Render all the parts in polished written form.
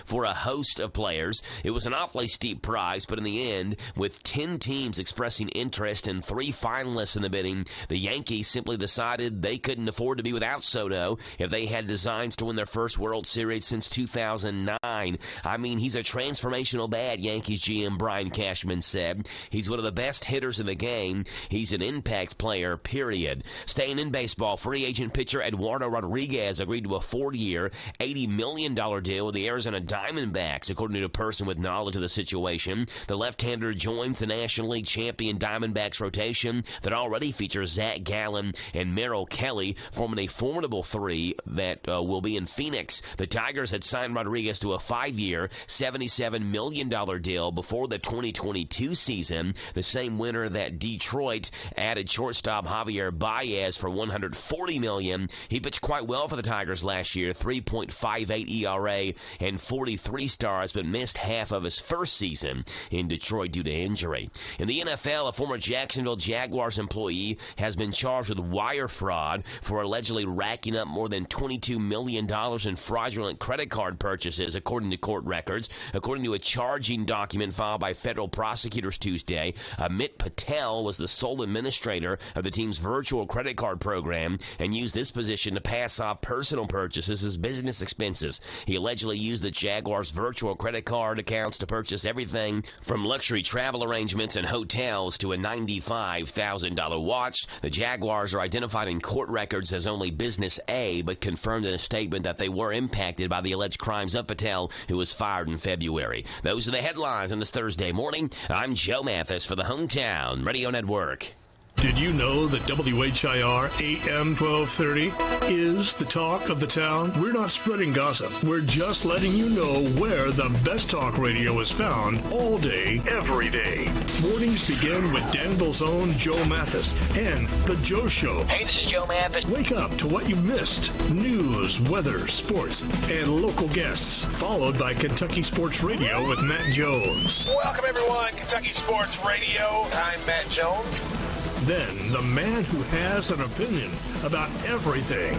for a host of players. It was an awfully steep prize, but in the end, with 10 teams expressing interest and 3 finalists in the bidding, the Yankees simply decided they couldn't afford to be without Soto if they had designs to win their first World Series since 2009. I mean, he's a transformational bad, Yankees GM Brian Cashman said. He's one of the best hitters in the game. He's an impact player, period. Staying in baseball, free agent pitcher Eduardo Rodriguez agreed to a 4-year, $80 million deal with the Arizona Diamondbacks, according to a person with knowledge of the situation. The left-hander joins the National League champion Diamondbacks rotation that already features Zach Gallen and Merrill Kelly, forming a formidable 3 that will be in Phoenix. The Tigers had signed Rodriguez to a 5-year, $77 million deal before the 2022 season, the same winter that Detroit added shortstop Javier Baez for $140 million. He pitched quite well for the Tigers last year, 3.58 ERA and 43 stars, but missed half of his first season in Detroit due to injury. In the NFL, a former Jacksonville Jaguars employee has been charged with wire fraud for allegedly racking up more than $22 million in fraudulent credit card purchases, according to court records. According to a charging document filed by federal prosecutors Tuesday, Amit Patel was the sole administrator of the team's virtual credit card program and used this position to pass off personal purchases as business expenses. He allegedly used the Jaguars' virtual credit card accounts to purchase everything from luxury travel arrangements and hotels to a $95,000 watch. The Jaguars are identified in court records as only Business A, but confirmed in a statement that they were impacted by the alleged crimes of Patel, who was fired in February. Those are the headlines on this Thursday morning. I'm Joe Mathis for the Hometown Radio Network. Did you know that WHIR AM 1230 is the talk of the town? We're not spreading gossip. We're just letting you know where the best talk radio is found all day, every day. Mornings begin with Danville's own Joe Mathis and The Joe Show. Hey, this is Joe Mathis. Wake up to what you missed. News, weather, sports, and local guests. Followed by Kentucky Sports Radio with Matt Jones. Welcome, everyone. Kentucky Sports Radio. I'm Matt Jones. Then, the man who has an opinion about everything,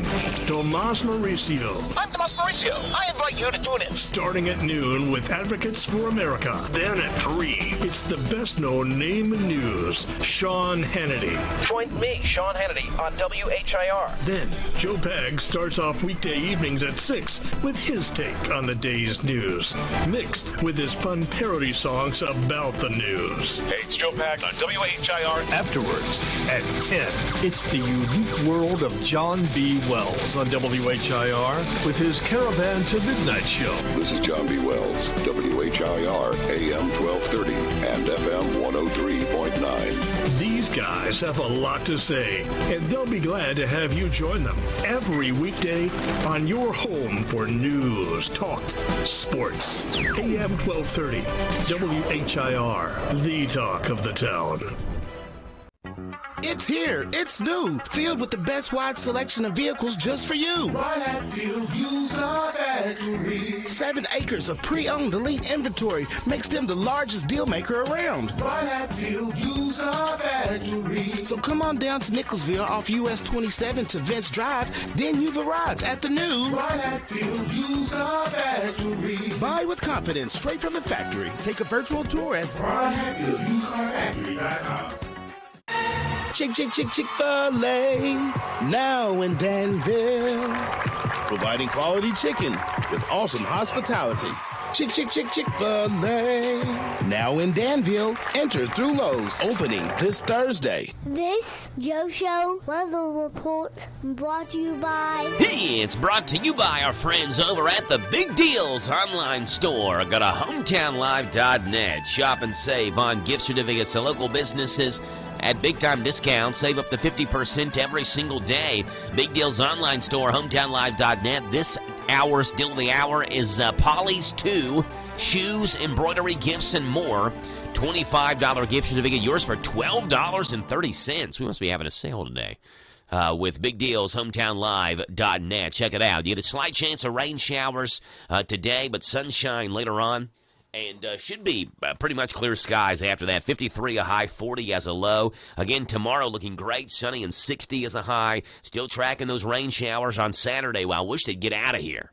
Tomas Mauricio. I'm Tomas Mauricio. I invite you to tune in. Starting at noon with Advocates for America. Then at 3, it's the best-known name in news, Sean Hannity. Join me, Sean Hannity, on WHIR. Then, Joe Pag starts off weekday evenings at 6 with his take on the day's news, mixed with his fun parody songs about the news. Hey, it's Joe Pag on WHIR. Afterwards, at 10, it's the unique world of John B. Wells on WHIR with his Caravan to Midnight show. This is John B. Wells, WHIR, AM 1230 and FM 103.9. These guys have a lot to say, and they'll be glad to have you join them every weekday on your home for news, talk, sports. AM 1230, WHIR, the talk of the town. It's here. It's new. Filled with the best wide selection of vehicles just for you. Right at Field Used Car Factory. 7 acres of pre-owned elite inventory makes them the largest deal maker around. Right at Field Used Car Factory. So come on down to Nicholsville off US 27 to Vince Drive. Then you've arrived at the new Right at Field Used Car Factory. Buy with confidence straight from the factory. Take a virtual tour at RightAtFieldUsedCarFactory.com. Chick-fil-A, now in Danville. Providing quality chicken with awesome hospitality. Chick-fil-A, now in Danville. Enter through Lowe's, opening this Thursday. This Joe Show weather report brought to you by... It's brought to you by our friends over at the Big Deals online store. Go to hometownlive.net. Shop and save on gift certificates to local businesses at big-time discounts. Save up to 50% every single day. Big Deals online store, hometownlive.net. This hour's deal of the hour is Polly's 2, shoes, embroidery, gifts, and more. $25 gift certificate, yours for $12.30. We must be having a sale today. With Big Deals, hometownlive.net. Check it out. You get a slight chance of rain showers today, but sunshine later on. And should be pretty much clear skies after that. 53 a high, 40 as a low. Again, tomorrow looking great, sunny and 60 as a high. Still tracking those rain showers on Saturday. Well, I wish they'd get out of here.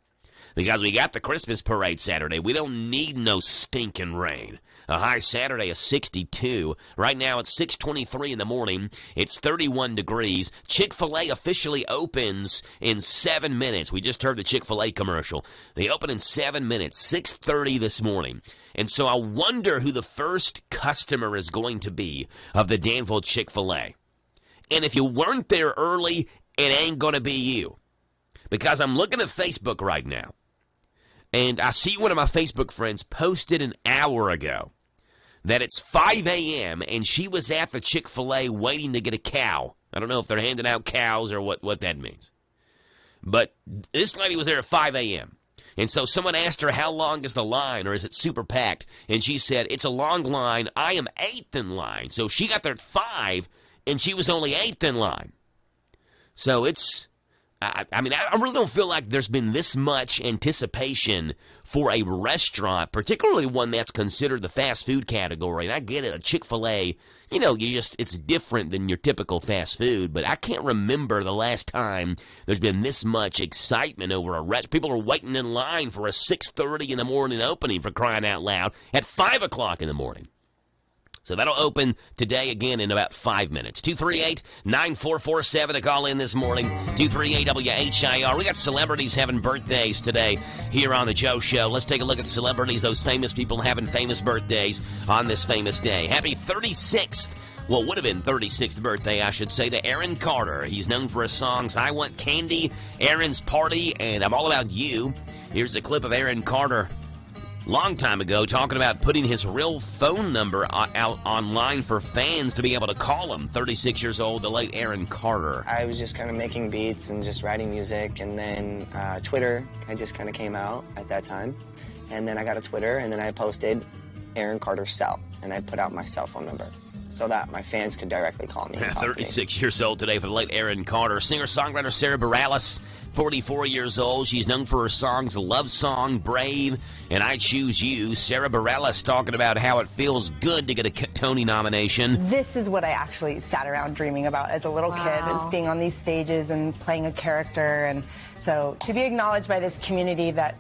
because we got the Christmas parade Saturday. We don't need no stinking rain. A high Saturday of 62. Right now it's 6:23 in the morning. It's 31 degrees. Chick-fil-A officially opens in 7 minutes. We just heard the Chick-fil-A commercial. They open in 7 minutes, 6:30 this morning. And so I wonder who the first customer is going to be of the Danville Chick-fil-A. And if you weren't there early, it ain't going to be you. Because I'm looking at Facebook right now. And I see one of my Facebook friends posted an hour ago that it's 5 a.m. and she was at the Chick-fil-A waiting to get a cow. I don't know if they're handing out cows or what that means. But this lady was there at 5 a.m. And so someone asked her, how long is the line, or is it super packed? And she said, it's a long line. I am 8th in line. So she got there at 5, and she was only 8th in line. So it's... I really don't feel like there's been this much anticipation for a restaurant, particularly one that's considered the fast food category. And I get it, a Chick-fil-A, it's different than your typical fast food. But I can't remember the last time there's been this much excitement over a restaurant. People are waiting in line for a 6:30 in the morning opening, for crying out loud, at 5 o'clock in the morning. So that'll open today again in about 5 minutes. 238-9447 to call in this morning. 238-WHIR. We got celebrities having birthdays today here on the Joe Show. Let's take a look at celebrities, those famous people having famous birthdays on this famous day. Happy 36th. Well, would have been 36th birthday, I should say, to Aaron Carter. He's known for his songs I Want Candy, Aaron's Party, and I'm All About You. Here's a clip of Aaron Carter long time ago talking about putting his real phone number out online for fans to be able to call him. 36 years old, the late Aaron Carter. I was just kind of making beats and just writing music, and then Twitter just kind of came out at that time. And then I got a Twitter, and then I posted Aaron Carter Cell, and I put out my cell phone number so that my fans could directly call me. 36 years old today for the late Aaron Carter. Singer-songwriter Sarah Bareilles, 44 years old. She's known for her songs Love Song, Brave, and I Choose You. Sarah Bareilles talking about how it feels good to get a Tony nomination. This is what I actually sat around dreaming about as a little kid, is being on these stages and playing a character. And so to be acknowledged by this community that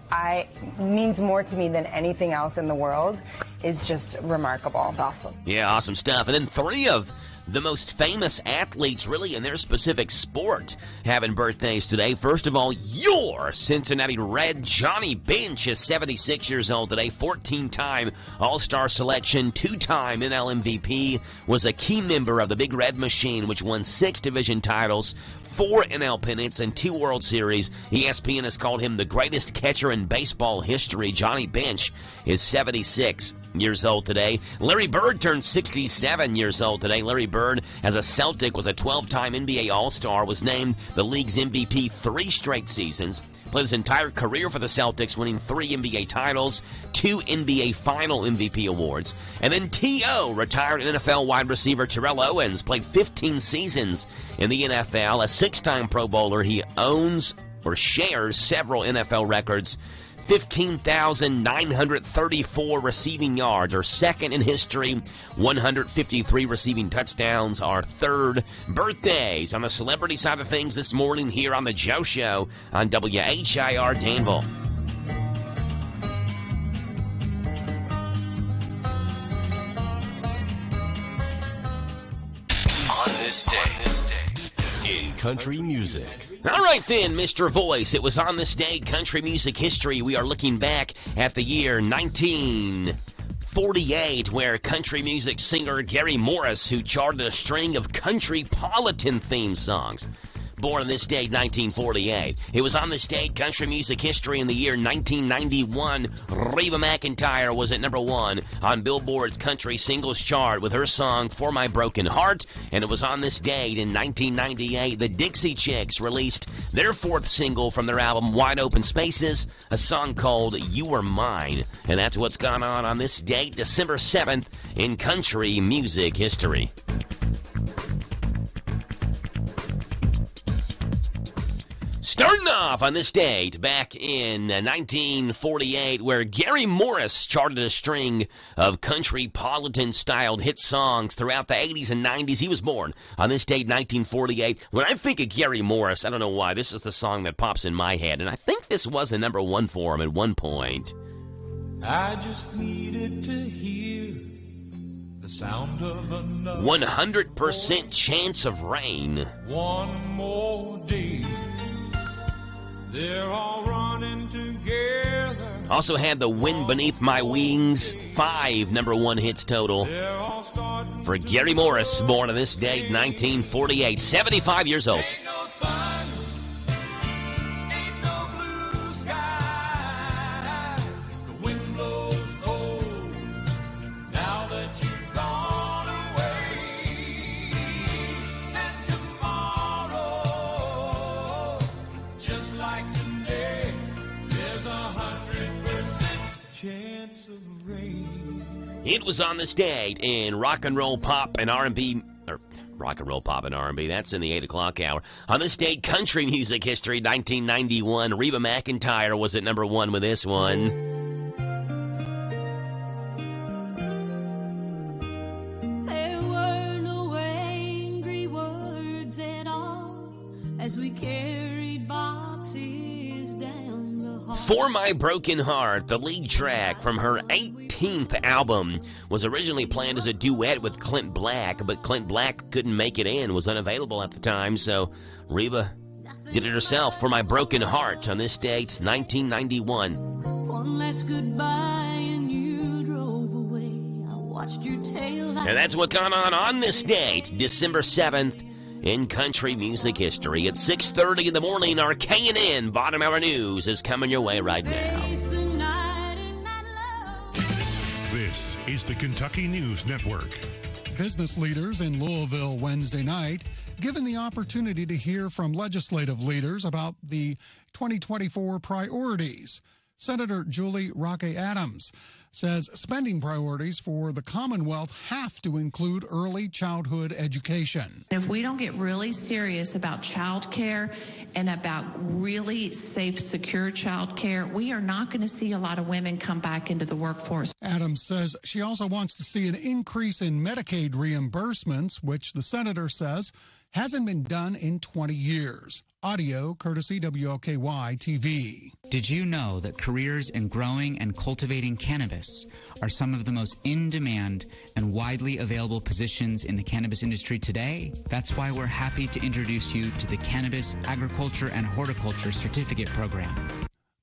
means more to me than anything else in the world is just remarkable. It's awesome. Yeah, awesome stuff. And then 3 of the most famous athletes, really, in their specific sport, having birthdays today. First of all, your Cincinnati Red Johnny Bench is 76 years old today. 14-time All-Star selection, 2-time NL MVP, was a key member of the Big Red Machine, which won 6 division titles, 4 NL pennants, and 2 World Series. ESPN has called him the greatest catcher in baseball history. Johnny Bench is 76 years old today. Larry Bird turned 67 years old today. Larry Bird, as a Celtic, was a 12-time NBA All-Star, was named the league's MVP 3 straight seasons, played his entire career for the Celtics, winning 3 NBA titles, 2 NBA Final MVP awards. And then T.O., retired NFL wide receiver Terrell Owens, played 15 seasons in the NFL. A 6-time Pro Bowler, he owns or shares several NFL records. 15,934 receiving yards are second in history. 153 receiving touchdowns are third. Birthdays on the celebrity side of things this morning here on the Joe Show on WHIR Danville. On this day in country music. All right then, Mr. Voice. It was on this day, country music history. We are looking back at the year 1948, where country music singer Gary Morris, who charted a string of country-politan theme songs. Born on this day, 1948. It was on this day, country music history, in the year 1991. Reba McEntire was at number 1 on Billboard's country singles chart with her song For My Broken Heart. And it was on this date in 1998, the Dixie Chicks released their 4th single from their album Wide Open Spaces, a song called You Were Mine. And that's what's gone on this date, December 7th, in country music history. Starting off on this date back in 1948, where Gary Morris charted a string of country-politan-styled hit songs throughout the 80s and 90s. He was born on this date, 1948. When I think of Gary Morris, I don't know why, this is the song that pops in my head, and I think this was a number one for him at one point. I just needed to hear the sound of another 100% chance of rain. One more day. They're all running together. Also had The Wind Beneath My Wings, 5 number one hits total for Gary Morris, born on this date, 1948, 75 years old. Ain't no sun, ain't no blue sky. The wind blows cold now that you've gone away. And tomorrow, just like today, there's 100% chance of rain. It was on this date in rock and roll, pop, and R&B, or rock and roll, pop, and R&B. That's in the 8 o'clock hour. On this date, country music history, 1991. Reba McEntire was at number one with this one. There were no angry words at all as we carried boxes down the hall. For My Broken Heart, the lead track from her 18th album, was originally planned as a duet with Clint Black, but Clint Black couldn't make it in, was unavailable at the time, so Reba did it herself. For My Broken Heart on this date, 1991. One last goodbye and you drove away. I watched your tail light. And that's what's gone on this date, December 7th, in country music history. At 6:30 in the morning, our K&N Bottom Hour News is coming your way right now. This is the Kentucky News Network. Business leaders in Louisville Wednesday night given the opportunity to hear from legislative leaders about the 2024 priorities. Senator Julie Roque Adams says spending priorities for the Commonwealth have to include early childhood education. If we don't get really serious about child care and about really safe, secure child care, we are not going to see a lot of women come back into the workforce. Adams says she also wants to see an increase in Medicaid reimbursements, which the senator says hasn't been done in 20 years. Audio courtesy WLKY TV. Did you know that careers in growing and cultivating cannabis are some of the most in-demand and widely available positions in the cannabis industry today? That's why we're happy to introduce you to the Cannabis Agriculture and Horticulture Certificate Program.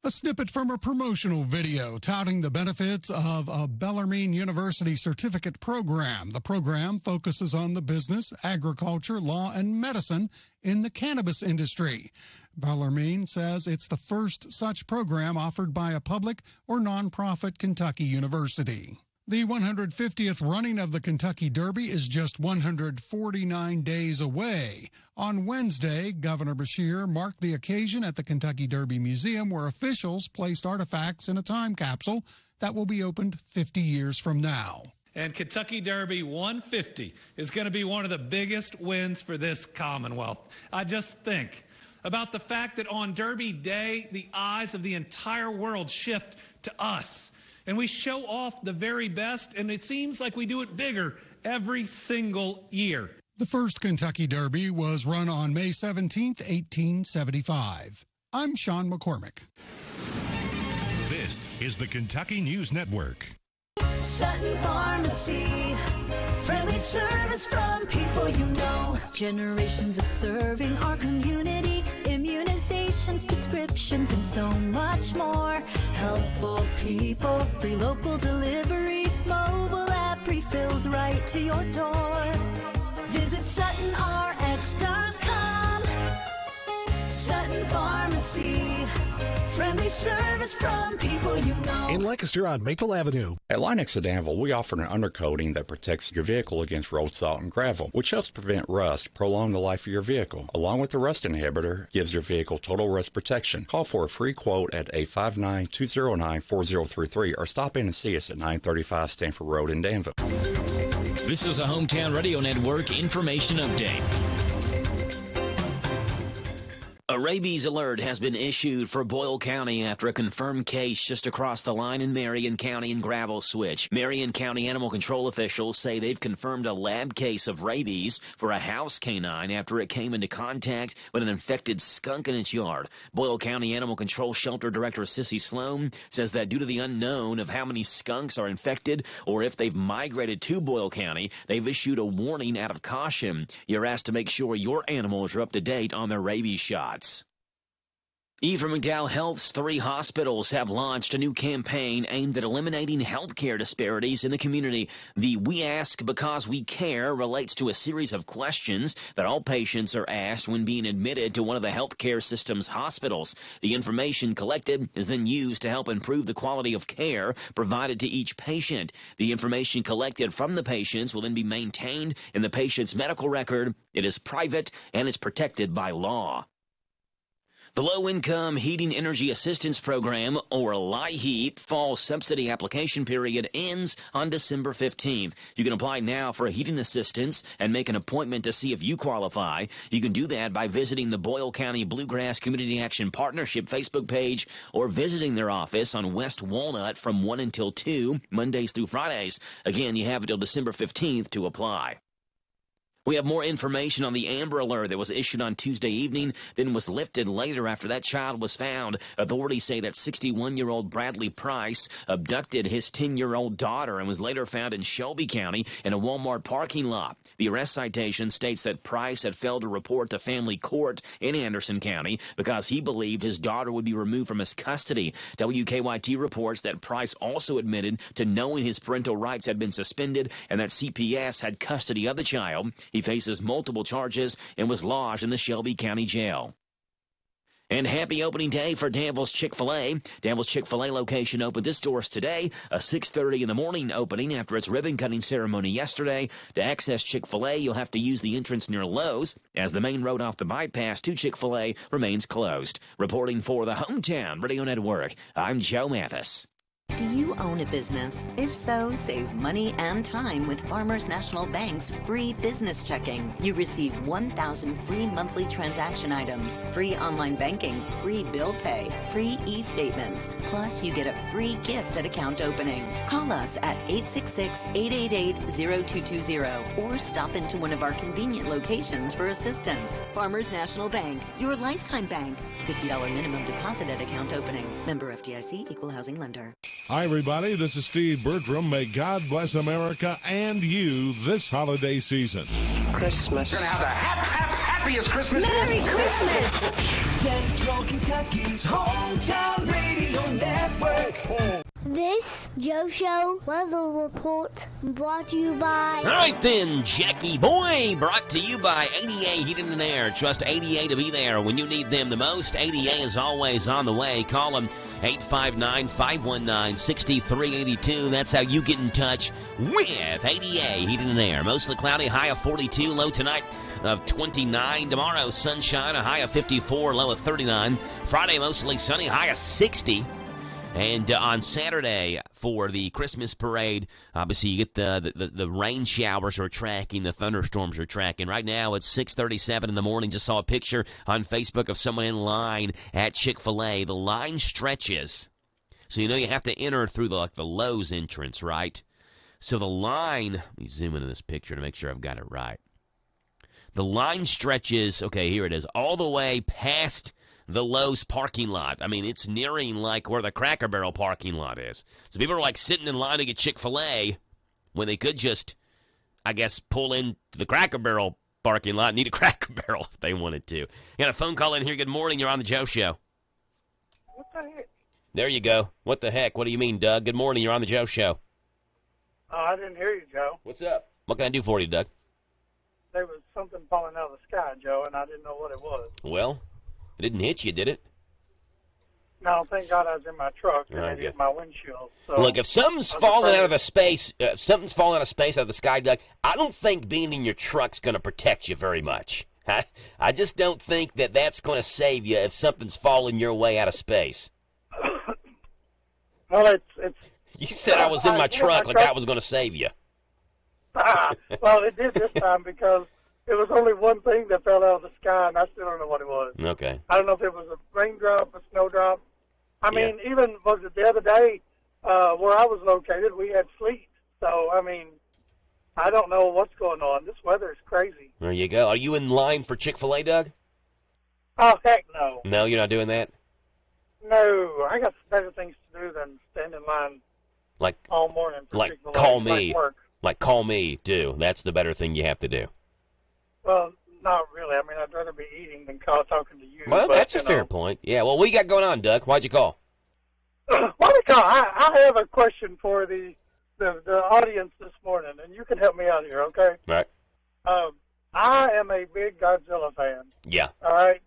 A snippet from a promotional video touting the benefits of a Bellarmine University certificate program. The program focuses on the business, agriculture, law, and medicine in the cannabis industry. Bellarmine says it's the first such program offered by a public or nonprofit Kentucky university. The 150th running of the Kentucky Derby is just 149 days away. On Wednesday, Governor Beshear marked the occasion at the Kentucky Derby Museum, where officials placed artifacts in a time capsule that will be opened 50 years from now. And Kentucky Derby 150 is going to be one of the biggest wins for this Commonwealth. I just think about the fact that on Derby Day, the eyes of the entire world shift to us. And we show off the very best, and it seems like we do it bigger every single year. The first Kentucky Derby was run on May 17, 1875. I'm Sean McCormick. This is the Kentucky News Network. Sutton Pharmacy, friendly service from people you know. Generations of serving our community, immunizations, prescriptions, and so much more. Helpful people, free local delivery, mobile app refills right to your door. Visit SuttonRx.com. Sutton Pharmacy, friendly service from people you know. In Lancaster on Maple Avenue. At AM Danville, we offer an undercoating that protects your vehicle against road salt and gravel, which helps prevent rust, prolong the life of your vehicle. Along with the rust inhibitor, gives your vehicle total rust protection. Call for a free quote at 859-209-4033 or stop in and see us at 935 Stanford Road in Danville. This is a Hometown Radio Network information update. A A rabies alert has been issued for Boyle County after a confirmed case just across the line in Marion County and Gravel Switch. Marion County animal control officials say they've confirmed a lab case of rabies for a house canine after it came into contact with an infected skunk in its yard. Boyle County Animal Control Shelter Director Sissy Sloan says that due to the unknown of how many skunks are infected or if they've migrated to Boyle County, they've issued a warning out of caution. You're asked to make sure your animals are up to date on their rabies shots. Ephraim McDowell Health's 3 hospitals have launched a new campaign aimed at eliminating healthcare disparities in the community. The We Ask Because We Care relates to a series of questions that all patients are asked when being admitted to one of the healthcare system's hospitals. The information collected is then used to help improve the quality of care provided to each patient. The information collected from the patients will then be maintained in the patient's medical record. It is private and is protected by law. The Low-Income Heating Energy Assistance Program, or LIHEAP, fall subsidy application period ends on December 15th. You can apply now for a heating assistance and make an appointment to see if you qualify. You can do that by visiting the Boyle County Bluegrass Community Action Partnership Facebook page or visiting their office on West Walnut from 1 until 2, Mondays through Fridays. Again, you have until December 15th to apply. We have more information on the Amber Alert that was issued on Tuesday evening, then was lifted later after that child was found. Authorities say that 61-year-old Bradley Price abducted his 10-year-old daughter and was later found in Shelby County in a Walmart parking lot. The arrest citation states that Price had failed to report to family court in Anderson County because he believed his daughter would be removed from his custody. WKYT reports that Price also admitted to knowing his parental rights had been suspended and that CPS had custody of the child. He faces multiple charges and was lodged in the Shelby County Jail. And happy opening day for Danville's Chick-fil-A. Danville's Chick-fil-A location opened its doors today, a 6:30 in the morning opening after its ribbon-cutting ceremony yesterday. To access Chick-fil-A, you'll have to use the entrance near Lowe's, as the main road off the bypass to Chick-fil-A remains closed. Reporting for the Hometown Radio Network, I'm Joe Mathis. Do you own a business? If so, save money and time with Farmers National Bank's free business checking. You receive 1,000 free monthly transaction items, free online banking, free bill pay, free e-statements. Plus, you get a free gift at account opening. Call us at 866-888-0220 or stop into one of our convenient locations for assistance. Farmers National Bank, your lifetime bank. $50 minimum deposit at account opening. Member FDIC, Equal Housing Lender. Hi, everybody. This is Steve Bertram. May God bless America and you this holiday season. Christmas. We're going to have the happiest Christmas. Merry Christmas! Central Kentucky's hometown radio network. This Joe Show weather report brought to you by... All right then, Jackie Boy, brought to you by ADA Heating and Air. Trust ADA to be there when you need them the most. ADA is always on the way. Call them 859-519-6382. That's how you get in touch with ADA Heating and Air. Mostly cloudy, high of 42, low tonight of 29. Tomorrow, sunshine, a high of 54, low of 39. Friday, mostly sunny, high of 60. And on Saturday for the Christmas parade, obviously you get the rain showers are tracking, the thunderstorms are tracking. Right now it's 6:37 in the morning. Just saw a picture on Facebook of someone in line at Chick-fil-A. The line stretches. So you know you have to enter through the Lowe's entrance, right? So the line, let me zoom into this picture to make sure I've got it right. The line stretches, okay, here it is, all the way past the Lowe's parking lot. I mean, it's nearing like where the Cracker Barrel parking lot is. So people are like sitting in line to get Chick-fil-A when they could just, I guess, pull into the Cracker Barrel parking lot and eat a Cracker Barrel if they wanted to. You got a phone call in here. Good morning. You're on the Joe Show. What the heck? There you go. What the heck? What do you mean, Doug? Good morning. You're on the Joe Show. Oh, I didn't hear you, Joe. What's up? What can I do for you, Doug? There was something falling out of the sky, Joe, and I didn't know what it was. Well, it didn't hit you, did it? No, thank God I was in my truck and it hit my windshield. So look, if something's falling out of space out of the sky, Doug, I don't think being in your truck's going to protect you very much. I just don't think that that's going to save you if something's falling your way out of space. Well, it's. You said I was in my truck like that was going to save you. Well, it did this time because it was only one thing that fell out of the sky, and I still don't know what it was. Okay. I don't know if it was a raindrop, a snowdrop. I mean, even was it the other day where I was located, we had sleet. So, I mean, I don't know what's going on. This weather is crazy. There you go. Are you in line for Chick-fil-A, Doug? Oh, heck no. No, you're not doing that? No, I got better things to do than stand in line all morning for Chick-fil-A. Call me. Work. Call me, do. That's the better thing you have to do. Well, not really. I mean, I'd rather be eating than talking to you. Well, that's a fair point. Yeah, well, what you got going on, Doug? Why'd you call? I have a question for the audience this morning, and you can help me out here, okay? All right. I am a big Godzilla fan. Yeah. All right?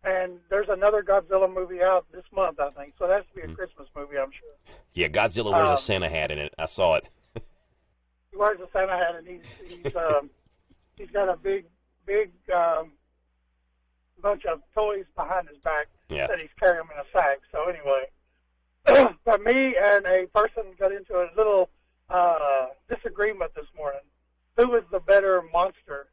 And there's another Godzilla movie out this month, I think, so that has to be a Christmas movie, I'm sure. Yeah, Godzilla wears a Santa hat in it. I saw it. He wears a Santa hat, and he's got a big bunch of toys behind his back that he's carrying in a sack. So anyway, but me and a person got into a little disagreement this morning. Who is the better monster,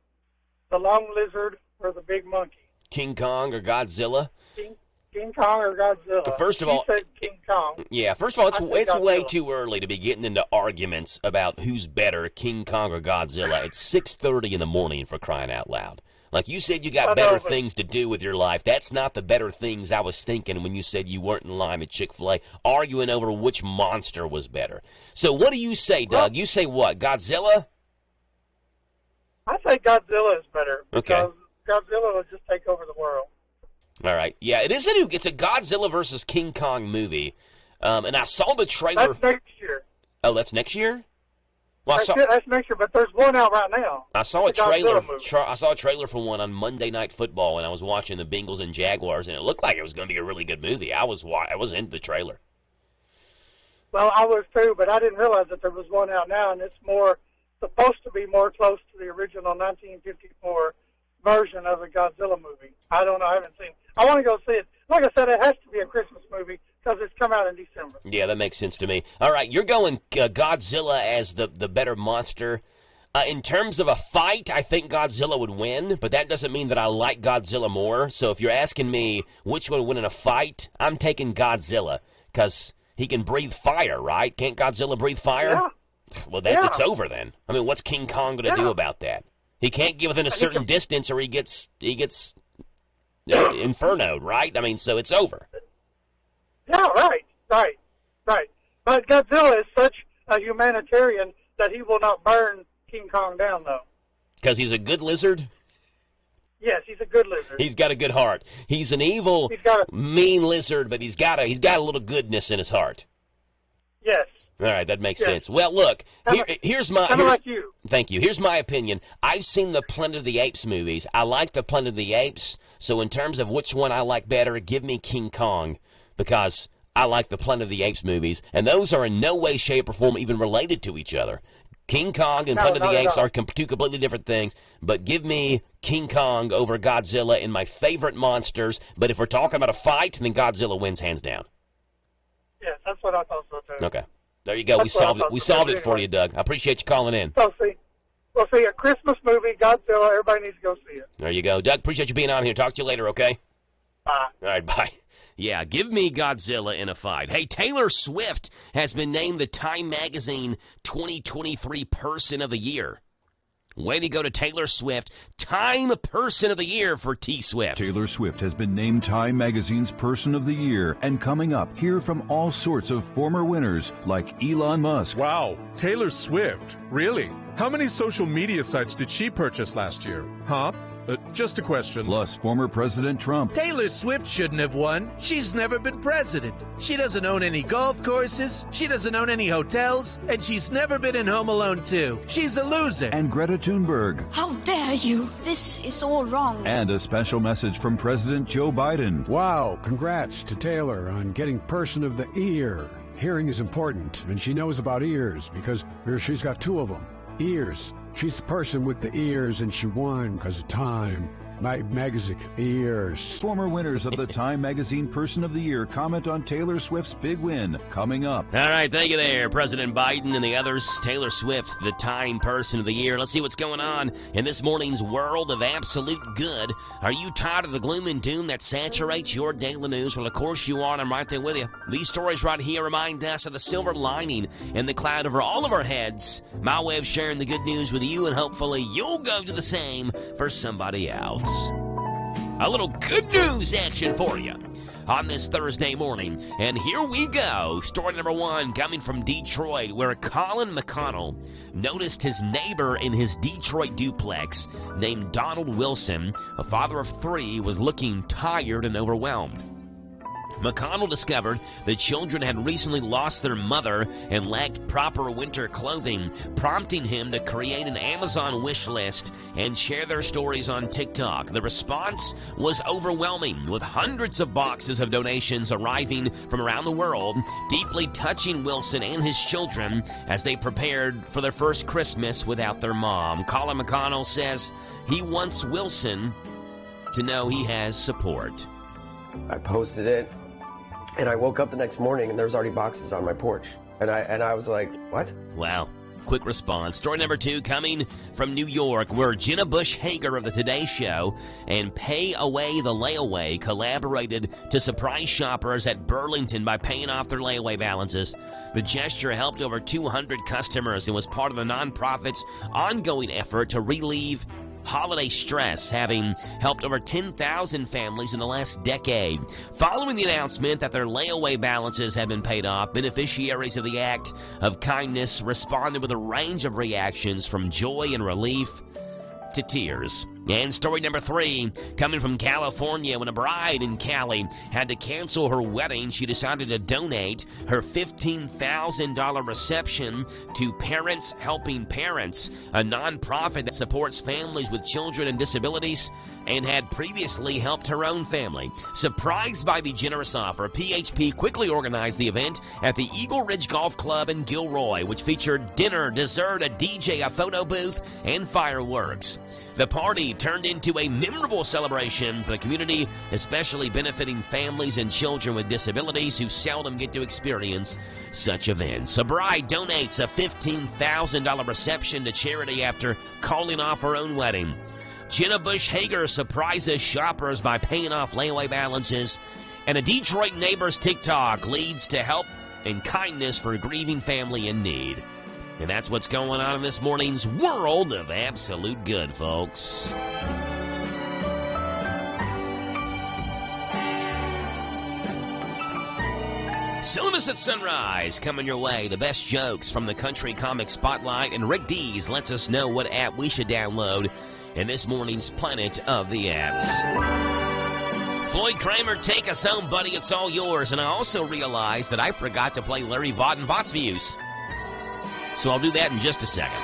the long lizard or the big monkey? King Kong or Godzilla? King Kong or Godzilla? First of all, he said King Kong. Yeah, first of all, it's way too early to be getting into arguments about who's better, King Kong or Godzilla. It's 6:30 in the morning, for crying out loud. Like you said, you got better things to do with your life. That's not the better things I was thinking when you said you weren't in line at Chick-fil-A, arguing over which monster was better. So what do you say, Doug? You say what, Godzilla? I say Godzilla is better because Godzilla will just take over the world. All right. Yeah, it's a Godzilla versus King Kong movie. And I saw the trailer. That's next year. Oh, that's next year? Well, that's next year, but there's one out right now. I saw a trailer. I saw a trailer for one on Monday Night Football, and I was watching the Bengals and Jaguars, and it looked like it was going to be a really good movie. I was into the trailer. Well, I was too, but I didn't realize that there was one out now, and it's supposed to be more close to the original 1954 version of the Godzilla movie. I don't know. I haven't seen it. I want to go see it. Like I said, it has to be a Christmas movie because it's come out in December. Yeah, that makes sense to me. All right, you're going Godzilla as the better monster. In terms of a fight, I think Godzilla would win, but that doesn't mean that I like Godzilla more. So if you're asking me which one would win in a fight, I'm taking Godzilla because he can breathe fire, right? Can't Godzilla breathe fire? Yeah. Well, it's over then. I mean, what's King Kong going to do about that? He can't get within a certain distance or he gets infernoed, right? I mean, so it's over. Yeah, right. But Godzilla is such a humanitarian that he will not burn King Kong down, though. Because he's a good lizard? Yes, he's a good lizard. He's got a good heart. He's an evil, mean lizard, but he's got a little goodness in his heart. Yes. All right, that makes sense. Well, look, here's my... like you. Thank you. Here's my opinion. I've seen the Planet of the Apes movies. I like the Planet of the Apes, so in terms of which one I like better, give me King Kong, because I like the Planet of the Apes movies, and those are in no way, shape, or form even related to each other. King Kong and Planet of the Apes are two completely different things, but give me King Kong over Godzilla in my favorite monsters, but if we're talking about a fight, then Godzilla wins hands down. Yes, that's what I thought so, too. Okay. There you go. We solved it. We solved it for you, Doug. I appreciate you calling in. So, see a Christmas movie, Godzilla. Everybody needs to go see it. There you go. Doug, appreciate you being on here. Talk to you later, okay? Bye. All right, bye. Yeah, give me Godzilla in a fight. Hey, Taylor Swift has been named the Time Magazine 2023 Person of the Year. Way to go to Taylor Swift, Time Person of the Year for T-Swift. Taylor Swift has been named Time Magazine's Person of the Year. And coming up, hear from all sorts of former winners like Elon Musk. Wow, Taylor Swift? Really? How many social media sites did she purchase last year? Huh? Just a question. Plus, former President Trump. Taylor Swift shouldn't have won. She's never been president. She doesn't own any golf courses. She doesn't own any hotels. And she's never been in Home Alone 2. She's a loser. And Greta Thunberg. How dare you? This is all wrong. And a special message from President Joe Biden. Wow, congrats to Taylor on getting Person of the Year. Hearing is important, and she knows about ears because she's got two of them. Ears. She's the person with the ears, and she won because of time. My magic ears. Former winners of the Time Magazine Person of the Year comment on Taylor Swift's big win coming up. All right, thank you there, President Biden and the others. Taylor Swift, the Time Person of the Year. Let's see what's going on in this morning's world of absolute good. Are you tired of the gloom and doom that saturates your daily news? Well, of course you are, and I'm right there with you. These stories right here remind us of the silver lining in the cloud over all of our heads. My way of sharing the good news with you, and hopefully you'll go to the same for somebody else. A little good news action for you on this Thursday morning. And here we go. Story number one coming from Detroit, where Colin McConnell noticed his neighbor in his Detroit duplex named Donald Wilson, a father of three, was looking tired and overwhelmed. McConnell discovered the children had recently lost their mother and lacked proper winter clothing, prompting him to create an Amazon wish list and share their stories on TikTok. The response was overwhelming, with hundreds of boxes of donations arriving from around the world, deeply touching Wilson and his children as they prepared for their first Christmas without their mom. Colin McConnell says he wants Wilson to know he has support. I posted it, and I woke up the next morning, and there was already boxes on my porch. And I was like, what? Wow. Quick response. Story number two coming from New York, where Jenna Bush Hager of the Today Show and Pay Away the Layaway collaborated to surprise shoppers at Burlington by paying off their layaway balances. The gesture helped over 200 customers and was part of the nonprofit's ongoing effort to relieve holiday stress, having helped over 10,000 families in the last decade. Following the announcement that their layaway balances had been paid off, beneficiaries of the act of kindness responded with a range of reactions from joy and relief to tears. And story number three, coming from California, when a bride in Cali had to cancel her wedding, she decided to donate her $15,000 reception to Parents Helping Parents, a nonprofit that supports families with children and disabilities and had previously helped her own family. Surprised by the generous offer, PHP quickly organized the event at the Eagle Ridge Golf Club in Gilroy, which featured dinner, dessert, a DJ, a photo booth, and fireworks. The party turned into a memorable celebration for the community, especially benefiting families and children with disabilities who seldom get to experience such events. A bride donates a $15,000 reception to charity after calling off her own wedding. Jenna Bush Hager surprises shoppers by paying off layaway balances, and a Detroit neighbor's TikTok leads to help and kindness for a grieving family in need. And that's what's going on in this morning's world of absolute good, folks. Syllabus at Sunrise coming your way. The best jokes from the Country Comic Spotlight. And Rick Dees lets us know what app we should download in this morning's Planet of the Apps. Floyd Kramer, take us home, buddy. It's all yours. And I also realized that I forgot to play Larry Vaught and Vaught's Views. So I'll do that in just a second.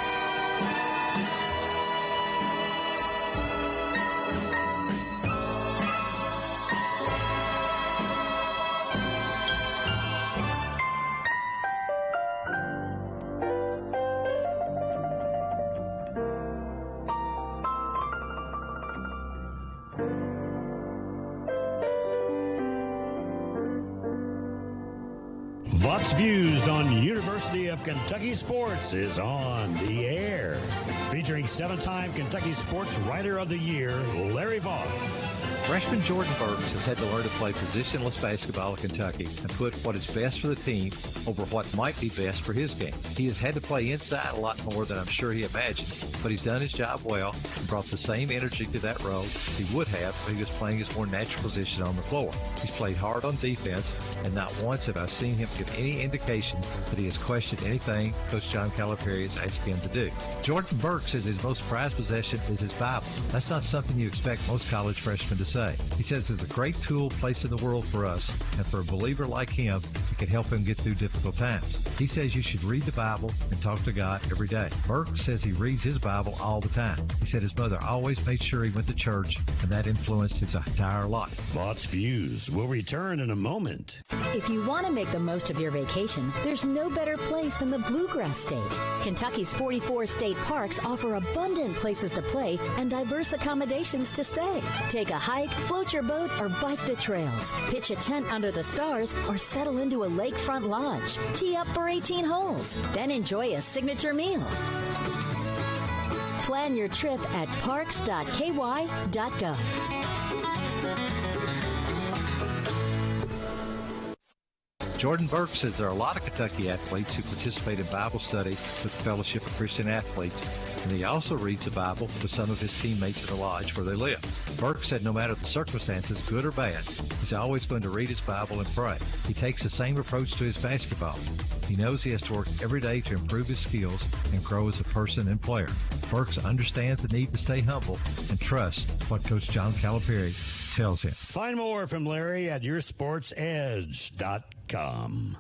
Vaught's Views on University of Kentucky Sports is on the air. Featuring 7-time Kentucky Sports Writer of the Year, Larry Vaught. Freshman Jordan Burks has had to learn to play positionless basketball at Kentucky and put what is best for the team over what might be best for his game. He has had to play inside a lot more than I'm sure he imagined, but he's done his job well and brought the same energy to that role he would have if he was playing his more natural position on the floor. He's played hard on defense, and not once have I seen him give any indication that he has questioned anything Coach John Calipari has asked him to do. Jordan Burks says his most prized possession is his Bible. That's not something you expect most college freshmen to say. He says it's a great tool placed in the world for us, and for a believer like him, that can help him get through difficult times. He says you should read the Bible and talk to God every day. Burke says he reads his Bible all the time. He said his mother always made sure he went to church, and that influenced his entire life. Bott's Views will return in a moment. If you want to make the most of your vacation, there's no better place than the Bluegrass State. Kentucky's 44 state parks offer abundant places to play and diverse accommodations to stay. Take a hike, float your boat, or bike the trails. Pitch a tent under the stars or settle into a lakefront lodge. Tee up for 18 holes. Then enjoy a signature meal. Plan your trip at parks.ky.gov. Jordan Burke says there are a lot of Kentucky athletes who participate in Bible study with the Fellowship of Christian Athletes, and he also reads the Bible with some of his teammates in the lodge where they live. Burke said no matter the circumstances, good or bad, he's always going to read his Bible and pray. He takes the same approach to his basketball. He knows he has to work every day to improve his skills and grow as a person and player. Burke understands the need to stay humble and trust what Coach John Calipari tells him. Find more from Larry at yoursportsedge.com.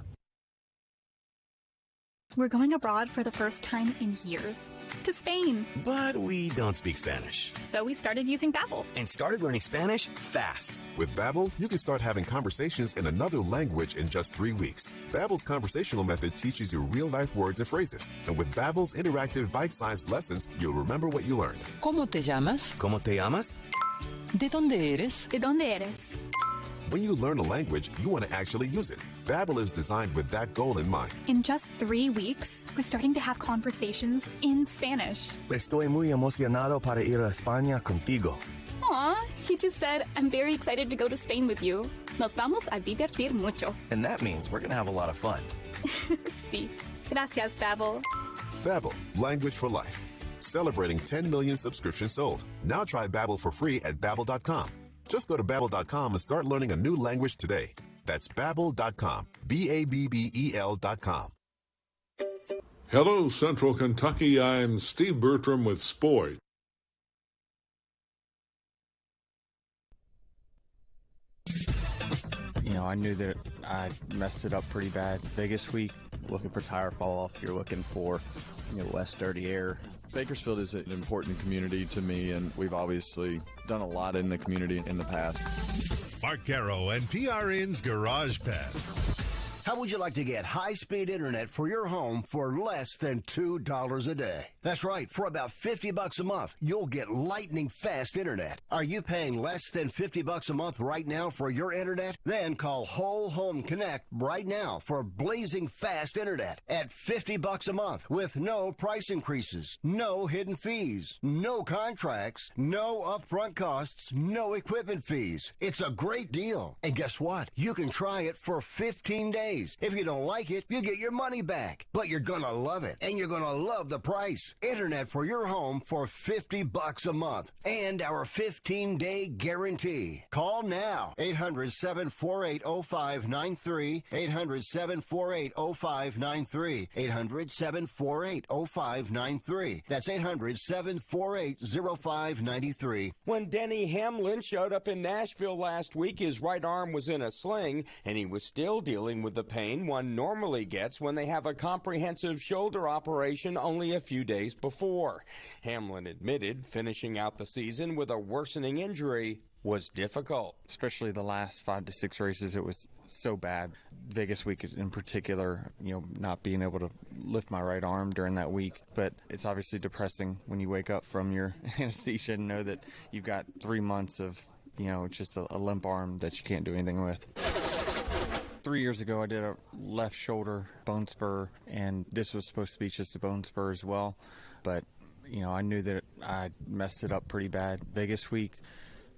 We're going abroad for the first time in years. To Spain. But we don't speak Spanish. So we started using Babbel. And started learning Spanish fast. With Babbel, you can start having conversations in another language in just 3 weeks. Babbel's conversational method teaches you real-life words and phrases. And with Babbel's interactive bite-sized lessons, you'll remember what you learned. ¿Cómo te llamas? ¿Cómo te llamas? ¿De dónde eres? ¿De dónde eres? When you learn a language, you want to actually use it. Babbel is designed with that goal in mind. In just 3 weeks, we're starting to have conversations in Spanish. Estoy muy emocionado para ir a España contigo. Aw, he just said, I'm very excited to go to Spain with you. Nos vamos a divertir mucho. And that means we're going to have a lot of fun. Sí. Gracias, Babbel. Babbel, language for life. Celebrating 10 million subscriptions sold. Now try Babbel for free at Babbel.com. Just go to Babbel.com and start learning a new language today. That's Babbel.com. Babbel.com. Hello, Central Kentucky. I'm Steve Bertram with Sport. You know, I knew that I messed it up pretty bad. Vegas week, looking for tire fall off. You're looking for, less dirty air. Bakersfield is an important community to me, and we've obviously done a lot in the community in the past. Mark Garrow and PRN's Garage Pass. How would you like to get high-speed internet for your home for less than $2 a day? That's right. For about $50 a month, you'll get lightning-fast internet. Are you paying less than $50 a month right now for your internet? Then call Whole Home Connect right now for blazing fast internet at $50 a month with no price increases, no hidden fees, no contracts, no upfront costs, no equipment fees. It's a great deal. And guess what? You can try it for 15 days. If you don't like it, you get your money back. But you're gonna love it, and you're gonna love the price. Internet for your home for $50 a month, and our 15-day guarantee. Call now. 800-748-0593. 800-748-0593. 800-748-0593. That's 800-748-0593. When Denny Hamlin showed up in Nashville last week, his right arm was in a sling, and he was still dealing with the pain one normally gets when they have a comprehensive shoulder operation only a few days before. Hamlin admitted finishing out the season with a worsening injury was difficult. Especially the last 5 to 6 races, it was so bad. Vegas week in particular, not being able to lift my right arm during that week. But it's obviously depressing when you wake up from your anesthesia and know that you've got 3 months of, just a limp arm that you can't do anything with. 3 years ago, I did a left shoulder bone spur, and this was supposed to be just a bone spur as well. But, I knew that I messed it up pretty bad Vegas week.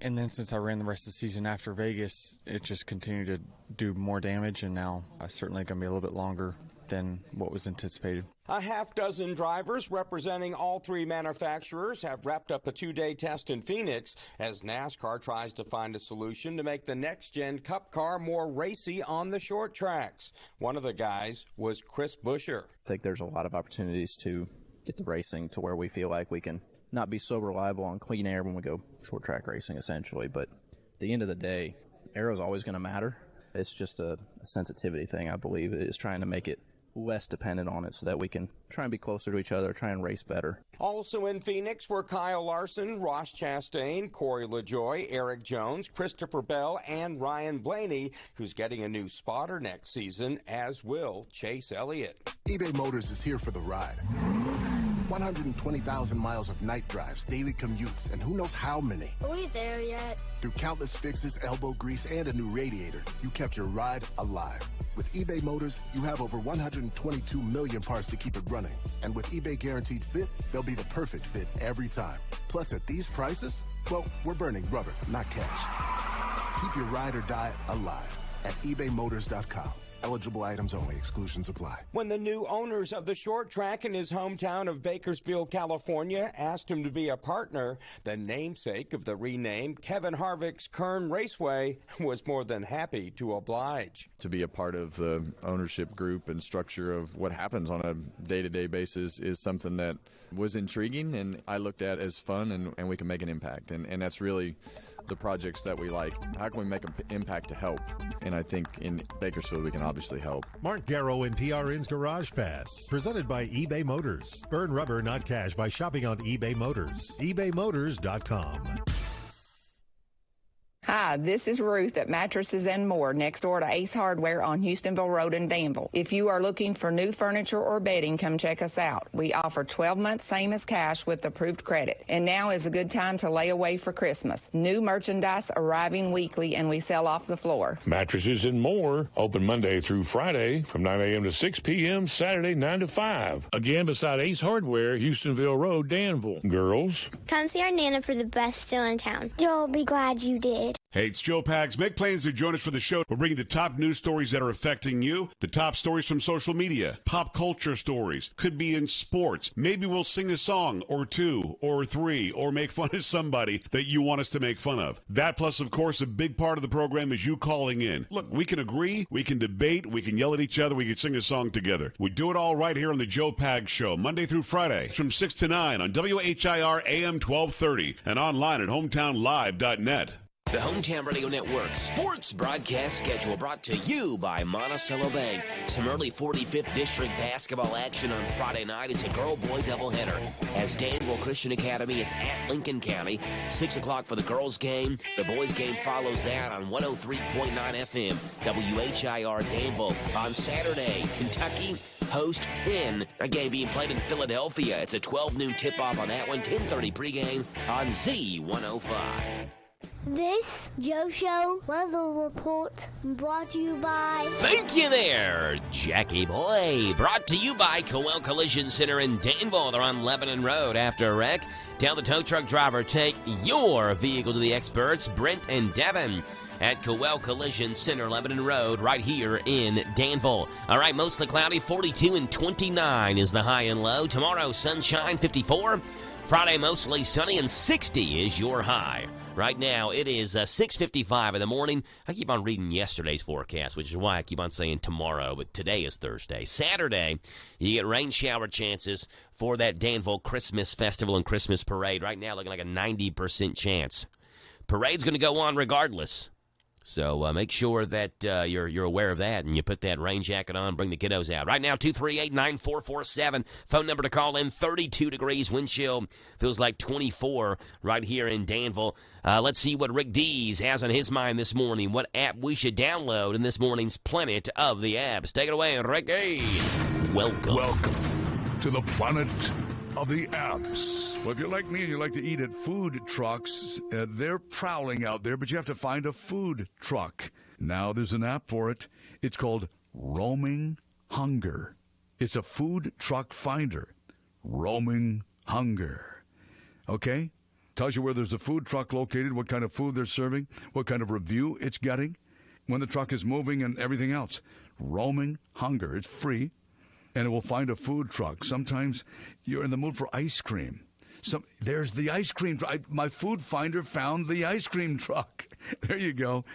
And then since I ran the rest of the season after Vegas, it just continued to do more damage, and now it's certainly going to be a little bit longer than what was anticipated. A half dozen drivers representing all 3 manufacturers have wrapped up a 2-day test in Phoenix as NASCAR tries to find a solution to make the next-gen Cup car more racy on the short tracks. One of the guys was Chris Buescher. I think there's a lot of opportunities to get the racing to where we feel like we can not be so reliable on clean air when we go short track racing, essentially. But at the end of the day, aero is always going to matter. It's just a sensitivity thing, I believe. It is trying to make it less dependent on it so that we can try and be closer to each other, try and race better. Also in Phoenix were Kyle Larson, Ross Chastain, Corey LaJoie, Eric Jones, Christopher Bell, and Ryan Blaney, who's getting a new spotter next season, as will Chase Elliott. eBay Motors is here for the ride. 120,000 miles of night drives, daily commutes, and who knows how many. Are we there yet? Through countless fixes, elbow grease, and a new radiator, you kept your ride alive. With eBay Motors, you have over 122 million parts to keep it running. And with eBay Guaranteed Fit, they'll be the perfect fit every time. Plus, at these prices, well, we're burning rubber, not cash. Keep your ride or die alive at ebaymotors.com. Eligible items only. Exclusions apply. When the new owners of the short track in his hometown of Bakersfield, California, asked him to be a partner, the namesake of the renamed Kevin Harvick's Kern Raceway was more than happy to oblige. To be a part of the ownership group and structure of what happens on a day-to-day basis is something that was intriguing and I looked at as fun and we can make an impact. And that's really the projects that we like. How can we make an impact to help? And I think in Bakersfield we can obviously help. Mark Garrow and PRN's Garage Pass, presented by eBay Motors. Burn rubber, not cash, by shopping on eBay Motors. ebaymotors.com. Hi, this is Ruth at Mattresses and More, next door to Ace Hardware on Houstonville Road in Danville. If you are looking for new furniture or bedding, come check us out. We offer 12 months same as cash with approved credit. And now is a good time to lay away for Christmas. New merchandise arriving weekly and we sell off the floor. Mattresses and More, open Monday through Friday from 9 a.m. to 6 p.m., Saturday 9 to 5. Again, beside Ace Hardware, Houstonville Road, Danville. Girls, come see our Nana for the best deal in town. You'll be glad you did. Hey, it's Joe Pags. Make plans to join us for the show. We're bringing the top news stories that are affecting you, the top stories from social media, pop culture stories, could be in sports. Maybe we'll sing a song or two or three or make fun of somebody that you want us to make fun of. That plus, of course, a big part of the program is you calling in. Look, we can agree, we can debate, we can yell at each other, we can sing a song together. We do it all right here on the Joe Pags Show, Monday through Friday from 6 to 9 on WHIR AM 1230 and online at hometownlive.net. The Hometown Radio Network sports broadcast schedule brought to you by Monticello Bank. Some early 45th District basketball action on Friday night. It's a girl-boy doubleheader as Danville Christian Academy is at Lincoln County. 6 o'clock for the girls' game. The boys' game follows that on 103.9 FM, WHIR Danville. On Saturday, Kentucky host Penn, a game being played in Philadelphia. It's a 12 noon tip-off on that one, 10:30 pregame on Z105. This Joe Show weather report brought to you by... Thank you there, Jackie Boy. Brought to you by Cowell Collision Center in Danville. They're on Lebanon Road after a wreck. Tell the tow truck driver, take your vehicle to the experts, Brent and Devin, at Cowell Collision Center, Lebanon Road, right here in Danville. All right, mostly cloudy, 42 and 29 is the high and low. Tomorrow, sunshine, 54. Friday, mostly sunny, and 60 is your high. Right now, it is 6:55 in the morning. I keep on reading yesterday's forecast, which is why I keep on saying tomorrow, but today is Thursday. Saturday, you get rain shower chances for that Danville Christmas Festival and Christmas Parade. Right now, looking like a 90% chance. Parade's going to go on regardless. So make sure that you're aware of that and you put that rain jacket on, bring the kiddos out. Right now, 238-9447. Phone number to call in, 32 degrees, wind chill. Feels like 24 right here in Danville. Let's see what Rick Dees has on his mind this morning, what app we should download in this morning's Planet of the Apps. Take it away, Ricky. Welcome to the Planet of the Apps. Well, if you're like me and you like to eat at food trucks, they're prowling out there, but you have to find a food truck. Now there's an app for it. It's called Roaming Hunger. It's a food truck finder. Roaming Hunger. Okay? Tells you where there's a food truck located, what kind of food they're serving, what kind of review it's getting, when the truck is moving, and everything else. Roaming Hunger. It's free. And it will find a food truck. Sometimes you're in the mood for ice cream. There's the ice cream truck. My food finder found the ice cream truck. There you go.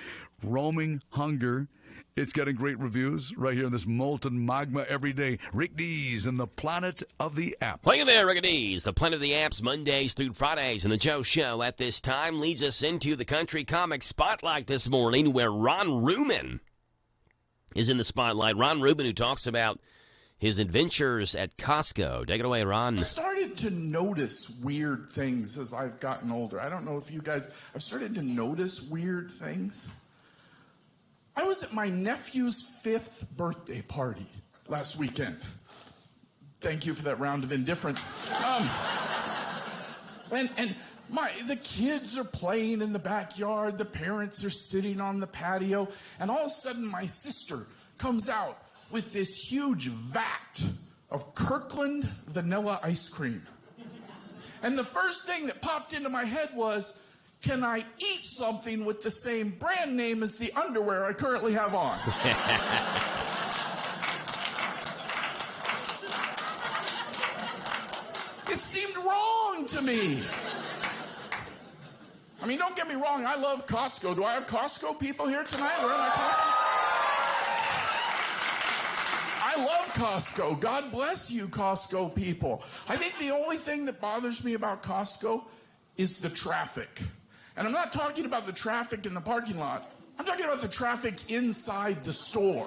Roaming Hunger. It's getting great reviews right here in this molten magma every day. Rick Dees and the Planet of the Apps. Look at there, Rick Dees. The Planet of the Apps, Mondays through Fridays. And the Joe Show at this time leads us into the Country Comic Spotlight this morning, where Ron Ruman is in the spotlight. Ron Rubin, who talks about his adventures at Costco. Take it away, Ron. I started to notice weird things as I've gotten older. I don't know if you guys, I've started to notice weird things. I was at my nephew's 5th birthday party last weekend. Thank you for that round of indifference. The kids are playing in the backyard, the parents are sitting on the patio, and all of a sudden my sister comes out with this huge vat of Kirkland vanilla ice cream. And the first thing that popped into my head was, can I eat something with the same brand name as the underwear I currently have on? It seemed wrong to me. I mean, don't get me wrong, I love Costco. Do I have Costco people here tonight? Where am I, Costco? I love Costco. God bless you, Costco people. I think the only thing that bothers me about Costco is the traffic. And I'm not talking about the traffic in the parking lot. I'm talking about the traffic inside the store.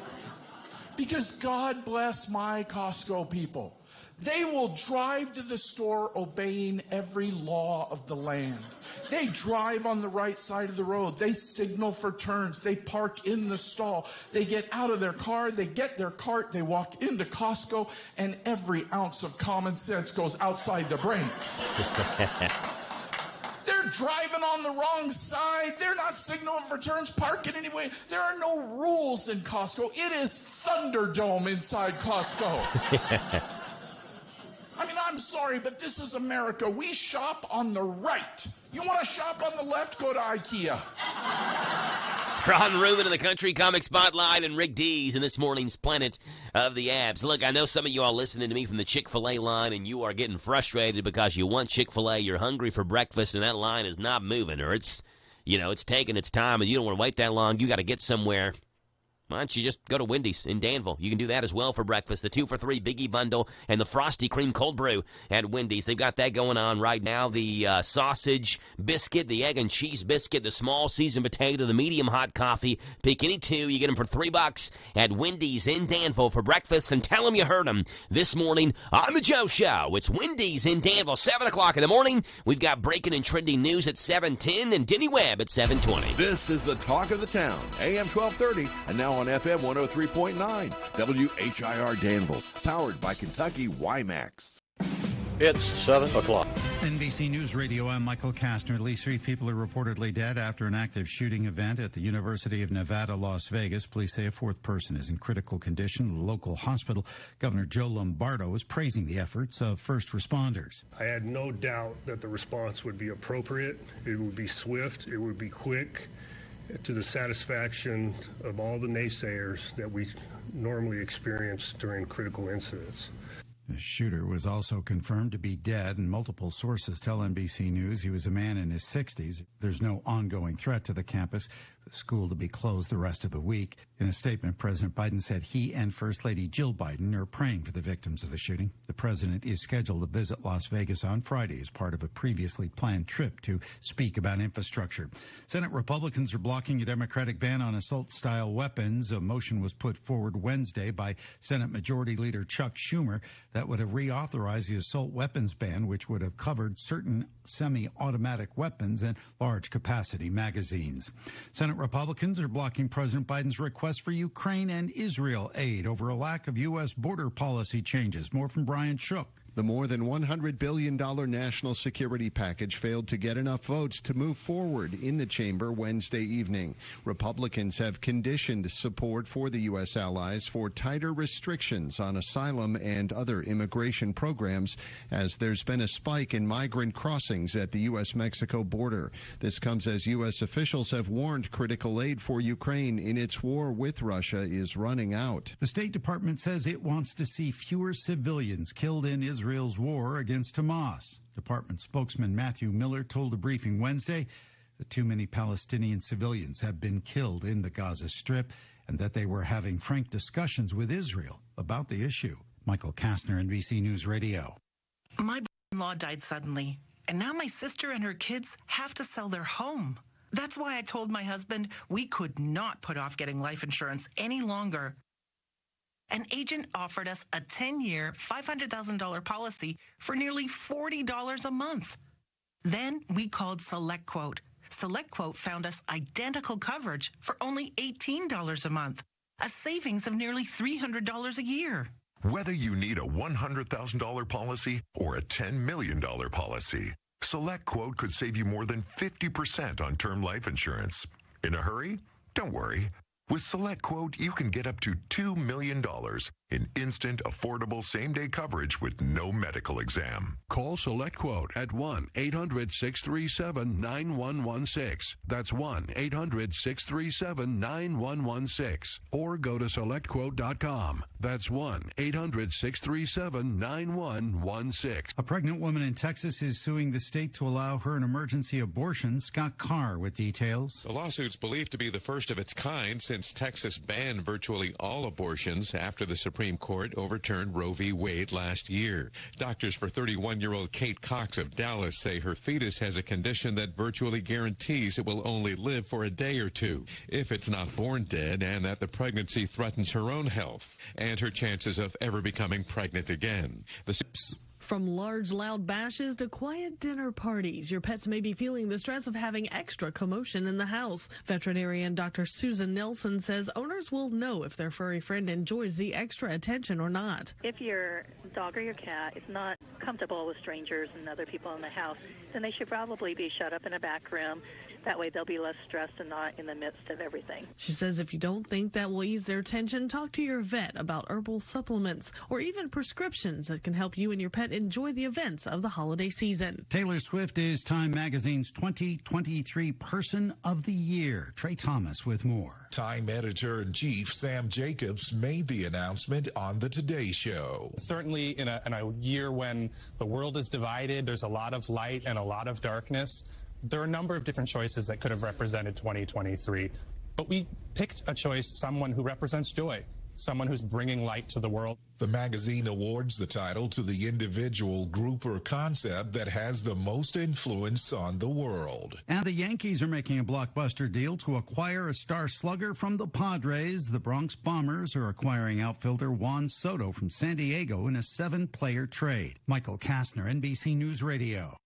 Because God bless my Costco people. They will drive to the store obeying every law of the land. They drive on the right side of the road. They signal for turns. They park in the stall. They get out of their car. They get their cart. They walk into Costco, and every ounce of common sense goes outside their brains. They're driving on the wrong side. They're not signaling for turns, parking anyway. There are no rules in Costco. It is Thunderdome inside Costco. I mean, I'm sorry, but this is America. We shop on the right. You want to shop on the left? Go to IKEA. Ron Rubin in the Country Comic Spotlight and Rick Dees in this morning's Planet of the Abs. Look, I know some of you all listening to me from the Chick-fil-A line, and you are getting frustrated because you want Chick-fil-A, you're hungry for breakfast, and that line is not moving, or it's taking its time, and you don't want to wait that long. You got to get somewhere. Why don't you just go to Wendy's in Danville? You can do that as well for breakfast. The 2 for $3 Biggie Bundle and the Frosty Cream Cold Brew at Wendy's. They've got that going on right now. The sausage biscuit, the egg and cheese biscuit, the small seasoned potato, the medium hot coffee. Pick any two. You get them for $3 at Wendy's in Danville for breakfast. And tell them you heard them this morning on The Joe Show. It's Wendy's in Danville, 7 o'clock in the morning. We've got breaking and trending news at 7:10 and Denny Webb at 7:20. This is the talk of the town, AM 1230, and now on FM 103.9, WHIR Danville, powered by Kentucky WiMAX. It's 7 o'clock. NBC News Radio, I'm Michael Kastner. At least 3 people are reportedly dead after an active shooting event at the University of Nevada, Las Vegas. Police say a 4th person is in critical condition at a local hospital. Governor Joe Lombardo is praising the efforts of first responders. I had no doubt that the response would be appropriate. It would be swift. It would be quick, to the satisfaction of all the naysayers that we normally experience during critical incidents. The shooter was also confirmed to be dead, and multiple sources tell NBC News he was a man in his 60s. There's no ongoing threat to the campus. The school to be closed the rest of the week. In a statement, President Biden said he and First Lady Jill Biden are praying for the victims of the shooting. The president is scheduled to visit Las Vegas on Friday as part of a previously planned trip to speak about infrastructure. Senate Republicans are blocking a Democratic ban on assault-style weapons. A motion was put forward Wednesday by Senate Majority Leader Chuck Schumer that would have reauthorized the assault weapons ban, which would have covered certain semi-automatic weapons and large-capacity magazines. Senate Republicans are blocking President Biden's request for Ukraine and Israel aid over a lack of U.S. border policy changes. More from Brian Shook. The more than $100 billion national security package failed to get enough votes to move forward in the chamber Wednesday evening. Republicans have conditioned support for the U.S. allies for tighter restrictions on asylum and other immigration programs as there's been a spike in migrant crossings at the U.S.-Mexico border. This comes as U.S. officials have warned critical aid for Ukraine in its war with Russia is running out. The State Department says it wants to see fewer civilians killed in Israel's war against Hamas. Department spokesman Matthew Miller told a briefing Wednesday that too many Palestinian civilians have been killed in the Gaza Strip and that they were having frank discussions with Israel about the issue. Michael Kastner, NBC News Radio. My brother-in-law died suddenly, and now my sister and her kids have to sell their home. That's why I told my husband we could not put off getting life insurance any longer. An agent offered us a 10-year, $500,000 policy for nearly $40 a month. Then we called SelectQuote. SelectQuote found us identical coverage for only $18 a month, a savings of nearly $300 a year. Whether you need a $100,000 policy or a $10 million policy, SelectQuote could save you more than 50% on term life insurance. In a hurry? Don't worry. With SelectQuote, you can get up to $2 million in instant, affordable, same-day coverage with no medical exam. Call SelectQuote at 1-800-637-9116. That's 1-800-637-9116. Or go to SelectQuote.com. That's 1-800-637-9116. A pregnant woman in Texas is suing the state to allow her an emergency abortion. Scott Carr with details. The lawsuit's believed to be the first of its kind since Texas banned virtually all abortions after the Supreme Court overturned Roe v. Wade last year. Doctors for 31-year-old Kate Cox of Dallas say her fetus has a condition that virtually guarantees it will only live for a day or two if it's not born dead, and that the pregnancy threatens her own health and her chances of ever becoming pregnant again. From large, loud bashes to quiet dinner parties, your pets may be feeling the stress of having extra commotion in the house. Veterinarian Dr. Susan Nelson says owners will know if their furry friend enjoys the extra attention or not. If your dog or your cat is not comfortable with strangers and other people in the house, then they should probably be shut up in a back room. That way they'll be less stressed and not in the midst of everything. She says if you don't think that will ease their tension, talk to your vet about herbal supplements or even prescriptions that can help you and your pet enjoy the events of the holiday season. Taylor Swift is Time Magazine's 2023 Person of the Year. Trey Thomas with more. Time editor-in-chief Sam Jacobs made the announcement on the Today Show. Certainly in a year when the world is divided, there's a lot of light and a lot of darkness. There are a number of different choices that could have represented 2023, but we picked a choice, someone who represents joy, someone who's bringing light to the world. The magazine awards the title to the individual, group, or concept that has the most influence on the world. And the Yankees are making a blockbuster deal to acquire a star slugger from the Padres. The Bronx Bombers are acquiring outfielder Juan Soto from San Diego in a 7-player trade. Michael Kastner, NBC News Radio.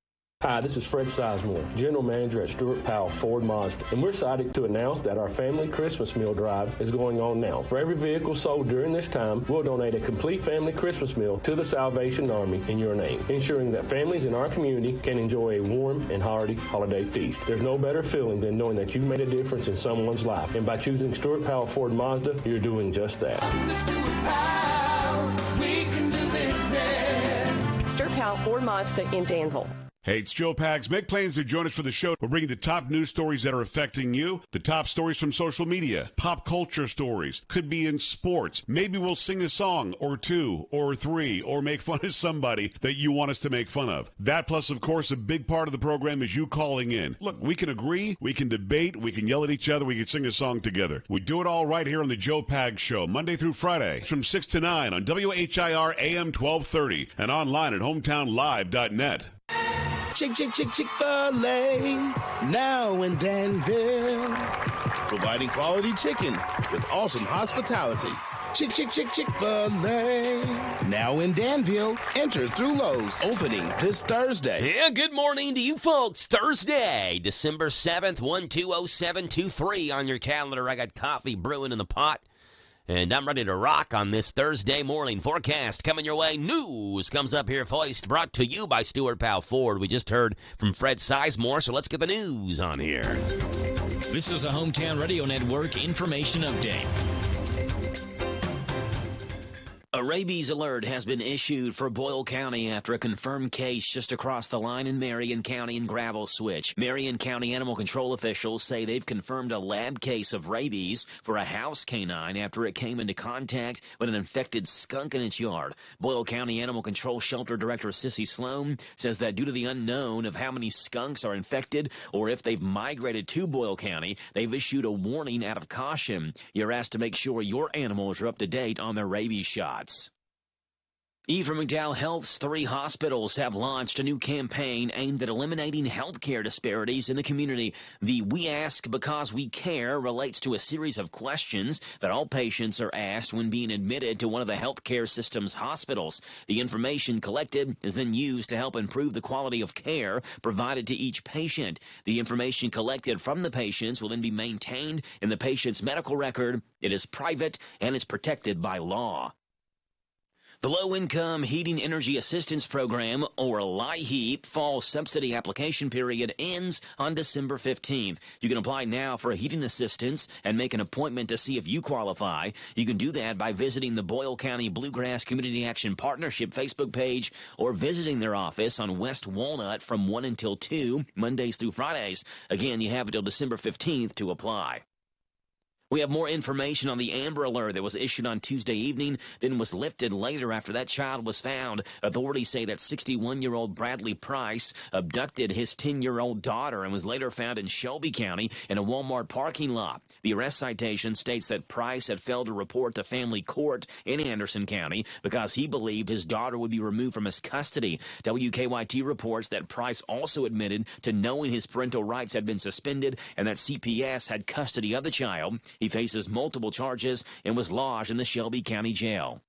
Hi, this is Fred Sizemore, General Manager at Stuart Powell Ford Mazda, and we're excited to announce that our family Christmas meal drive is going on now. For every vehicle sold during this time, we'll donate a complete family Christmas meal to the Salvation Army in your name, ensuring that families in our community can enjoy a warm and hearty holiday feast. There's no better feeling than knowing that you made a difference in someone's life, and by choosing Stuart Powell Ford Mazda, you're doing just that. Stuart Powell, we can do business. Stuart Powell Ford Mazda in Danville. Hey, it's Joe Pags. Make plans to join us for the show. We're bringing the top news stories that are affecting you, the top stories from social media, pop culture stories, could be in sports. Maybe we'll sing a song or two or three or make fun of somebody that you want us to make fun of. That plus, of course, a big part of the program is you calling in. Look, we can agree, we can debate, we can yell at each other, we can sing a song together. We do it all right here on the Joe Pags Show, Monday through Friday from 6 to 9 on WHIR AM 1230 and online at hometownlive.net. Chick-fil-A, now in Danville. Providing quality chicken with awesome hospitality. Chick-fil-A, now in Danville. Enter through Lowe's, opening this Thursday. Yeah, good morning to you folks. Thursday, December 7th, 120723 on your calendar. I got coffee brewing in the pot. And I'm ready to rock on this Thursday morning. Forecast coming your way. News comes up here first, brought to you by Stuart Powell Ford. We just heard from Fred Sizemore, so let's get the news on here. This is a Hometown Radio Network information update. A rabies alert has been issued for Boyle County after a confirmed case just across the line in Marion County in Gravel Switch. Marion County Animal Control officials say they've confirmed a lab case of rabies for a house canine after it came into contact with an infected skunk in its yard. Boyle County Animal Control Shelter Director Sissy Sloan says that due to the unknown of how many skunks are infected or if they've migrated to Boyle County, they've issued a warning out of caution. You're asked to make sure your animals are up to date on their rabies shots. Eva McDowell Health's 3 hospitals have launched a new campaign aimed at eliminating healthcare disparities in the community. The We Ask Because We Care relates to a series of questions that all patients are asked when being admitted to one of the healthcare system's hospitals. The information collected is then used to help improve the quality of care provided to each patient. The information collected from the patients will then be maintained in the patient's medical record. It is private and is protected by law. The Low-Income Heating Energy Assistance Program, or LIHEAP, fall subsidy application period ends on December 15th. You can apply now for a heating assistance and make an appointment to see if you qualify. You can do that by visiting the Boyle County Bluegrass Community Action Partnership Facebook page or visiting their office on West Walnut from 1 until 2, Mondays through Fridays. Again, you have until December 15th to apply. We have more information on the Amber Alert that was issued on Tuesday evening, then was lifted later after that child was found. Authorities say that 61-year-old Bradley Price abducted his 10-year-old daughter and was later found in Shelby County in a Walmart parking lot. The arrest citation states that Price had failed to report to family court in Anderson County because he believed his daughter would be removed from his custody. WKYT reports that Price also admitted to knowing his parental rights had been suspended and that CPS had custody of the child. He faces multiple charges and was lodged in the Shelby County Jail.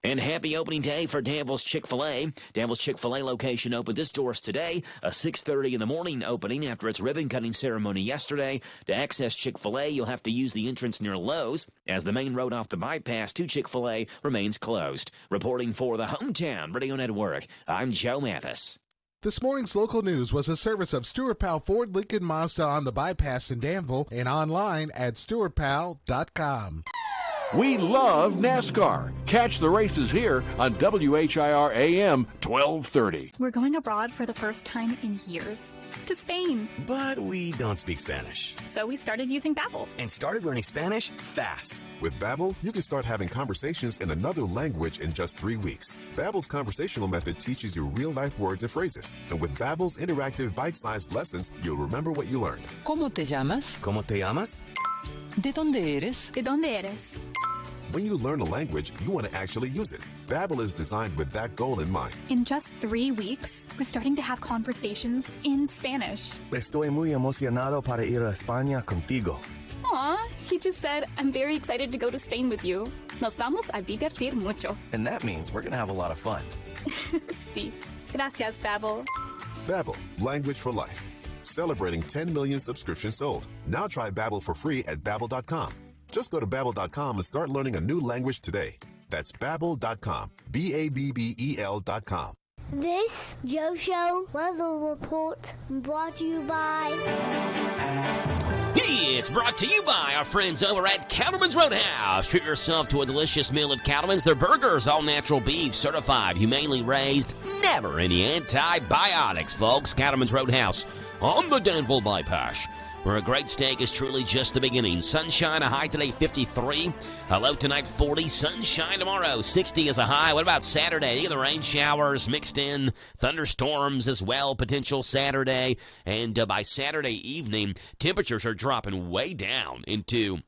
And happy opening day for Danville's Chick-fil-A. Danville's Chick-fil-A location opened its doors today, a 6:30 in the morning opening after its ribbon-cutting ceremony yesterday. To access Chick-fil-A, you'll have to use the entrance near Lowe's, as the main road off the bypass to Chick-fil-A remains closed. Reporting for the Hometown Radio Network, I'm Joe Mathis. This morning's local news was a service of Stuart Powell Ford Lincoln Mazda on the bypass in Danville and online at stuartpowell.com. We love NASCAR. Catch the races here on WHIR AM 1230. We're going abroad for the first time in years, to Spain. But we don't speak Spanish. So we started using Babbel. And started learning Spanish fast. With Babbel, you can start having conversations in another language in just 3 weeks. Babbel's conversational method teaches you real-life words and phrases. And with Babbel's interactive bite-sized lessons, you'll remember what you learned. ¿Cómo te llamas? ¿Cómo te llamas? ¿De dónde eres? ¿De dónde eres? When you learn a language, you want to actually use it. Babbel is designed with that goal in mind. In just 3 weeks, we're starting to have conversations in Spanish. Estoy muy emocionado para ir a España contigo. Aw, he just said, I'm very excited to go to Spain with you. Nos vamos a divertir mucho. And that means we're going to have a lot of fun. Sí. Gracias, Babbel. Babbel, language for life. Celebrating 10 million subscriptions sold. Now try Babbel for free at Babbel.com. Just go to Babbel.com and start learning a new language today. That's Babbel.com. Babbel.com. This Joe Show weather report brought to you by... It's brought to you by our friends over at Cattleman's Roadhouse. Treat yourself to a delicious meal at Cattleman's. Their burgers, all natural beef, certified, humanely raised, never any antibiotics, folks. Cattleman's Roadhouse on the Danville Bypass, where a great steak is truly just the beginning. Sunshine, a high today, 53. A low tonight, 40. Sunshine tomorrow, 60 is a high. What about Saturday? The rain showers mixed in, thunderstorms as well, potential Saturday. And by Saturday evening, temperatures are dropping way down into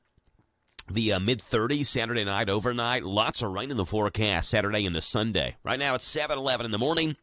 the mid-30s Saturday night, overnight. Lots of rain in the forecast Saturday into Sunday. Right now, it's 7:11 in the morning.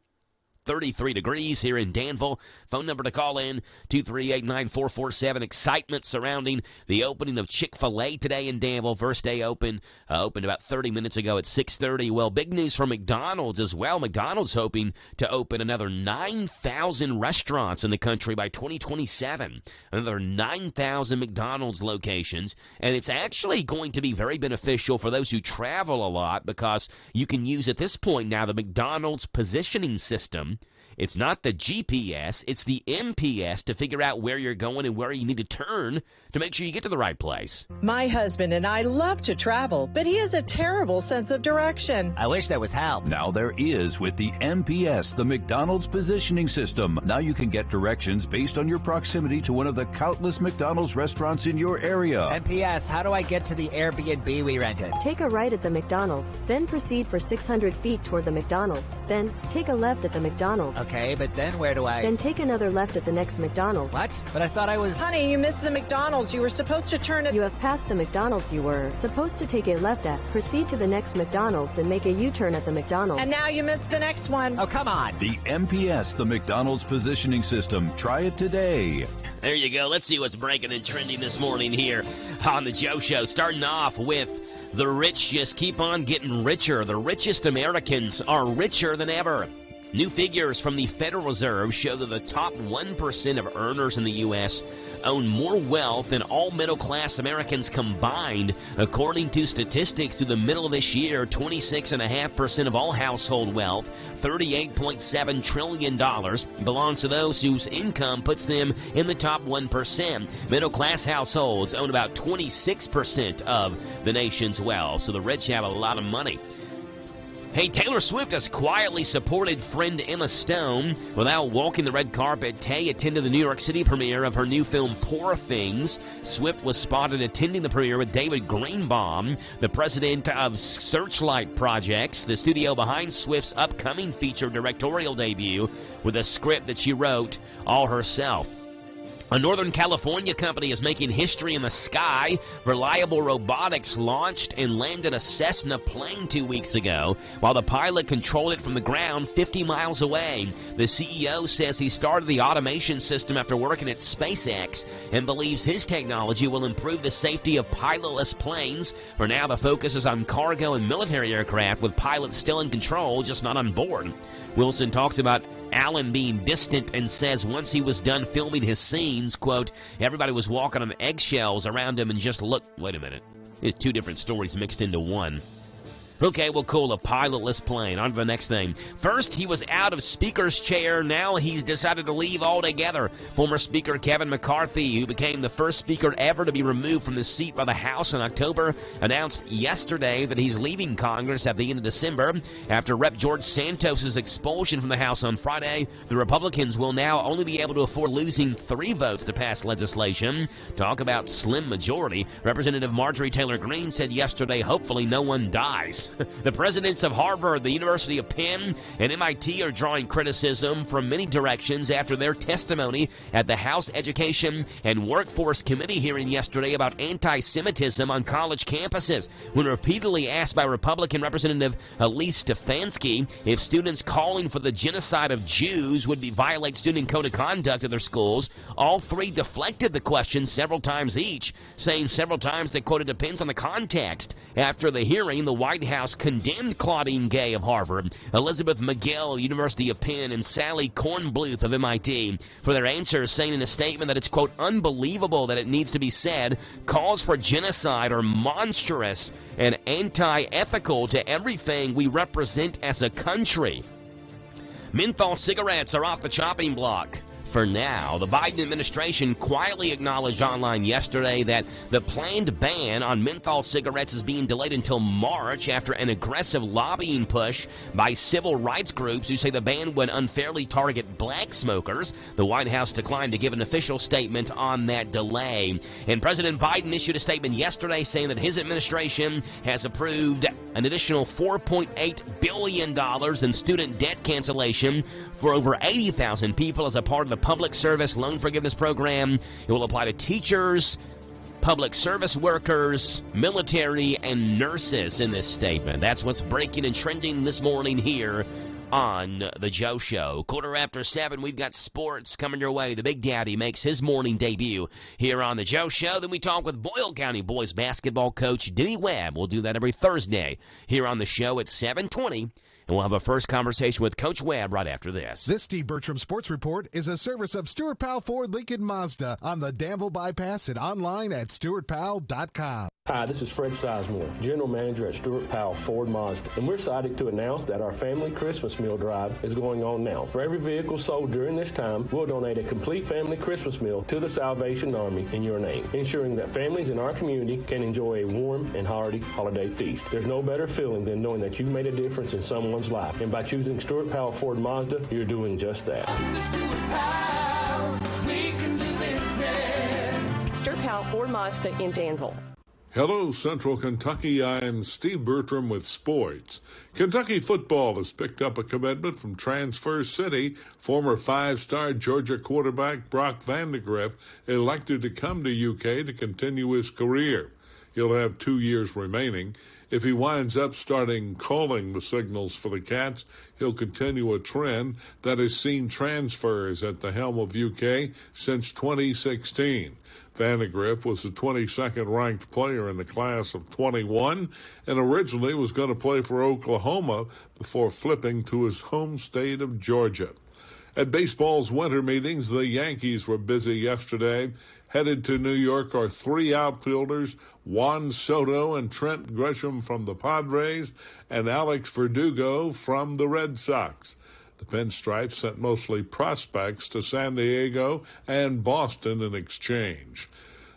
33 degrees here in Danville. Phone number to call in, 238-9447. Excitement surrounding the opening of Chick-fil-A today in Danville. First day opened about 30 minutes ago at 6:30. Well, big news from McDonald's as well. McDonald's hoping to open another 9,000 restaurants in the country by 2027. Another 9,000 McDonald's locations. And it's actually going to be very beneficial for those who travel a lot because you can use at this point now the McDonald's positioning system. It's not the GPS, it's the MPS to figure out where you're going and where you need to turn to make sure you get to the right place. My husband and I love to travel, but he has a terrible sense of direction. I wish there was help. Now there is with the MPS, the McDonald's Positioning System. Now you can get directions based on your proximity to one of the countless McDonald's restaurants in your area. MPS, how do I get to the Airbnb we rented? Take a right at the McDonald's, then proceed for 600 feet toward the McDonald's, then take a left at the McDonald's. McDonald's. Okay, but then where do I... Then take another left at the next McDonald's. What? But I thought I was... Honey, you missed the McDonald's. You were supposed to turn it... You have passed the McDonald's you were supposed to take a left at. Proceed to the next McDonald's and make a U-turn at the McDonald's. And now you missed the next one. Oh, come on. The MPS, the McDonald's Positioning System. Try it today. There you go. Let's see what's breaking and trending this morning here on the Joe Show. Starting off with the rich just keep on getting richer. The richest Americans are richer than ever. New figures from the Federal Reserve show that the top 1% of earners in the U.S. own more wealth than all middle-class Americans combined. According to statistics through the middle of this year, 26.5% of all household wealth, $38.7 trillion, belongs to those whose income puts them in the top 1%. Middle-class households own about 26% of the nation's wealth, so the rich have a lot of money. Hey, Taylor Swift has quietly supported friend Emma Stone. Without walking the red carpet, Tay attended the New York City premiere of her new film, Poor Things. Swift was spotted attending the premiere with David Greenbaum, the president of Searchlight Projects, the studio behind Swift's upcoming feature directorial debut, with a script that she wrote all herself. A Northern California company is making history in the sky. Reliable Robotics launched and landed a Cessna plane 2 weeks ago, while the pilot controlled it from the ground 50 miles away. The CEO says he started the automation system after working at SpaceX and believes his technology will improve the safety of pilotless planes. For now, the focus is on cargo and military aircraft, with pilots still in control, just not on board. Wilson talks about Allen being distant and says once he was done filming his scenes, quote, everybody was walking on eggshells around him and just looked. Wait a minute. It's two different stories mixed into one. Okay, well, cool, a pilotless plane. On to the next thing. First, he was out of Speaker's chair. Now he's decided to leave altogether. Former Speaker Kevin McCarthy, who became the first Speaker ever to be removed from the seat by the House in October, announced yesterday that he's leaving Congress at the end of December. After Rep. George Santos' expulsion from the House on Friday, the Republicans will now only be able to afford losing 3 votes to pass legislation. Talk about slim majority. Representative Marjorie Taylor Greene said yesterday, hopefully no one dies. The presidents of Harvard, the University of Penn, and MIT are drawing criticism from many directions after their testimony at the House Education and Workforce Committee hearing yesterday about anti-Semitism on college campuses. When repeatedly asked by Republican Representative Elise Stefanski if students calling for the genocide of Jews would violate student code of conduct at their schools, all 3 deflected the question several times each, saying several times that, quote, it depends on the context. After the hearing, the White House condemned Claudine Gay of Harvard, Elizabeth Magill, University of Penn, and Sally Kornbluth of MIT for their answers, saying in a statement that it's, quote, unbelievable that it needs to be said, calls for genocide are monstrous and anti-ethical to everything we represent as a country. Menthol cigarettes are off the chopping block. For now, the Biden administration quietly acknowledged online yesterday that the planned ban on menthol cigarettes is being delayed until March after an aggressive lobbying push by civil rights groups who say the ban would unfairly target black smokers. The White House declined to give an official statement on that delay. And President Biden issued a statement yesterday saying that his administration has approved an additional $4.8 billion in student debt cancellation for over 80,000 people as a part of the Public Service Loan Forgiveness Program. It will apply to teachers, public service workers, military, and nurses in this statement. That's what's breaking and trending this morning here on The Joe Show. 7:15, we've got sports coming your way. The Big Daddy makes his morning debut here on The Joe Show. Then we talk with Boyle County boys basketball coach Denny Webb. We'll do that every Thursday here on the show at 7:20. And we'll have a first conversation with Coach Webb right after this. This Steve Bertram Sports Report is a service of Stuart Powell Ford Lincoln Mazda on the Danville Bypass and online at stuartpowell.com. Hi, this is Fred Sizemore, General Manager at Stuart Powell Ford Mazda, and we're excited to announce that our family Christmas meal drive is going on now. For every vehicle sold during this time, we'll donate a complete family Christmas meal to the Salvation Army in your name, ensuring that families in our community can enjoy a warm and hearty holiday feast. There's no better feeling than knowing that you made a difference in someone's life, and by choosing Stuart Powell Ford Mazda, you're doing just that. Stuart Powell, we can do business. Stuart Powell Ford Mazda in Danville. Hello, Central Kentucky. I'm Steve Bertram with sports. Kentucky football has picked up a commitment from Transfer City. Former five-star Georgia quarterback Brock Vandegrift elected to come to UK to continue his career. He'll have 2 years remaining. If he winds up starting calling the signals for the Cats, he'll continue a trend that has seen transfers at the helm of UK since 2016. Vandegrift was the 22nd ranked player in the class of 21 and originally was going to play for Oklahoma before flipping to his home state of Georgia. At baseball's winter meetings, the Yankees were busy yesterday. Headed to New York are three outfielders, Juan Soto and Trent Grisham from the Padres, and Alex Verdugo from the Red Sox. The Pinstripes sent mostly prospects to San Diego and Boston in exchange.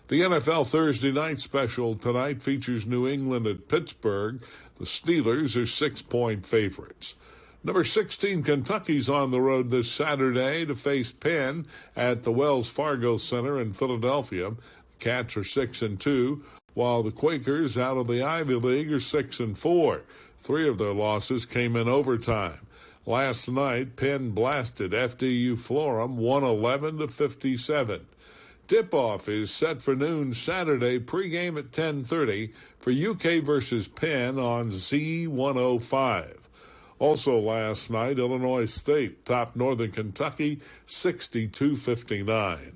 The NFL Thursday night special tonight features New England at Pittsburgh. The Steelers are 6-point favorites. Number 16, Kentucky's on the road this Saturday to face Penn at the Wells Fargo Center in Philadelphia. The Cats are 6-2, while the Quakers out of the Ivy League are 6-4. Three of their losses came in overtime. Last night, Penn blasted FDU Florham 111-57. Tip-off is set for noon Saturday, pregame at 10:30 for UK versus Penn on Z105. Also last night, Illinois State topped Northern Kentucky 62-59.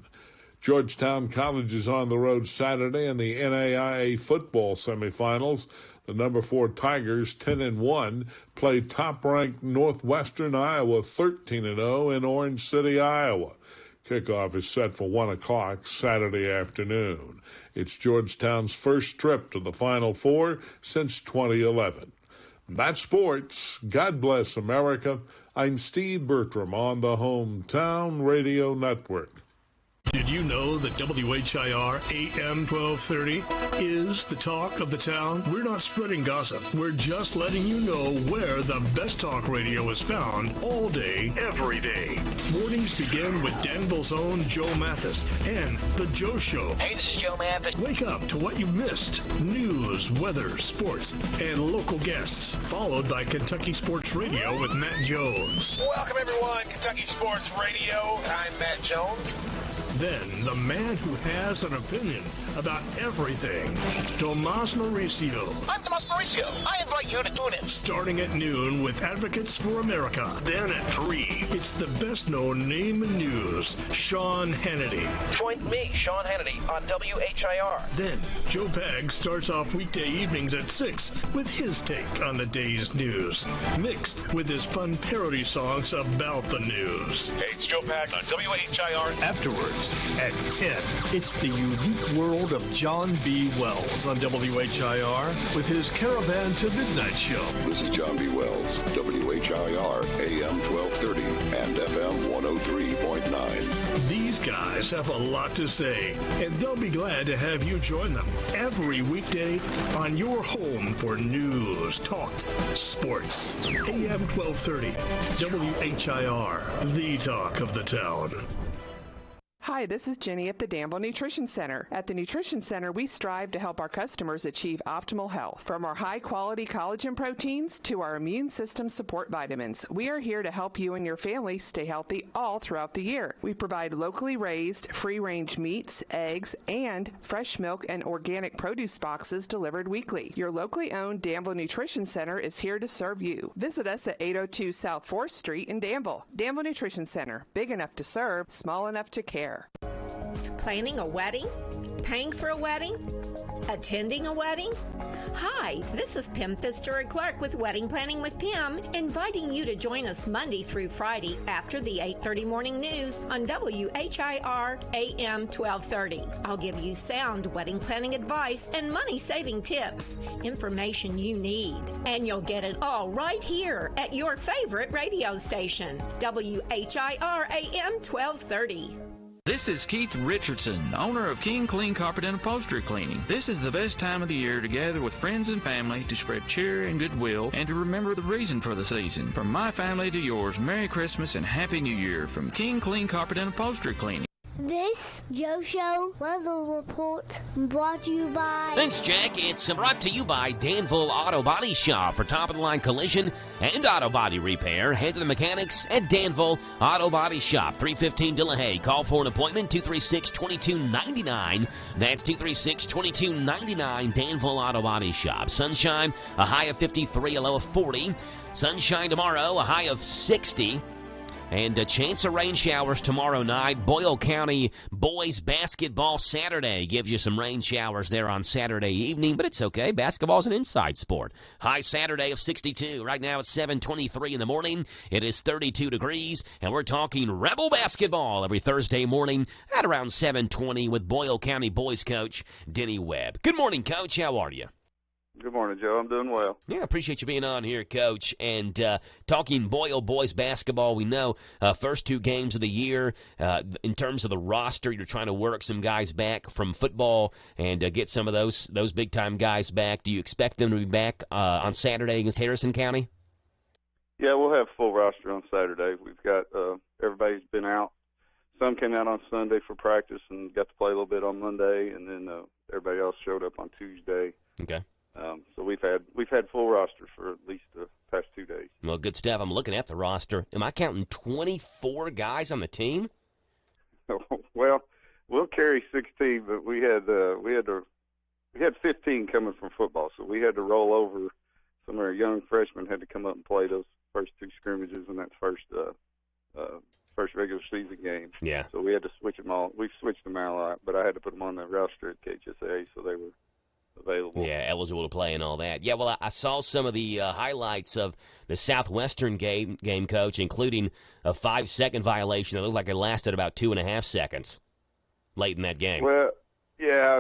Georgetown College is on the road Saturday in the NAIA football semifinals. The number 4 Tigers, 10-1, play top-ranked Northwestern Iowa 13-0 in Orange City, Iowa. Kickoff is set for 1 o'clock Saturday afternoon. It's Georgetown's first trip to the Final Four since 2011. That's sports. God bless America. I'm Steve Bertram on the Hometown Radio Network. Did you know that WHIR AM 1230 is the talk of the town? We're not spreading gossip. We're just letting you know where the best talk radio is found all day, every day. Mornings begin with Danville's own Joe Mathis and The Joe Show. Hey, this is Joe Mathis. Wake up to what you missed. News, weather, sports, and local guests. Followed by Kentucky Sports Radio with Matt Jones. Welcome, everyone. Kentucky Sports Radio. I'm Matt Jones. Then, the man who has an opinion about everything, Tomas Mauricio. I'm Tomas Mauricio. I invite you to tune in. Starting at noon with Advocates for America. Then at 3, it's the best-known name in news, Sean Hannity. Join me, Sean Hannity, on WHIR. Then, Joe Pag starts off weekday evenings at 6 with his take on the day's news, mixed with his fun parody songs about the news. Hey, it's Joe Pag on WHIR. Afterwards, at 10, it's the unique world of John B. Wells on WHIR with his Caravan to Midnight show. This is John B. Wells, WHIR, AM 1230 and FM 103.9. These guys have a lot to say, and they'll be glad to have you join them every weekday on your home for news, talk, sports. AM 1230, WHIR, the talk of the town. Hi, this is Jenny at the Danville Nutrition Center. At the Nutrition Center, we strive to help our customers achieve optimal health. From our high-quality collagen proteins to our immune system support vitamins, we are here to help you and your family stay healthy all throughout the year. We provide locally raised, free-range meats, eggs, and fresh milk and organic produce boxes delivered weekly. Your locally owned Danville Nutrition Center is here to serve you. Visit us at 802 South 4th Street in Danville. Danville Nutrition Center, big enough to serve, small enough to care. Planning a wedding? Paying for a wedding? Attending a wedding? Hi, this is Pam Pfister Clark with Wedding Planning with Pam, inviting you to join us Monday through Friday after the 8:30 morning news on WHIR AM 1230. I'll give you sound wedding planning advice and money-saving tips, information you need, and you'll get it all right here at your favorite radio station, WHIR AM 1230. This is Keith Richardson, owner of King Clean Carpet and Upholstery Cleaning. This is the best time of the year to gather with friends and family to spread cheer and goodwill and to remember the reason for the season. From my family to yours, Merry Christmas and Happy New Year from King Clean Carpet and Upholstery Cleaning. This Joe Show weather report brought to you by... Thanks, Jack. It's brought to you by Danville Auto Body Shop. For top-of-the-line collision and auto body repair, head to the mechanics at Danville Auto Body Shop, 315 Delahaye. Call for an appointment, 236-2299. That's 236-2299, Danville Auto Body Shop. Sunshine, a high of 53, a low of 40. Sunshine tomorrow, a high of 60. And a chance of rain showers tomorrow night. Boyle County boys basketball Saturday gives you some rain showers there on Saturday evening, but it's okay. Basketball's an inside sport. High Saturday of 62. Right now it's 7:23 in the morning. It is 32 degrees, and we're talking Rebel basketball every Thursday morning at around 7:20 with Boyle County boys coach Denny Webb. Good morning, Coach. How are you? Good morning, Joe. I'm doing well. Yeah, appreciate you being on here, Coach. And talking Boyle boys basketball, we know first two games of the year. In terms of the roster, you're trying to work some guys back from football and get some of those big-time guys back. Do you expect them to be back on Saturday against Harrison County? Yeah, we'll have full roster on Saturday. We've got everybody's been out. Some came out on Sunday for practice and got to play a little bit on Monday, and then everybody else showed up on Tuesday. Okay. So we've had full roster for at least the past 2 days. Well, good stuff. I'm looking at the roster. Am I counting 24 guys on the team? Well, we'll carry 16, but we had 15 coming from football, so we had to roll over. Some of our young freshmen had to come up and play those first two scrimmages in that first regular season game. Yeah. So we had to switch them all. We've switched them out a lot, but I had to put them on the roster at KHSA, so they were available. Yeah, eligible to play and all that. Yeah, well, I saw some of the highlights of the Southwestern game, Coach, including a 5-second violation that looked like it lasted about 2.5 seconds late in that game. Well, yeah,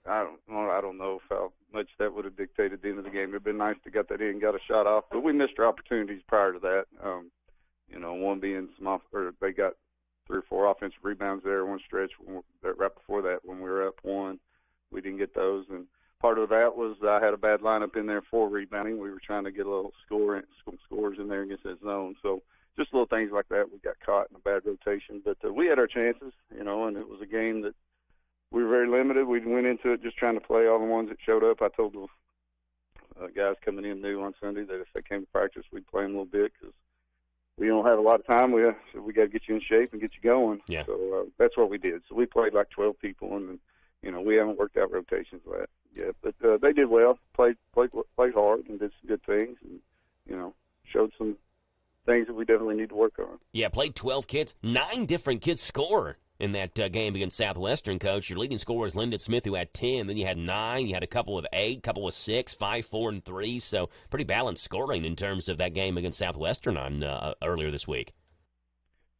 I don't know how much that would have dictated the end of the game. It would have been nice to get that in, got a shot off, but we missed our opportunities prior to that. One being they got 3 or 4 offensive rebounds there one stretch right before that when we were up 1. We didn't get those, and part of that was I had a bad lineup in there for rebounding. We were trying to get a little some scores in there against that zone. So just little things like that. We got caught in a bad rotation, but we had our chances, and it was a game that we were very limited. We went into it just trying to play all the ones that showed up. I told the guys coming in new on Sunday that if they came to practice, we'd play them a little bit because we don't have a lot of time. We got to get you in shape and get you going. Yeah. So that's what we did. So we played like 12 people, and we haven't worked out rotations yet, but they did well. Played hard and did some good things, and showed some things that we definitely need to work on. Yeah, played 12 kids. 9 different kids score in that game against Southwestern, Coach. Your leading scorer is Lyndon Smith, who had 10. Then you had 9. You had a couple with 8, couple with 6, 5, 4, and 3. So pretty balanced scoring in terms of that game against Southwestern on earlier this week.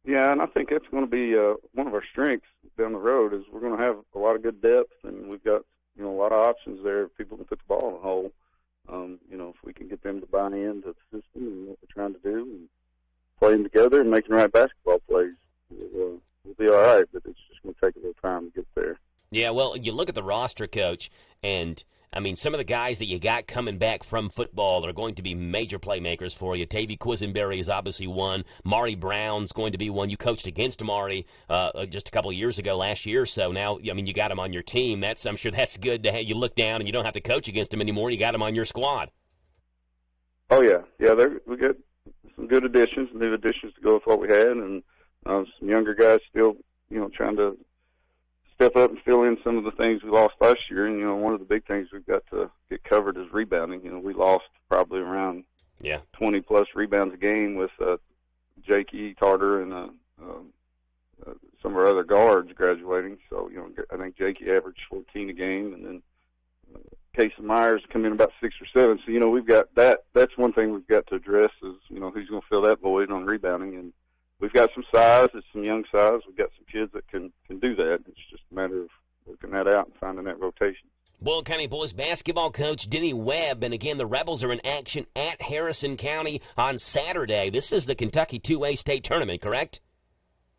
Yeah, and I think that's going to be one of our strengths down the road is we're going to have a lot of good depth, and we've got a lot of options there. People can put the ball in the hole. If we can get them to buy into the system and what we're trying to do and playing together and making the right basketball plays, we'll be all right, but it's just going to take a little time to get there. Yeah, well, you look at the roster, Coach, and some of the guys that you got coming back from football are going to be major playmakers for you. Tavy Quisenberry is obviously one. Mari Brown's going to be one. You coached against Mari just a couple of years ago, last year or so. Now, you got him on your team. I'm sure that's good to have you look down and you don't have to coach against him anymore. You got him on your squad. Oh, yeah. Yeah, we got some good additions, new additions to go with what we had, and some younger guys still, trying to step up and fill in some of the things we lost last year. And, one of the big things we've got to get covered is rebounding. We lost probably around 20-plus rebounds a game with Jake E. Tarter and some of our other guards graduating. So, I think Jake averaged 14 a game, and then Casey Myers come in about 6 or 7. So, we've got that. That's one thing we've got to address is, who's going to fill that void on rebounding. And we've got some size. It's some young size. We've got some kids that can do that. It's just a matter of working that out and finding that rotation. Boyle County boys basketball coach Denny Webb, and again, the Rebels are in action at Harrison County on Saturday. This is the Kentucky 2A state tournament, correct?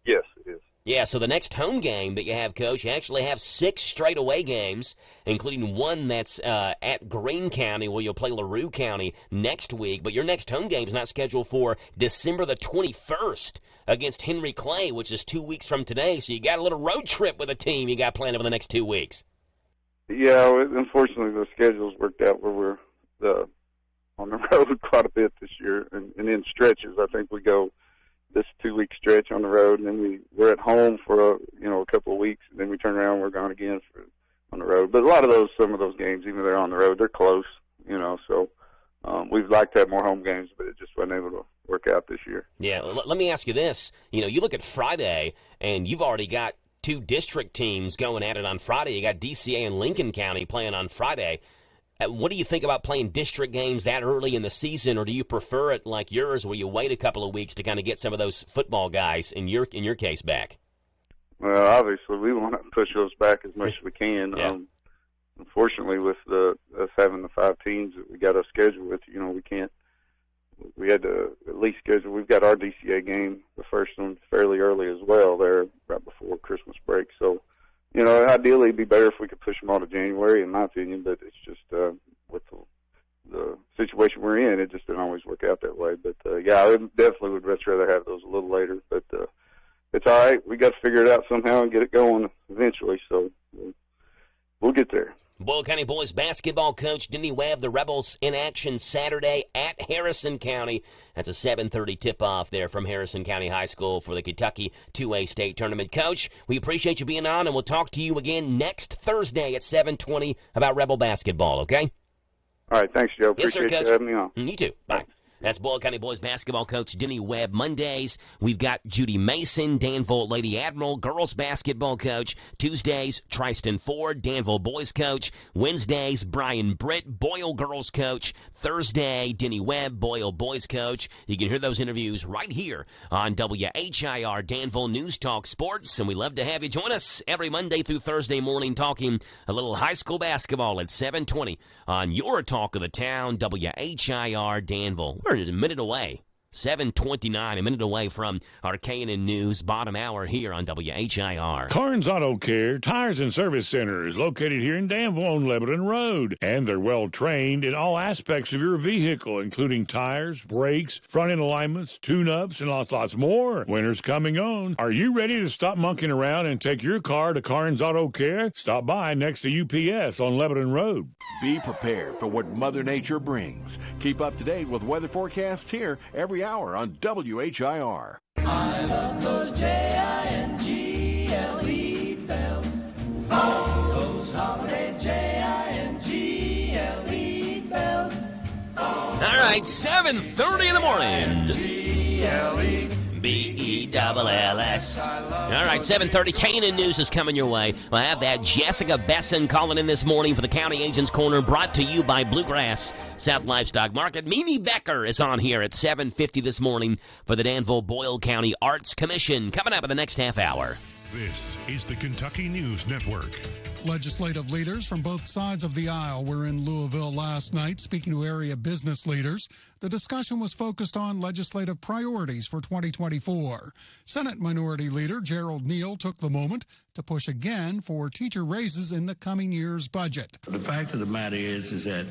Yes, it is. Yeah, so the next home game that you have, Coach, you actually have 6 straight away games, including one that's at Greene County, where you'll play LaRue County next week. But your next home game is not scheduled for December the 21st against Henry Clay, which is 2 weeks from today. So you got a little road trip with a team you got planned over the next 2 weeks. Yeah, unfortunately the schedule's worked out where we're on the road quite a bit this year, and in stretches. I think we go this 2-week stretch on the road, and then we're at home for a couple of weeks, and then we turn around and we're gone again on the road. But some of those games, even though they're on the road, they're close, so we'd like to have more home games, but it just wasn't able to work out this year. Yeah, let me ask you this. You look at Friday, and you've already got 2 district teams going at it on Friday. You got DCA and Lincoln County playing on Friday. What do you think about playing district games that early in the season, or do you prefer it like yours where you wait a couple of weeks to kind of get some of those football guys, in your case, back? Well, obviously, we want to push those back as much as we can. Yeah. Unfortunately, with us having the 5 teams that we got our schedule with, we can't. We had to at least schedule. We've got our DCA game, the first one, fairly early as well, there right before Christmas break. So, ideally it'd be better if we could push them all to January, in my opinion. But it's just with the situation we're in, it just didn't always work out that way. But yeah, I definitely would much rather have those a little later. But it's all right. We got to figure it out somehow and get it going eventually. So we'll get there. Boyle County boys basketball coach Denny Webb, the Rebels in action Saturday at Harrison County. That's a 7:30 tip-off there from Harrison County High School for the Kentucky 2A state tournament. Coach, we appreciate you being on, and we'll talk to you again next Thursday at 7:20 about Rebel basketball, okay? All right, thanks, Joe. Yes, sir, Appreciate Coach. you having me on. You too. Bye. That's Boyle County boys basketball coach Denny Webb. Mondays, we've got Judy Mason, Danville Lady Admiral, girls basketball coach. Tuesdays, Tristan Ford, Danville boys coach. Wednesdays, Brian Britt, Boyle girls coach. Thursday, Denny Webb, Boyle boys coach. You can hear those interviews right here on WHIR Danville News Talk Sports, and we love to have you join us every Monday through Thursday morning talking a little high school basketball at 7:20 on your Talk of the Town, WHIR Danville. We're a minute away, 7:29, a minute away from our K&N News bottom hour here on WHIR. Carnes Auto Care Tires and Service Center is located here in Danville on Lebanon Road, and they're well trained in all aspects of your vehicle, including tires, brakes, front end alignments, tune-ups, and lots more. Winter's coming on. Are you ready to stop monkeying around and take your car to Carnes Auto Care? Stop by next to UPS on Lebanon Road. Be prepared for what Mother Nature brings. Keep up to date with weather forecasts here every hour on WHIR. I love those Jingle bells. Oh, those holiday Jingle bells. All right, 7:30 in the morning. BELLS. All right, 7:30. K&N News is coming your way. We'll have that Jessica Besson calling in this morning for the County Agents Corner, brought to you by Bluegrass South Livestock Market. Mimi Becker is on here at 7:50 this morning for the Danville Boyle County Arts Commission. Coming up in the next half hour. This is the Kentucky News Network. Legislative leaders from both sides of the aisle were in Louisville last night speaking to area business leaders. The discussion was focused on legislative priorities for 2024. Senate Minority Leader Gerald Neal took the moment to push again for teacher raises in the coming year's budget. The fact of the matter is that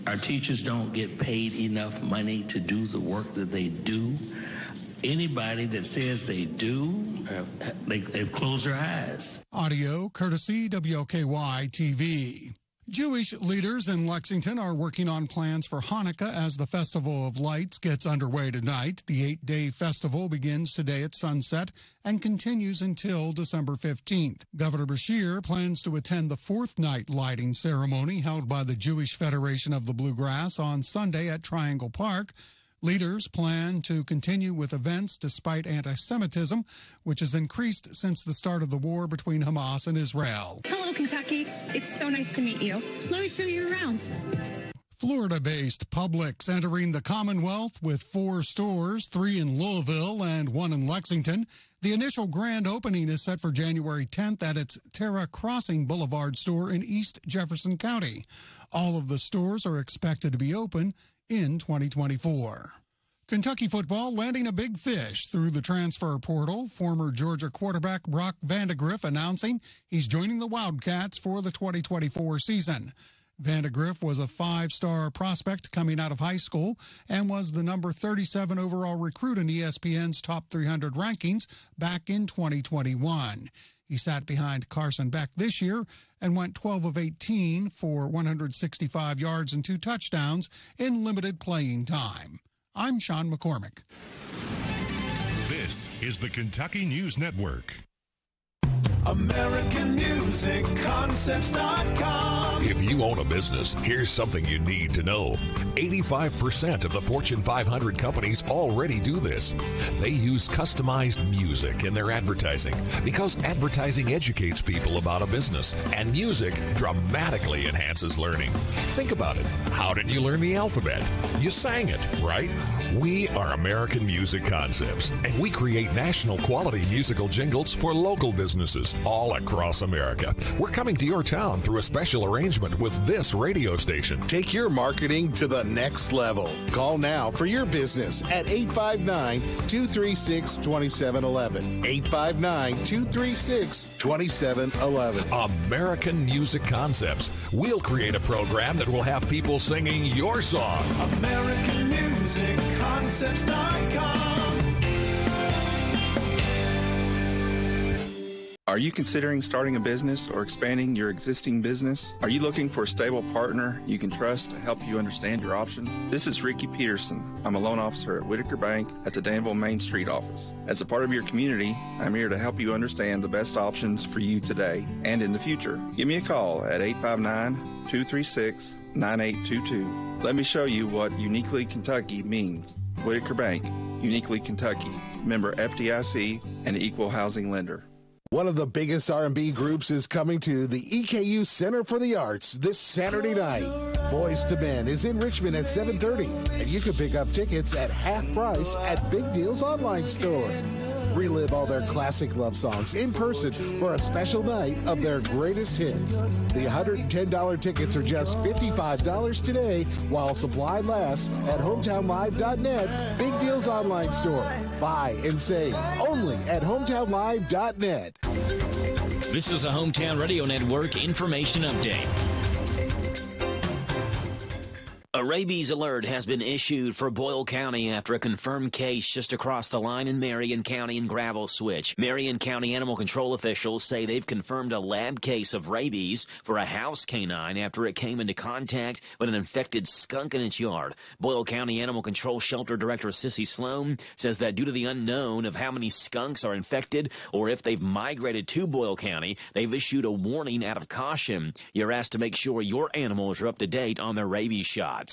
our teachers don't get paid enough money to do the work that they do. Anybody that says they do, they've closed their eyes. Audio courtesy WKY TV. Jewish leaders in Lexington are working on plans for Hanukkah as the Festival of Lights gets underway tonight. The 8-day festival begins today at sunset and continues until December 15th. Governor Beshear plans to attend the 4th night lighting ceremony held by the Jewish Federation of the Bluegrass on Sunday at Triangle Park. Leaders plan to continue with events despite anti-Semitism, which has increased since the start of the war between Hamas and Israel. Hello, Kentucky. It's so nice to meet you. Let me show you around. Florida-based Publix entering the Commonwealth with 4 stores, 3 in Louisville and 1 in Lexington. The initial grand opening is set for January 10th at its Terra Crossing Boulevard store in East Jefferson County. All of the stores are expected to be open in 2024. Kentucky football landing a big fish through the transfer portal. Former Georgia quarterback Brock Vandagriff announcing he's joining the Wildcats for the 2024 season. Vandagriff was a five-star prospect coming out of high school and was the number 37 overall recruit in ESPN's top 300 rankings back in 2021. He sat behind Carson Beck this year and went 12 of 18 for 165 yards and 2 touchdowns in limited playing time. I'm Sean McCormick. This is the Kentucky News Network. AmericanMusicConcepts.com. If you own a business, here's something you need to know. 85% of the Fortune 500 companies already do this. They use customized music in their advertising because advertising educates people about a business, and music dramatically enhances learning. Think about it. How did you learn the alphabet? You sang it, right? We are American Music Concepts, and we create national quality musical jingles for local businesses all across America. We're coming to your town through a special arrangement with this radio station. Take your marketing to the next level. Call now for your business at 859-236-2711. 859-236-2711. American Music Concepts. We'll create a program that will have people singing your song. AmericanMusicConcepts.com. Are you considering starting a business or expanding your existing business? Are you looking for a stable partner you can trust to help you understand your options? This is Ricky Peterson. I'm a loan officer at Whitaker Bank at the Danville Main Street office. As a part of your community, I'm here to help you understand the best options for you today and in the future. Give me a call at 859-236-9822. Let me show you what Uniquely Kentucky means. Whitaker Bank, Uniquely Kentucky, member FDIC, and equal housing lender. One of the biggest R&B groups is coming to the EKU Center for the Arts this Saturday night. Boys to Men is in Richmond at 7:30, and you can pick up tickets at half price at Big Deal's online store. Relive all their classic love songs in person for a special night of their greatest hits. The $110 tickets are just $55 today while supply lasts at hometownlive.net, Big Deal's online store. Buy and save only at hometownlive.net. This is a Hometown Radio Network information update. A rabies alert has been issued for Boyle County after a confirmed case just across the line in Marion County in Gravel Switch. Marion County Animal Control officials say they've confirmed a lab case of rabies for a house canine after it came into contact with an infected skunk in its yard. Boyle County Animal Control Shelter Director Sissy Sloan says that due to the unknown of how many skunks are infected or if they've migrated to Boyle County, they've issued a warning out of caution. You're asked to make sure your animals are up to date on their rabies shots.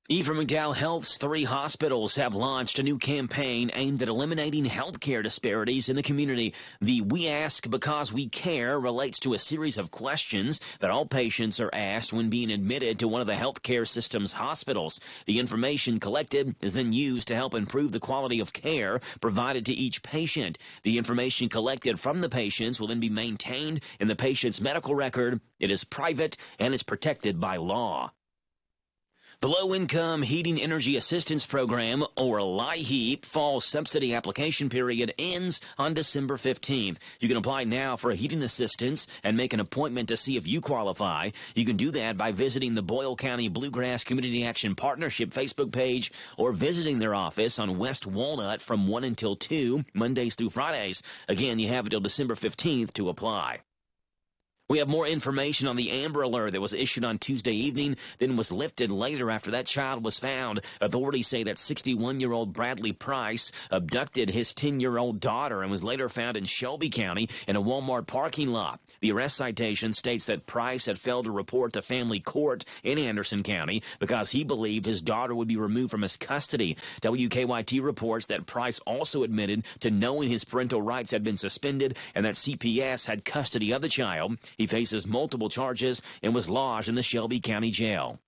Ephraim McDowell Health's 3 hospitals have launched a new campaign aimed at eliminating healthcare disparities in the community. The We Ask Because We Care relates to a series of questions that all patients are asked when being admitted to one of the healthcare system's hospitals. The information collected is then used to help improve the quality of care provided to each patient. The information collected from the patients will then be maintained in the patient's medical record. It is private and is protected by law. The Low-Income Heating Energy Assistance Program, or LIHEAP, fall subsidy application period ends on December 15th. You can apply now for a heating assistance and make an appointment to see if you qualify. You can do that by visiting the Boyle County Bluegrass Community Action Partnership Facebook page or visiting their office on West Walnut from 1 until 2, Mondays through Fridays. Again, you have until December 15th to apply. We have more information on the Amber Alert that was issued on Tuesday evening, then was lifted later after that child was found. Authorities say that 61-year-old Bradley Price abducted his 10-year-old daughter and was later found in Shelby County in a Walmart parking lot. The arrest citation states that Price had failed to report to family court in Anderson County because he believed his daughter would be removed from his custody. WKYT reports that Price also admitted to knowing his parental rights had been suspended and that CPS had custody of the child. He faces multiple charges and was lodged in the Shelby County Jail.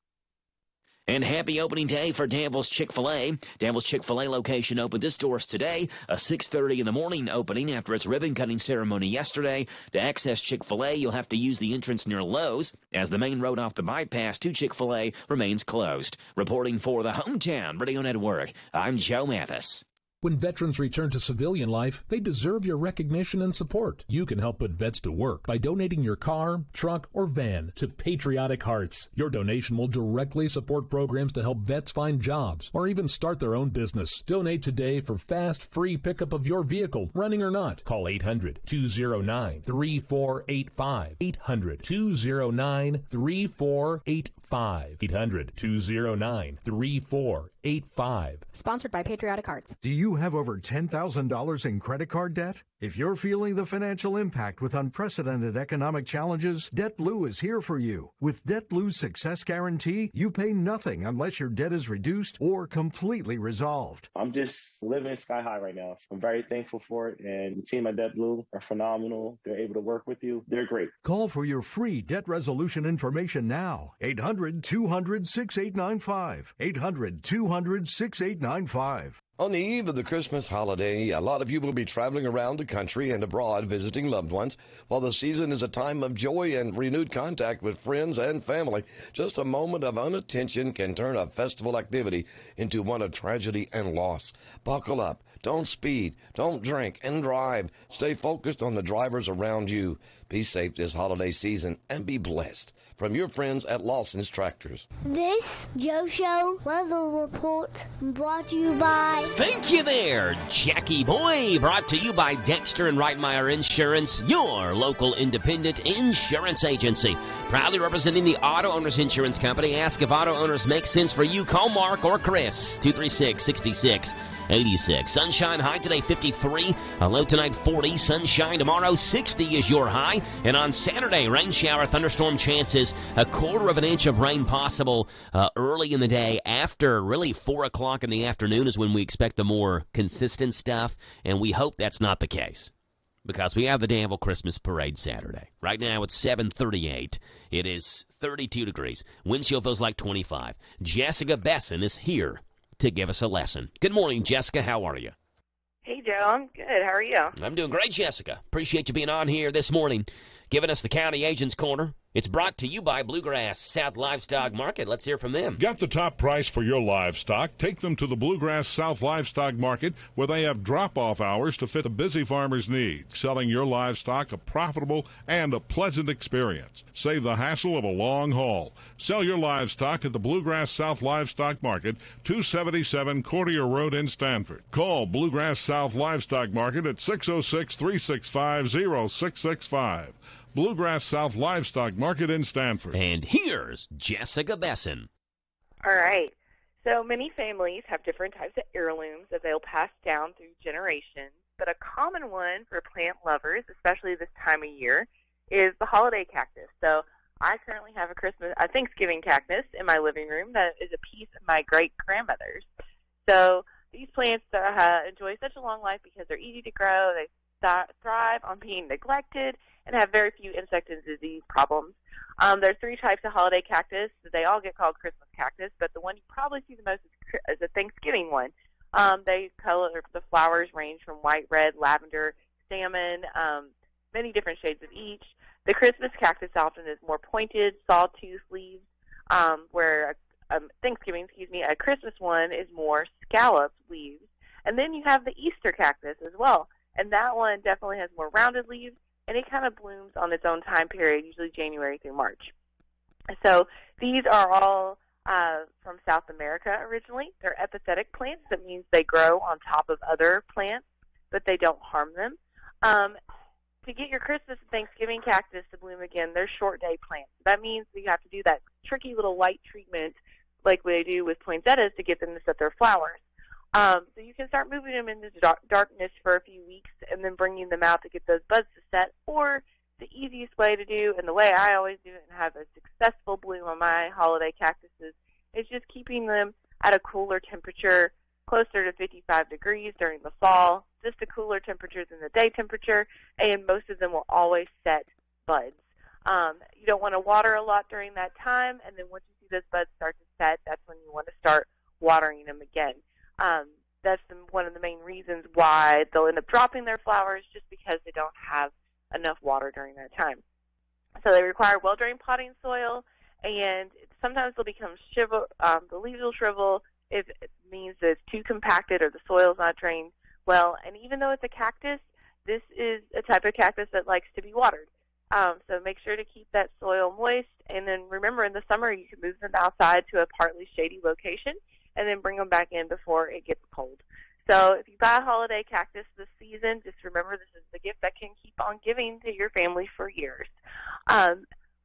And happy opening day for Danville's Chick-fil-A. Danville's Chick-fil-A location opened its doors today, a 6:30 in the morning opening after its ribbon-cutting ceremony yesterday. To access Chick-fil-A, you'll have to use the entrance near Lowe's, as the main road off the bypass to Chick-fil-A remains closed. Reporting for the Hometown Radio Network, I'm Joe Mathis. When veterans return to civilian life, they deserve your recognition and support. You can help put vets to work by donating your car, truck, or van to Patriotic Hearts. Your donation will directly support programs to help vets find jobs or even start their own business. Donate today for fast, free pickup of your vehicle, running or not. Call 800-209-3485. 800-209-3485. 800-209-3485. Sponsored by Patriotic Hearts. Do you have over $10,000 in credit card debt? If you're feeling the financial impact with unprecedented economic challenges, Debt Blue is here for you. With Debt Blue's Success Guarantee, you pay nothing unless your debt is reduced or completely resolved. I'm just living sky high right now. So I'm very thankful for it, and the team at Debt Blue are phenomenal. They're able to work with you. They're great. Call for your free debt resolution information now. 800-200-6895. 800-200-6895. On the eve of the Christmas holiday, a lot of you will be traveling around the country and abroad visiting loved ones. While the season is a time of joy and renewed contact with friends and family, just a moment of inattention can turn a festival activity into one of tragedy and loss. Buckle up. Don't speed. Don't drink and drive. Stay focused on the drivers around you. Be safe this holiday season and be blessed. From your friends at Lawson's Tractors. This Joe Show weather report brought to you by... Thank you there, Jackie Boy. Brought to you by Dexter and Reitmeyer Insurance, your local independent insurance agency. Proudly representing the Auto Owners Insurance Company. Ask if auto owners make sense for you. Call Mark or Chris, 236-6686. Sunshine high today, 53. A low tonight, 40. Sunshine tomorrow, 60 is your high. And on Saturday, rain shower, thunderstorm chances. A quarter of an inch of rain possible early in the day. After really 4 o'clock in the afternoon is when we expect the more consistent stuff. And we hope that's not the case, because we have the Danville Christmas Parade Saturday. Right now it's 7:38. It is 32 degrees. Wind chill feels like 25. Jessica Besson is here to give us a lesson. Good morning, Jessica. How are you? Hey, Joe. I'm good. How are you? I'm doing great, Jessica. Appreciate you being on here this morning, giving us the County Agents Corner. It's brought to you by Bluegrass South Livestock Market. Let's hear from them. Got the top price for your livestock? Take them to the Bluegrass South Livestock Market, where they have drop-off hours to fit the busy farmer's needs. Selling your livestock a profitable and a pleasant experience. Save the hassle of a long haul. Sell your livestock at the Bluegrass South Livestock Market, 277 Courtier Road in Stanford. Call Bluegrass South Livestock Market at 606-365-0665. Bluegrass South Livestock Market in Stanford. And here's Jessica Besson. All right. So many families have different types of heirlooms that they'll pass down through generations, but a common one for plant lovers, especially this time of year, is the holiday cactus. So I currently have a Thanksgiving cactus in my living room that is a piece of my great-grandmother's. So these plants enjoy such a long life because they're easy to grow, they thrive on being neglected, and have very few insect and disease problems. There's 3 types of holiday cactus. They all get called Christmas cactus, but the one you probably see the most is a Thanksgiving one. The flowers range from white, red, lavender, salmon, many different shades of each. The Christmas cactus often is more pointed, sawtooth leaves, where a Christmas one is more scalloped leaves. And then you have the Easter cactus as well, and that one definitely has more rounded leaves, and it kind of blooms on its own time period, usually January through March. So these are all from South America originally. They're epiphytic plants. That means they grow on top of other plants, but they don't harm them. To get your Christmas and Thanksgiving cactus to bloom again, they're short-day plants. That means you have to do that tricky little light treatment like we do with poinsettias to get them to set their flowers. So you can start moving them into darkness for a few weeks and then bringing them out to get those buds to set. Or the easiest way to do, and the way I always do it and have a successful bloom on my holiday cactuses, is just keeping them at a cooler temperature, closer to 55 degrees during the fall, just a cooler temperature than the day temperature, and most of them will always set buds. You don't want to water a lot during that time, and then once you see see those buds start to set, that's when you want to start watering them again. That's one of the main reasons why they'll end up dropping their flowers, just because they don't have enough water during that time. So they require well-drained potting soil, and sometimes they'll become the leaves will shrivel if it means that it's too compacted or the soil's not drained well. And even though it's a cactus, this is a type of cactus that likes to be watered. So make sure to keep that soil moist. And then remember, in the summer, you can move them outside to a partly shady location and then bring them back in before it gets cold. So if you buy a holiday cactus this season, just remember this is the gift that can keep on giving to your family for years.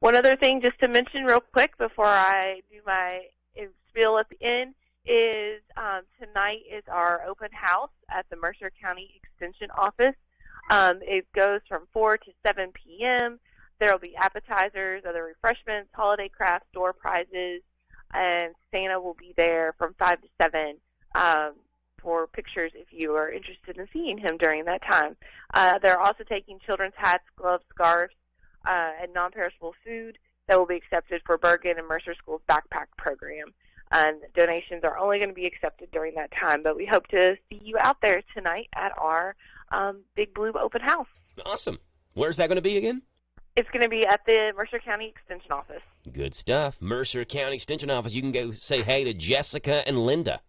One other thing just to mention real quick before I do my spiel at the end is tonight is our open house at the Mercer County Extension Office. It goes from 4 to 7 p.m. There will be appetizers, other refreshments, holiday crafts, door prizes, and Santa will be there from 5 to 7 for pictures if you are interested in seeing him during that time. They're also taking children's hats, gloves, scarves, and non-perishable food that will be accepted for Bergen and Mercer School's backpack program. And donations are only going to be accepted during that time, but we hope to see you out there tonight at our Big Blue open house. Awesome. Where's that going to be again? It's going to be at the Mercer County Extension Office. Good stuff. Mercer County Extension Office. You can go say hey to Jessica and Linda.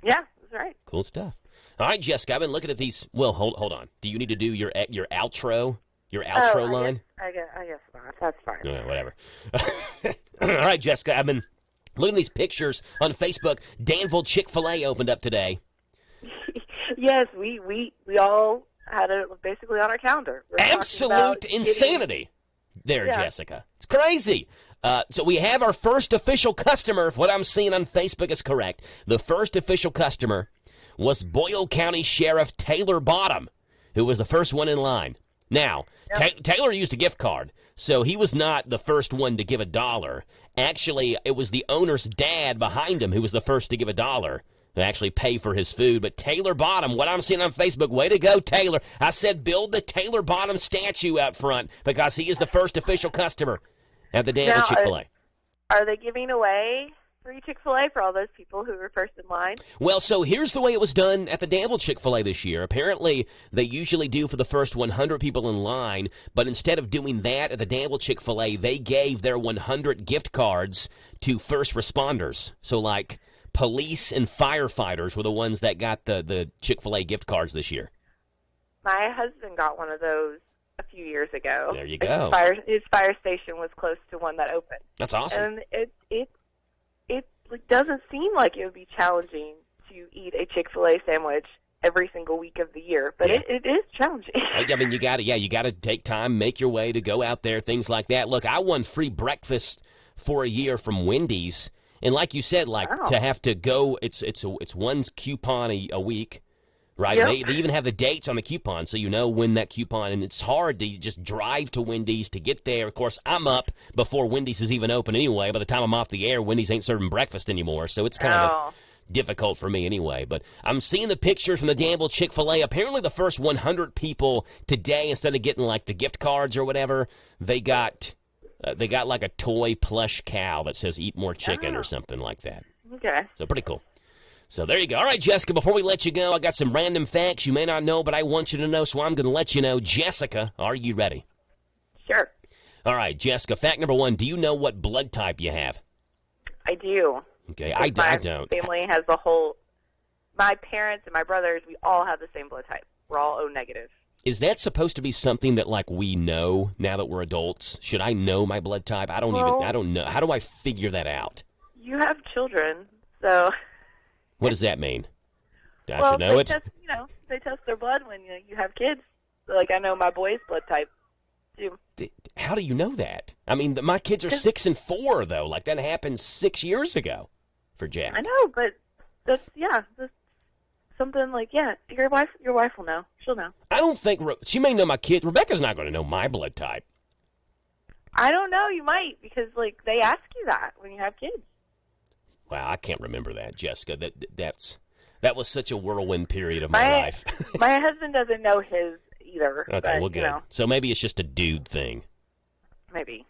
Yeah, that's right. Cool stuff. All right, Jessica, I've been looking at these. Well, hold on. Do you need to do your outro? Your outro line? I guess not. That's fine. Yeah, whatever. All right, Jessica, I've been looking at these pictures on Facebook. Danville Chick-fil-A opened up today. Yes, we all had it basically on our calendar. Absolute insanity there, yeah. Jessica. It's crazy. So we have our first official customer. If what I'm seeing on Facebook is correct, the first official customer was Boyle County Sheriff Taylor Bottom, who was the first one in line. Now, yep. Taylor used a gift card, so he was not the first one to give $1. Actually, it was the owner's dad behind him who was the first to give $1 to actually pay for his food. But Taylor Bottom, what I'm seeing on Facebook, way to go, Taylor. I said build the Taylor Bottom statue out front because he is the first official customer at the Danville Chick-fil-A. Are they giving away free Chick-fil-A for all those people who were first in line? Well, so here's the way it was done at the Danville Chick-fil-A this year. Apparently, they usually do for the first 100 people in line, but instead of doing that at the Danville Chick-fil-A, they gave their 100 gift cards to first responders. So, like, police and firefighters were the ones that got the Chick-fil-A gift cards this year. My husband got one of those a few years ago. There you go. His fire station was close to one that opened. That's awesome. And it doesn't seem like it would be challenging to eat a Chick-fil-A sandwich every single week of the year, but it is challenging. I mean, you got to take time, make your way to go out there, things like that. Look, I won free breakfast for a year from Wendy's, and like you said, to have to go, it's one coupon a week. Right, yep. They even have the dates on the coupon, so you know when that coupon, and it's hard to just drive to Wendy's to get there. Of course, I'm up before Wendy's is even open anyway. By the time I'm off the air, Wendy's ain't serving breakfast anymore, so it's kind of difficult for me anyway. But I'm seeing the pictures from the Danville Chick-fil-A. Apparently the first 100 people today, instead of getting like the gift cards or whatever, they got like a toy plush cow that says "Eat More Chicken" or something like that. Okay. So pretty cool. So there you go. All right, Jessica, before we let you go, I got some random facts you may not know, but I want you to know, so I'm going to let you know. Jessica, are you ready? Sure. All right, Jessica, fact number 1, do you know what blood type you have? I do. Okay, I don't. My family has my parents and my brothers, we all have the same blood type. We're all O negative. Is that supposed to be something that, like, we know now that we're adults? Should I know my blood type? I don't know. How do I figure that out? You have children, so... What does that mean? I should know it? They test their blood when you have kids. So, I know my boy's blood type, too. How do you know that? I mean, my kids are 6 and 4, though. Like, that happened 6 years ago for Jack. I know, but that's something your wife will know. She'll know. I don't think she may know my kid. Rebecca's not going to know my blood type. I don't know. You might, because, they ask you that when you have kids. Wow, I can't remember that, Jessica. That was such a whirlwind period of my life. My husband doesn't know his either. Okay, well, good. So maybe it's just a dude thing. Maybe.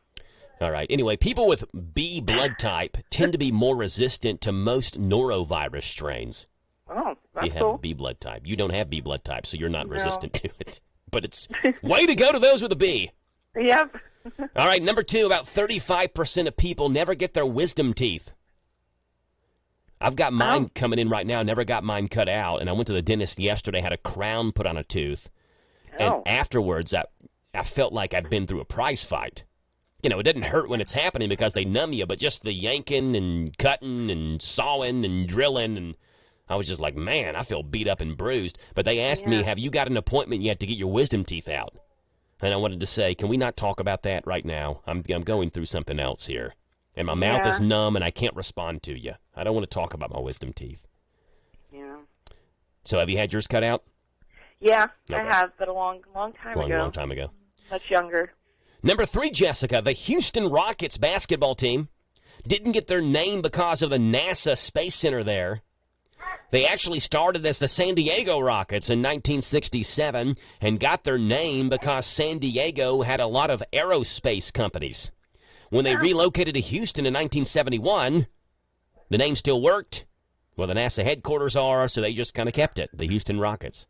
All right. Anyway, people with B blood type tend to be more resistant to most norovirus strains. Oh, that's you have cool. B blood type. You don't have B blood type, so you're not resistant to it. But it's way to go to those with a B. Yep. All right, number 2, about 35% of people never get their wisdom teeth. I've got mine coming in right now. Never got mine cut out, and I went to the dentist yesterday, had a crown put on a tooth, and afterwards I felt like I'd been through a prize fight. You know, it doesn't hurt when it's happening because they numb you, but just the yanking and cutting and sawing and drilling, and I was just like, man, I feel beat up and bruised. But they asked me, have you got an appointment yet to get your wisdom teeth out? And I wanted to say, can we not talk about that right now? I'm going through something else here. And my mouth is numb, and I can't respond to you. I don't want to talk about my wisdom teeth. Yeah. So have you had yours cut out? Yeah, okay. I have, but a long time ago. Long time ago. Much younger. Number 3, Jessica, the Houston Rockets basketball team didn't get their name because of the NASA Space Center there. They actually started as the San Diego Rockets in 1967 and got their name because San Diego had a lot of aerospace companies. When they relocated to Houston in 1971, the name still worked where the NASA headquarters are, so they just kind of kept it, the Houston Rockets.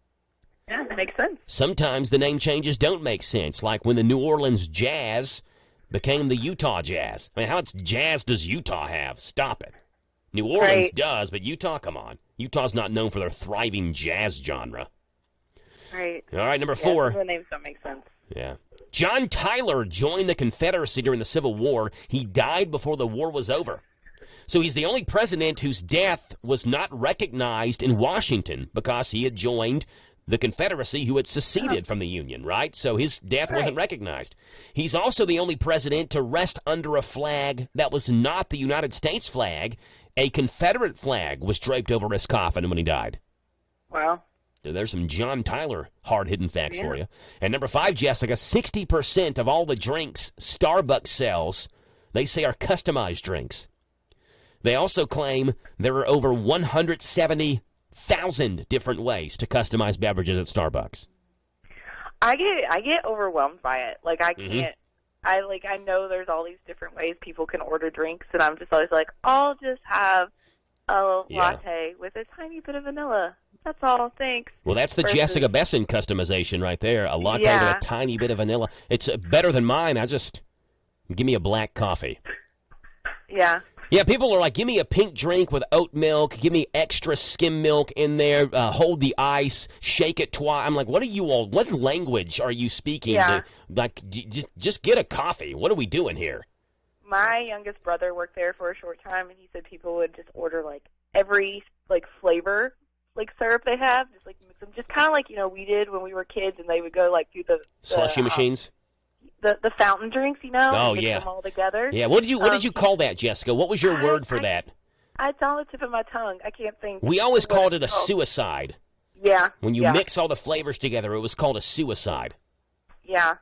Yeah, that makes sense. Sometimes the name changes don't make sense, like when the New Orleans Jazz became the Utah Jazz. I mean, how much jazz does Utah have? Stop it. New Orleans does, but Utah, come on. Utah's not known for their thriving jazz genre. Right. All right, number 4. The names don't make sense. Yeah. John Tyler joined the Confederacy during the Civil War. He died before the war was over. So he's the only president whose death was not recognized in Washington because he had joined the Confederacy who had seceded from the Union, right? So his death wasn't recognized. He's also the only president to rest under a flag that was not the United States flag. A Confederate flag was draped over his coffin when he died. Wow. There's some John Tyler hard-hidden facts for you. And number 5, Jessica, 60% of all the drinks Starbucks sells, they say are customized drinks. They also claim there are over 170,000 different ways to customize beverages at Starbucks. I get overwhelmed by it. Like I can't. I know there's all these different ways people can order drinks, and I'm just always like, I'll just have a latte with a tiny bit of vanilla. That's all. Thanks. Well, that's the Jessica Besson customization right there. A latte with a tiny bit of vanilla. It's better than mine. Give me a black coffee. Yeah. Yeah, people are like, give me a pink drink with oat milk. Give me extra skim milk in there. Hold the ice. Shake it twice. I'm like, what language are you speaking? Yeah. Just get a coffee. What are we doing here? My youngest brother worked there for a short time, and he said people would just order every flavor syrup they have, just mix them, just kind of like we did when we were kids, and they would go through the slushy machines. The fountain drinks, Oh, mix them all together. Yeah. What did you call that, Jessica? What was your word for that? It's on the tip of my tongue. I can't think. We always called it a suicide. Yeah. When you mix all the flavors together, it was called a suicide. Yeah.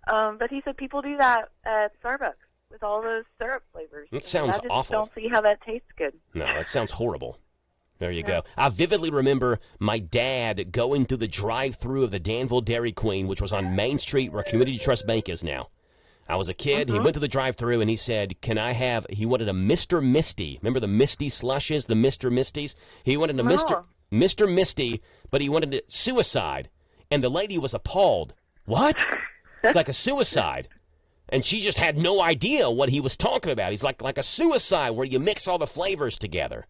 But he said people do that at Starbucks with all those syrup flavors. It sounds awful. I don't see how that tastes good. No, that sounds horrible. There you go. I vividly remember my dad going through the drive-thru of the Danville Dairy Queen, which was on Main Street where Community Trust Bank is now. I was a kid. He went to the drive-thru and he said, he wanted a Mr. Misty. Remember the Misty slushes, the Mr. Misties? He wanted a Mr. Misty, but he wanted it suicide. And the lady was appalled. What? It's like a suicide. And she just had no idea what he was talking about. He's like a suicide where you mix all the flavors together.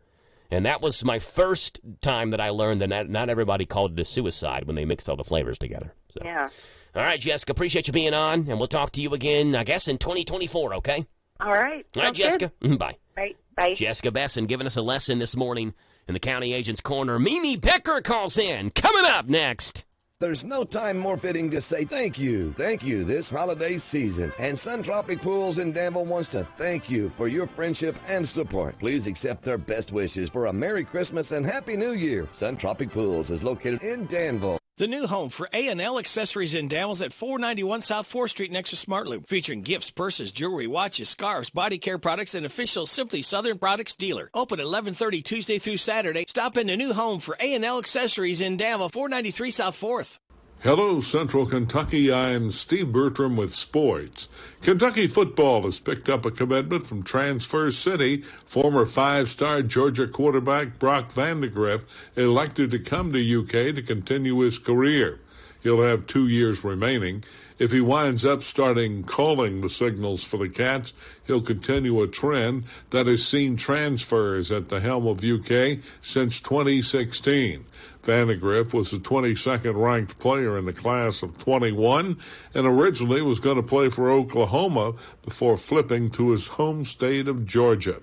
And that was my first time that I learned that not everybody called it a suicide when they mixed all the flavors together. So. Yeah. All right, Jessica, appreciate you being on, and we'll talk to you again, I guess, in 2024, okay? All right. All right, Jessica. Bye. Right. Bye. Jessica Besson giving us a lesson this morning in the County Agent's Corner. Mimi Becker calls in. Coming up next. There's no time more fitting to say thank you this holiday season. And Sun Tropic Pools in Danville wants to thank you for your friendship and support. Please accept their best wishes for a Merry Christmas and Happy New Year. Sun Tropic Pools is located in Danville. The new home for A&L Accessories in Danville is at 491 South 4th Street next to Smart Loop, featuring gifts, purses, jewelry, watches, scarves, body care products, and official Simply Southern Products dealer. Open 11:30 Tuesday through Saturday. Stop in the new home for A&L Accessories in Danville, 493 South 4th. Hello, Central Kentucky. I'm Steve Bertram with sports. Kentucky football has picked up a commitment from Transfer City. Former five-star Georgia quarterback Brock Vandegrift elected to come to UK to continue his career. He'll have 2 years remaining. If he winds up starting calling the signals for the Cats, he'll continue a trend that has seen transfers at the helm of UK since 2016. Vandegrift was the 22nd ranked player in the class of 21 and originally was going to play for Oklahoma before flipping to his home state of Georgia.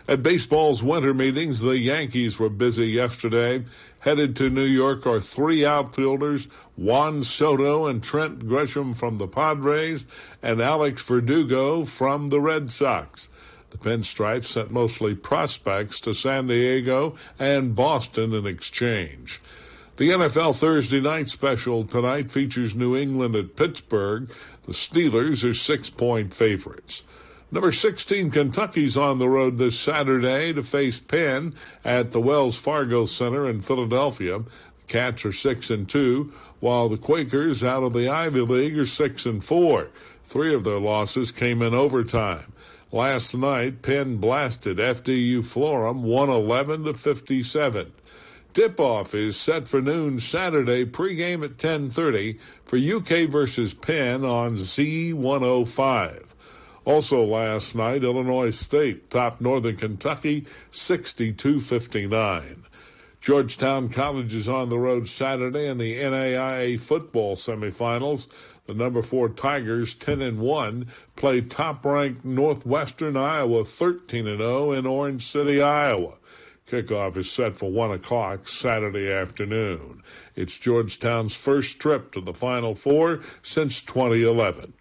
At baseball's winter meetings, the Yankees were busy yesterday. Headed to New York are three outfielders, Juan Soto and Trent Grisham from the Padres, and Alex Verdugo from the Red Sox. The Pinstripes sent mostly prospects to San Diego and Boston in exchange. The NFL Thursday night special tonight features New England at Pittsburgh. The Steelers are 6-point favorites. Number 16, Kentucky's on the road this Saturday to face Penn at the Wells Fargo Center in Philadelphia. The Cats are 6-2, while the Quakers out of the Ivy League are 6-4. Three of their losses came in overtime. Last night, Penn blasted FDU Florham 111-57. Tip-off is set for noon Saturday, pregame at 10:30 for UK versus Penn on Z105. Also last night, Illinois State topped Northern Kentucky 62-59. Georgetown College is on the road Saturday in the NAIA football semifinals. The number 4 Tigers, 10-1, play top-ranked Northwestern Iowa 13-0 in Orange City, Iowa. Kickoff is set for 1 o'clock Saturday afternoon. It's Georgetown's first trip to the Final Four since 2011.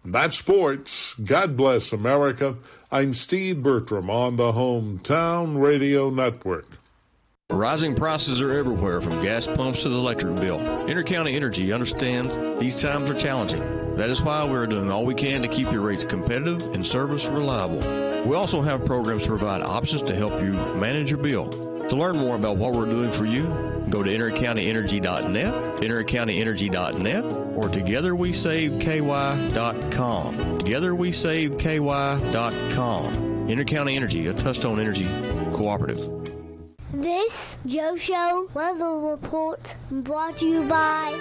That's sports. God bless America. I'm Steve Bertram on the Hometown Radio Network. Rising prices are everywhere, from gas pumps to the electric bill. Intercounty Energy understands these times are challenging. That is why we're doing all we can to keep your rates competitive and service reliable. We also have programs to provide options to help you manage your bill. To learn more about what we're doing for you, go to intercountyenergy.net, intercountyenergy.net, or togetherwesaveky.com. Togetherwesaveky.com. Intercounty Energy, a Touchstone Energy cooperative. This Joe Show weather report brought to you by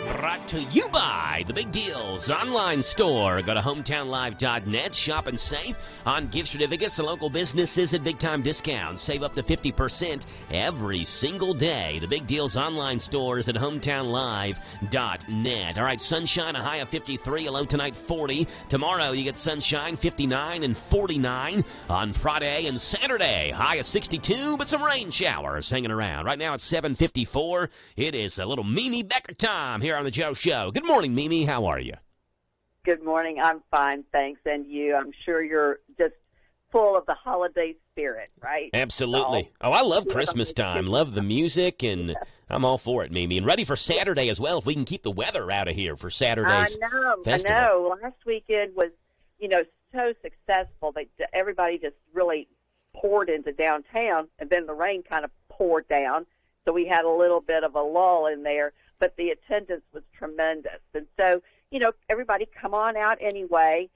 the Big Deals online store. Go to hometownlive.net, shop and save on gift certificates to local businesses at big time discounts. Save up to 50% every single day. The Big Deals online store is at hometownlive.net. All right, sunshine, a high of 53, a low tonight 40. Tomorrow you get sunshine, 59 and 49 on Friday and Saturday. High of 62, but some rain showers hanging around. Right now it's 7:54. It is a little Mimi Becker time here on the Joe Show. Good morning, Mimi. How are you? Good morning. I'm fine, thanks. And you? I'm sure you're just full of the holiday spirit, right? Absolutely. Oh, I love Christmas time. Love the music, and I'm all for it, Mimi. And ready for Saturday as well, if we can keep the weather out of here for Saturday's festival. I know. Last weekend was, so successful that everybody just really poured into downtown, and then the rain kind of poured down, so we had a little bit of a lull in there, but the attendance was tremendous. And so, everybody come on out anyway.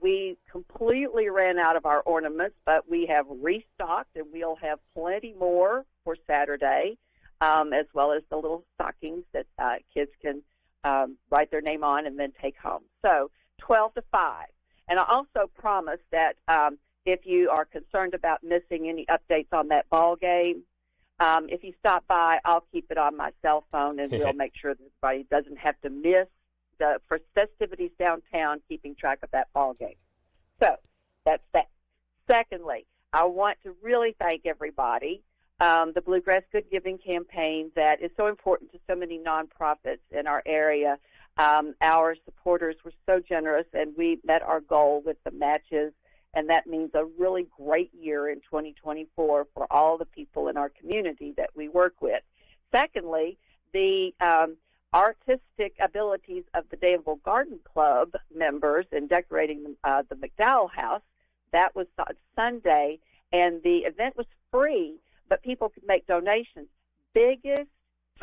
We completely ran out of our ornaments, but we have restocked, and we'll have plenty more for Saturday, as well as the little stockings that kids can write their name on and then take home. So 12 to 5. And I also promised that if you are concerned about missing any updates on that ball game, if you stop by, I'll keep it on my cell phone, and we'll make sure that everybody doesn't have to miss the festivities downtown, keeping track of that ball game. So that's that. Secondly, I want to really thank everybody. The Bluegrass Good Giving campaign that is so important to so many nonprofits in our area. Our supporters were so generous, and we met our goal with the matches. And that means a really great year in 2024 for all the people in our community that we work with. Secondly, the artistic abilities of the Danville Garden Club members in decorating the McDowell House, that was Sunday, and the event was free, but people could make donations. Biggest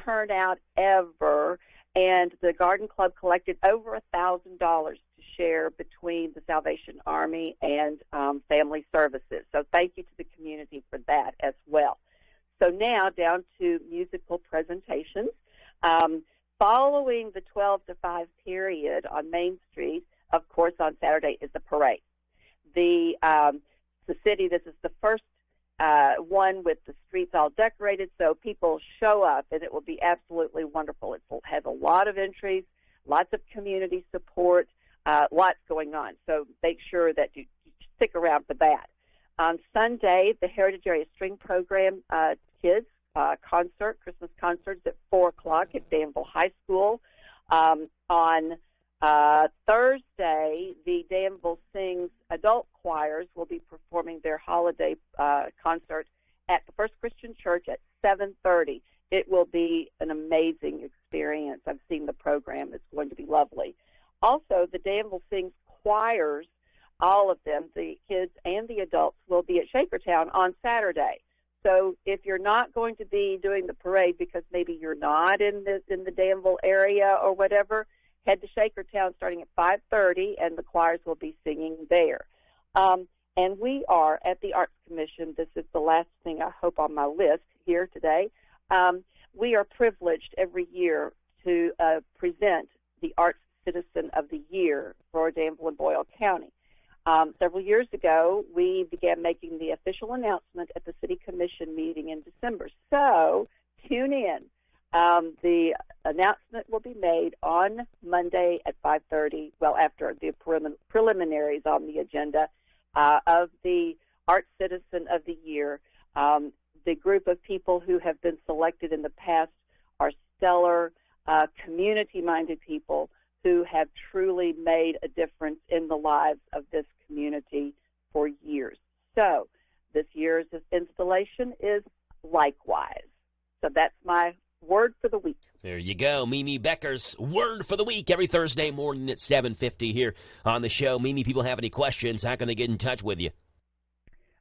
turnout ever, and the Garden Club collected over $1,000 to share between the Salvation Army and Family Services. So thank you to the community for that as well. So now down to musical presentations. Following the 12 to 5 period on Main Street, of course, on Saturday is the parade. The city, this is the first one with the streets all decorated, so people show up, and it will be absolutely wonderful. It will have a lot of entries, lots of community support, lots going on. So make sure that you stick around for that. On Sunday, the Heritage Area String Program kids concert, Christmas concerts at 4 o'clock at Danville High School. On Thursday, the Danville Sings adult choirs will be performing their holiday concert at the First Christian Church at 7:30. It will be an amazing experience. I've seen the program. It's going to be lovely. Also, the Danville Sings choirs, all of them, the kids and the adults, will be at Shakertown on Saturday. So if you're not going to be doing the parade because maybe you're not in the Danville area or whatever, head to Shakertown starting at 5:30, and the choirs will be singing there. And we are at the Arts Commission. This is the last thing I hope on my list here today. We are privileged every year to present the Arts Citizen of the Year for Danville and Boyle County. Several years ago, we began making the official announcement at the City Commission meeting in December. So tune in. The announcement will be made on Monday at 5:30, well, after the preliminaries on the agenda of the Arts Citizen of the Year. The group of people who have been selected in the past are stellar, community-minded people who have truly made a difference in the lives of this community for years. So this year's installation is likewise. So that's my word for the week. There you go. Mimi Becker's Word for the Week every Thursday morning at 7:50 here on the show. Mimi, people have any questions, how can they get in touch with you?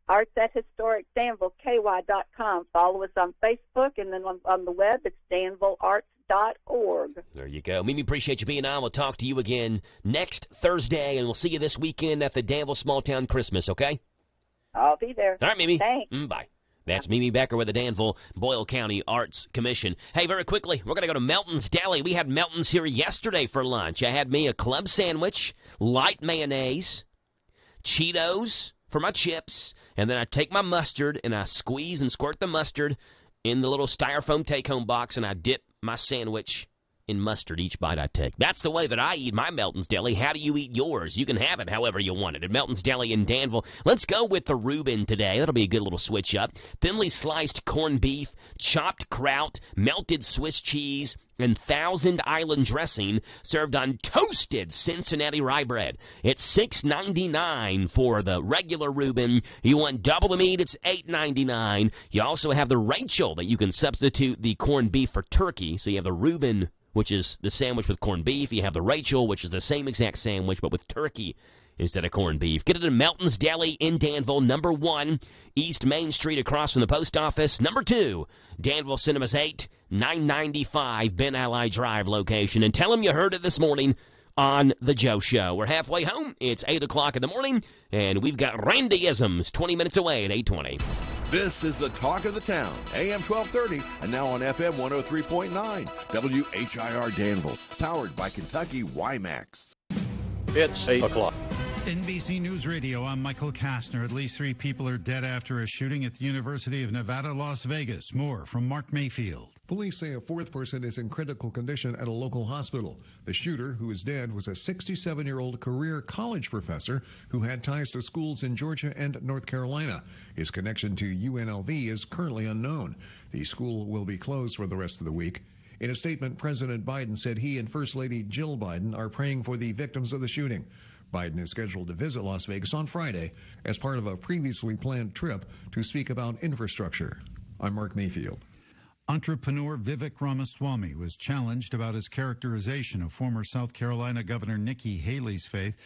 Arts at HistoricDanvilleKY.com. Follow us on Facebook, and then on the web, it's DanvilleArts.org. There you go. Mimi, appreciate you being on. We'll talk to you again next Thursday, and we'll see you this weekend at the Danville Small Town Christmas, okay? I'll be there. All right, Mimi. Thanks. Bye. That's Mimi Becker with the Danville Boyle County Arts Commission. Hey, very quickly, we're going to go to Melton's Deli. We had Melton's here yesterday for lunch. I had me a club sandwich, light mayonnaise, Cheetos for my chips, and then I take my mustard and I squeeze and squirt the mustard in the little styrofoam take-home box, and I dip my sandwich in mustard each bite I take. That's the way that I eat my Melton's Deli. How do you eat yours? You can have it however you want it at Melton's Deli in Danville. Let's go with the Reuben today. That'll be a good little switch up. Thinly sliced corned beef, chopped kraut, melted Swiss cheese, and Thousand Island dressing served on toasted Cincinnati rye bread. It's $6.99 for the regular Reuben. You want double the meat, it's $8.99. You also have the Rachel that you can substitute the corned beef for turkey. So you have the Reuben, which is the sandwich with corned beef. You have the Rachel, which is the same exact sandwich, but with turkey instead of corned beef. Get it at Melton's Deli in Danville, number 1, East Main Street across from the post office. Number 2, Danville Cinemas 8, 995 Ben Ally Drive location. And tell them you heard it this morning on The Joe Show. We're halfway home. It's 8 o'clock in the morning, and we've got Randyisms 20 minutes away at 8:20. This is the talk of the town, AM 1230, and now on FM 103.9, WHIR Danville, powered by Kentucky WiMAX. It's 8 o'clock. NBC News Radio, I'm Michael Kastner. At least 3 people are dead after a shooting at the University of Nevada, Las Vegas. More from Mark Mayfield. Police say a 4th person is in critical condition at a local hospital. The shooter, who is dead, was a 67-year-old career college professor who had ties to schools in Georgia and North Carolina. His connection to UNLV is currently unknown. The school will be closed for the rest of the week. In a statement, President Biden said he and First Lady Jill Biden are praying for the victims of the shooting. Biden is scheduled to visit Las Vegas on Friday as part of a previously planned trip to speak about infrastructure. I'm Mark Mayfield. Entrepreneur Vivek Ramaswamy was challenged about his characterization of former South Carolina Governor Nikki Haley's faith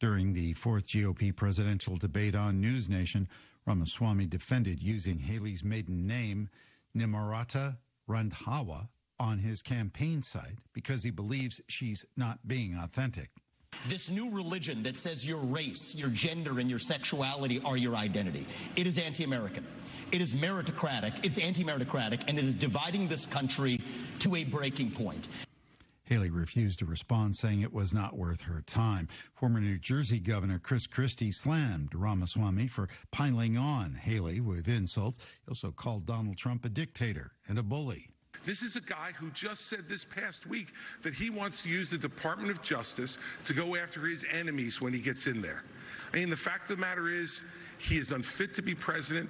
during the 4th GOP presidential debate on News Nation. Ramaswamy defended using Haley's maiden name, Nimarata Randhawa, on his campaign site because he believes she's not being authentic. This new religion that says your race, your gender, and your sexuality are your identity. It is anti-American. It is meritocratic. It's anti-meritocratic, and it is dividing this country to a breaking point. Haley refused to respond, saying it was not worth her time. Former New Jersey Governor Chris Christie slammed Ramaswamy for piling on Haley with insults. He also called Donald Trump a dictator and a bully. This is a guy who just said this past week that he wants to use the Department of Justice to go after his enemies when he gets in there. I mean, the fact of the matter is he is unfit to be president.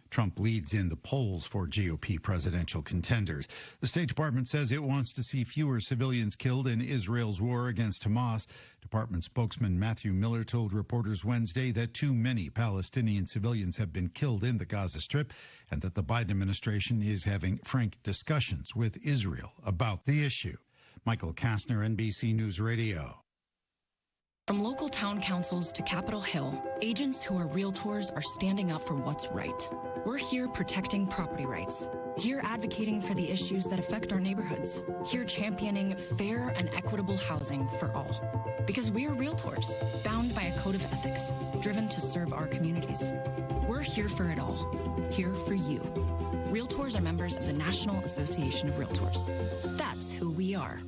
Trump leads in the polls for GOP presidential contenders. The State Department says it wants to see fewer civilians killed in Israel's war against Hamas. Department spokesman Matthew Miller told reporters Wednesday that too many Palestinian civilians have been killed in the Gaza Strip and that the Biden administration is having frank discussions with Israel about the issue. Michael Kastner, NBC News Radio. From local town councils to Capitol Hill, agents who are realtors are standing up for what's right. We're here protecting property rights, here advocating for the issues that affect our neighborhoods, here championing fair and equitable housing for all. Because we are realtors, bound by a code of ethics, driven to serve our communities. We're here for it all, here for you. Realtors are members of the National Association of Realtors. That's who we are.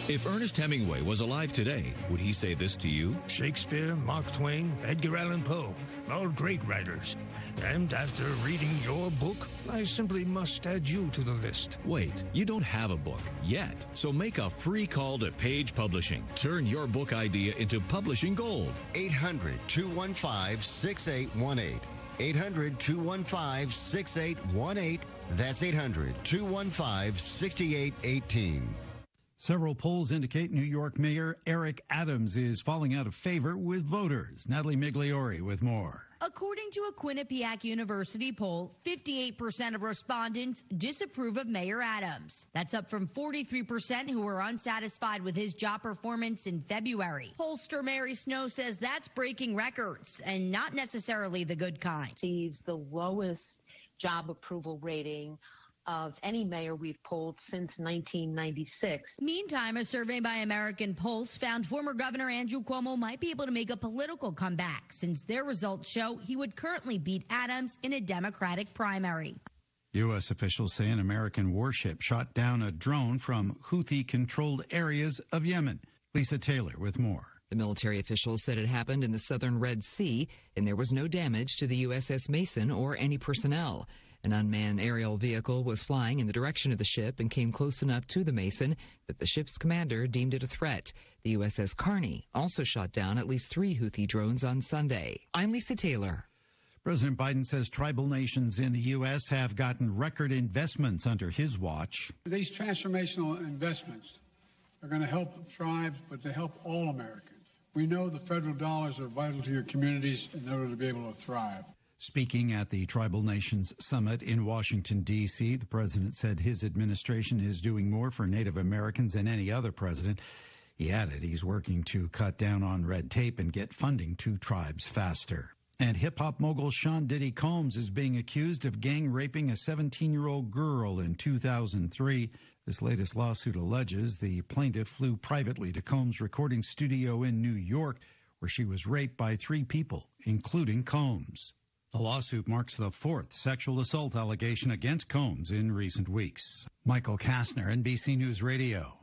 If Ernest Hemingway was alive today, would he say this to you? Shakespeare, Mark Twain, Edgar Allan Poe, all great writers. And after reading your book, I simply must add you to the list. Wait, you don't have a book yet, so make a free call to Page Publishing. Turn your book idea into publishing gold. 800-215-6818. 800-215-6818. That's 800-215-6818. Several polls indicate New York Mayor Eric Adams is falling out of favor with voters. Natalie Migliori with more. According to a Quinnipiac University poll, 58% of respondents disapprove of Mayor Adams. That's up from 43% who were unsatisfied with his job performance in February. Pollster Mary Snow says that's breaking records and not necessarily the good kind. Receives the lowest job approval rating of any mayor we've polled since 1996. Meantime, a survey by American Pulse found former Governor Andrew Cuomo might be able to make a political comeback since their results show he would currently beat Adams in a Democratic primary. U.S. officials say an American warship shot down a drone from Houthi-controlled areas of Yemen. Lisa Taylor with more. The military officials said it happened in the southern Red Sea, and there was no damage to the USS Mason or any personnel. An unmanned aerial vehicle was flying in the direction of the ship and came close enough to the Mason that the ship's commander deemed it a threat. The USS Carney also shot down at least 3 Houthi drones on Sunday. I'm Lisa Taylor. President Biden says tribal nations in the U.S. have gotten record investments under his watch. These transformational investments are going to help tribes, but they help all Americans. We know the federal dollars are vital to your communities in order to be able to thrive. Speaking at the Tribal Nations Summit in Washington, D.C., the president said his administration is doing more for Native Americans than any other president. He added he's working to cut down on red tape and get funding to tribes faster. And hip-hop mogul Sean Diddy Combs is being accused of gang raping a 17-year-old girl in 2003. This latest lawsuit alleges the plaintiff flew privately to Combs' recording studio in New York, where she was raped by 3 people, including Combs. The lawsuit marks the 4th sexual assault allegation against Combs in recent weeks. Michael Kastner, NBC News Radio.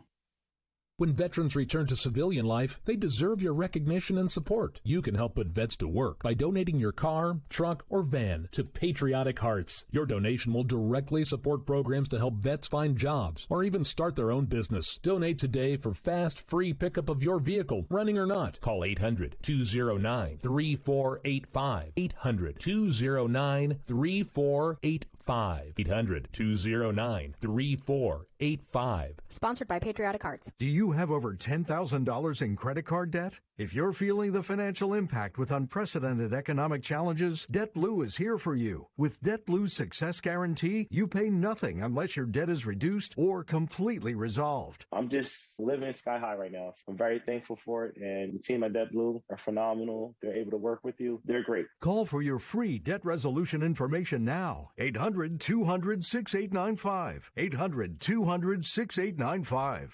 When veterans return to civilian life, they deserve your recognition and support. You can help put vets to work by donating your car, truck, or van to Patriotic Hearts. Your donation will directly support programs to help vets find jobs or even start their own business. Donate today for fast, free pickup of your vehicle, running or not. Call 800-209-3485. 800-209-3485. 800-209-3485. Sponsored by Patriotic Hearts. Do you have over $10,000 in credit card debt? If you're feeling the financial impact with unprecedented economic challenges, DebtBlue is here for you. With DebtBlue's Success Guarantee, you pay nothing unless your debt is reduced or completely resolved. I'm just living sky high right now. I'm very thankful for it, and the team at DebtBlue are phenomenal. They're able to work with you. They're great. Call for your free debt resolution information now. 800 800-200-6895. 800-200-6895.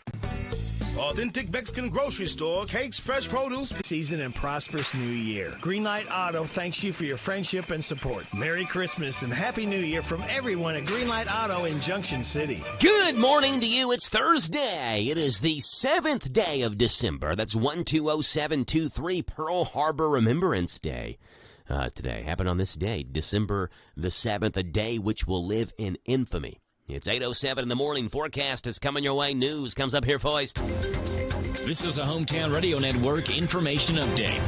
Authentic Mexican grocery store, cakes, fresh produce, season and prosperous new year. Greenlight Auto thanks you for your friendship and support. Merry Christmas and Happy New Year from everyone at Greenlight Auto in Junction City. Good morning to you. It's Thursday. It is the 7th day of December. That's 120723, Pearl Harbor Remembrance Day. Today happened on this day, December the 7th, a day which will live in infamy. It's 8:07 in the morning. Forecast is coming your way. News comes up here first. This is a Hometown Radio Network information update.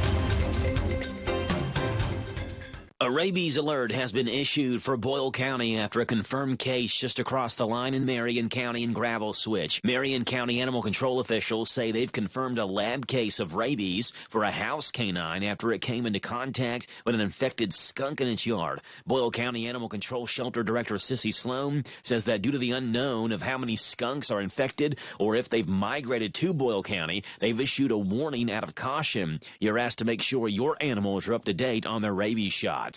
A rabies alert has been issued for Boyle County after a confirmed case just across the line in Marion County in Gravel Switch. Marion County Animal Control officials say they've confirmed a lab case of rabies for a house canine after it came into contact with an infected skunk in its yard. Boyle County Animal Control Shelter Director Sissy Sloan says that due to the unknown of how many skunks are infected or if they've migrated to Boyle County, they've issued a warning out of caution. You're asked to make sure your animals are up to date on their rabies shots.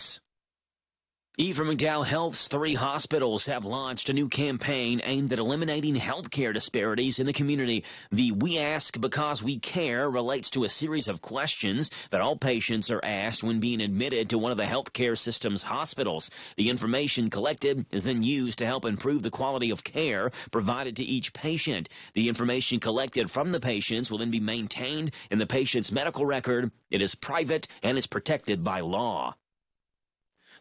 Ephraim McDowell Health's 3 hospitals have launched a new campaign aimed at eliminating healthcare disparities in the community. The We Ask Because We Care relates to a series of questions that all patients are asked when being admitted to one of the healthcare system's hospitals. The information collected is then used to help improve the quality of care provided to each patient. The information collected from the patients will then be maintained in the patient's medical record. It is private and is protected by law.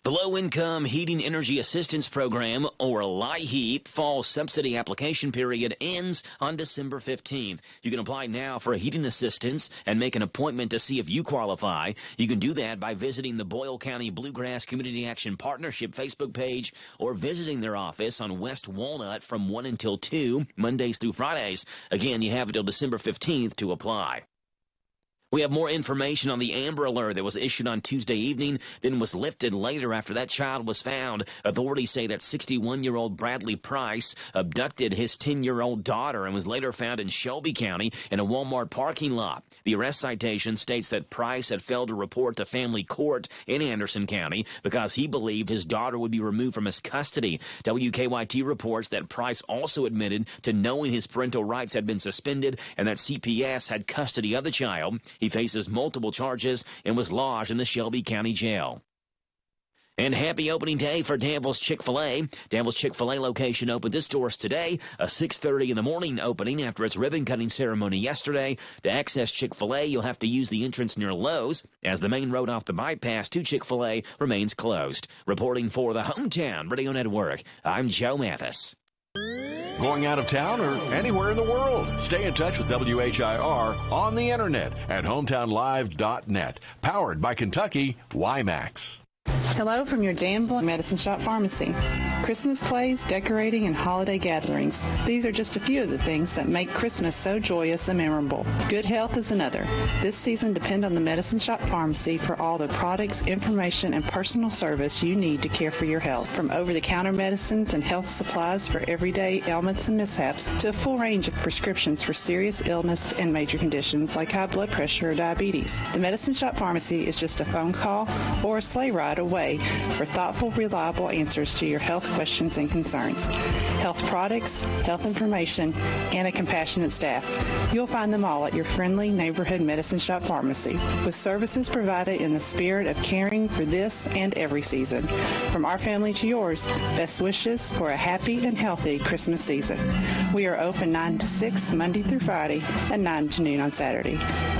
The Low-Income Heating Energy Assistance Program, or LIHEAP, fall subsidy application period ends on December 15th. You can apply now for a heating assistance and make an appointment to see if you qualify. You can do that by visiting the Boyle County Bluegrass Community Action Partnership Facebook page or visiting their office on West Walnut from 1 until 2, Mondays through Fridays. Again, you have until December 15th to apply. We have more information on the Amber Alert that was issued on Tuesday evening, then was lifted later after that child was found. Authorities say that 61-year-old Bradley Price abducted his 10-year-old daughter and was later found in Shelby County in a Walmart parking lot. The arrest citation states that Price had failed to report to family court in Anderson County because he believed his daughter would be removed from his custody. WKYT reports that Price also admitted to knowing his parental rights had been suspended and that CPS had custody of the child. He faces multiple charges and was lodged in the Shelby County Jail. And happy opening day for Danville's Chick-fil-A. Danville's Chick-fil-A location opened its doors today, a 6:30 in the morning opening after its ribbon-cutting ceremony yesterday. To access Chick-fil-A, you'll have to use the entrance near Lowe's, as the main road off the bypass to Chick-fil-A remains closed. Reporting for the Hometown Radio Network, I'm Joe Mathis. Going out of town or anywhere in the world? Stay in touch with WHIR on the internet at hometownlive.net. Powered by Kentucky WiMAX. Hello from your Danville Medicine Shop Pharmacy. Christmas plays, decorating, and holiday gatherings. These are just a few of the things that make Christmas so joyous and memorable. Good health is another. This season, depend on the Medicine Shop Pharmacy for all the products, information, and personal service you need to care for your health. From over-the-counter medicines and health supplies for everyday ailments and mishaps to a full range of prescriptions for serious illness and major conditions like high blood pressure or diabetes. The Medicine Shop Pharmacy is just a phone call or a sleigh ride away for thoughtful, reliable answers to your health questions and concerns. Health products, health information, and a compassionate staff. You'll find them all at your friendly neighborhood Medicine Shop Pharmacy, with services provided in the spirit of caring for this and every season. From our family to yours, best wishes for a happy and healthy Christmas season. We are open 9 to 6 Monday through Friday and 9 to noon on Saturday.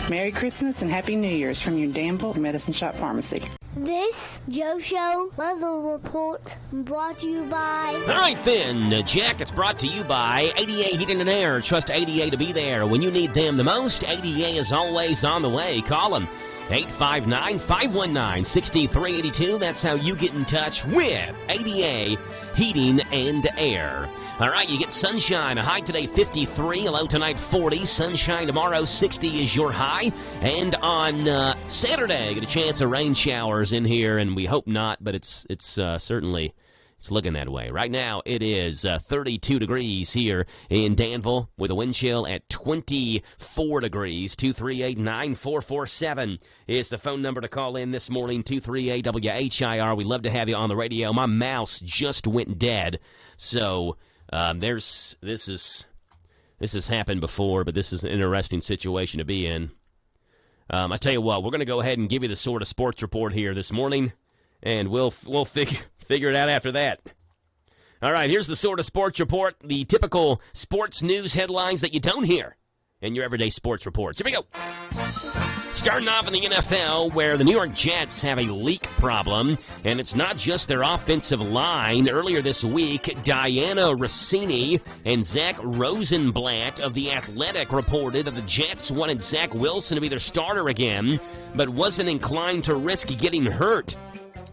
Merry Christmas and Happy New Year's from your Danville Medicine Shop Pharmacy. This Joe Show Weather Report brought to you by... All right then, Jack, it's brought to you by ADA Heating and Air. Trust ADA to be there when you need them the most. ADA is always on the way. Call them. 859-519-6382. That's how you get in touch with ADA Heating and Air. All right, you get sunshine. A high today, 53. A low tonight, 40. Sunshine tomorrow, 60 is your high. And on Saturday, get a chance of rain showers in here, and we hope not, but it's certainly It's looking that way. Right now, it is 32 degrees here in Danville with a wind chill at 24 degrees. 238-9447 is the phone number to call in this morning, 238-WHIR. We love to have you on the radio. My mouse just went dead. So this has happened before, but this is an interesting situation to be in. I tell you what, we're going to go ahead and give you the sort of sports report here this morning, and we'll figure it out after that. All right, here's the sort of sports report, the typical sports news headlines that you don't hear in your everyday sports reports. Here we go. Starting off in the NFL, where the New York Jets have a leak problem, and it's not just their offensive line. Earlier this week, Diana Rossini and Zach Rosenblatt of The Athletic reported that the Jets wanted Zach Wilson to be their starter again, but wasn't inclined to risk getting hurt.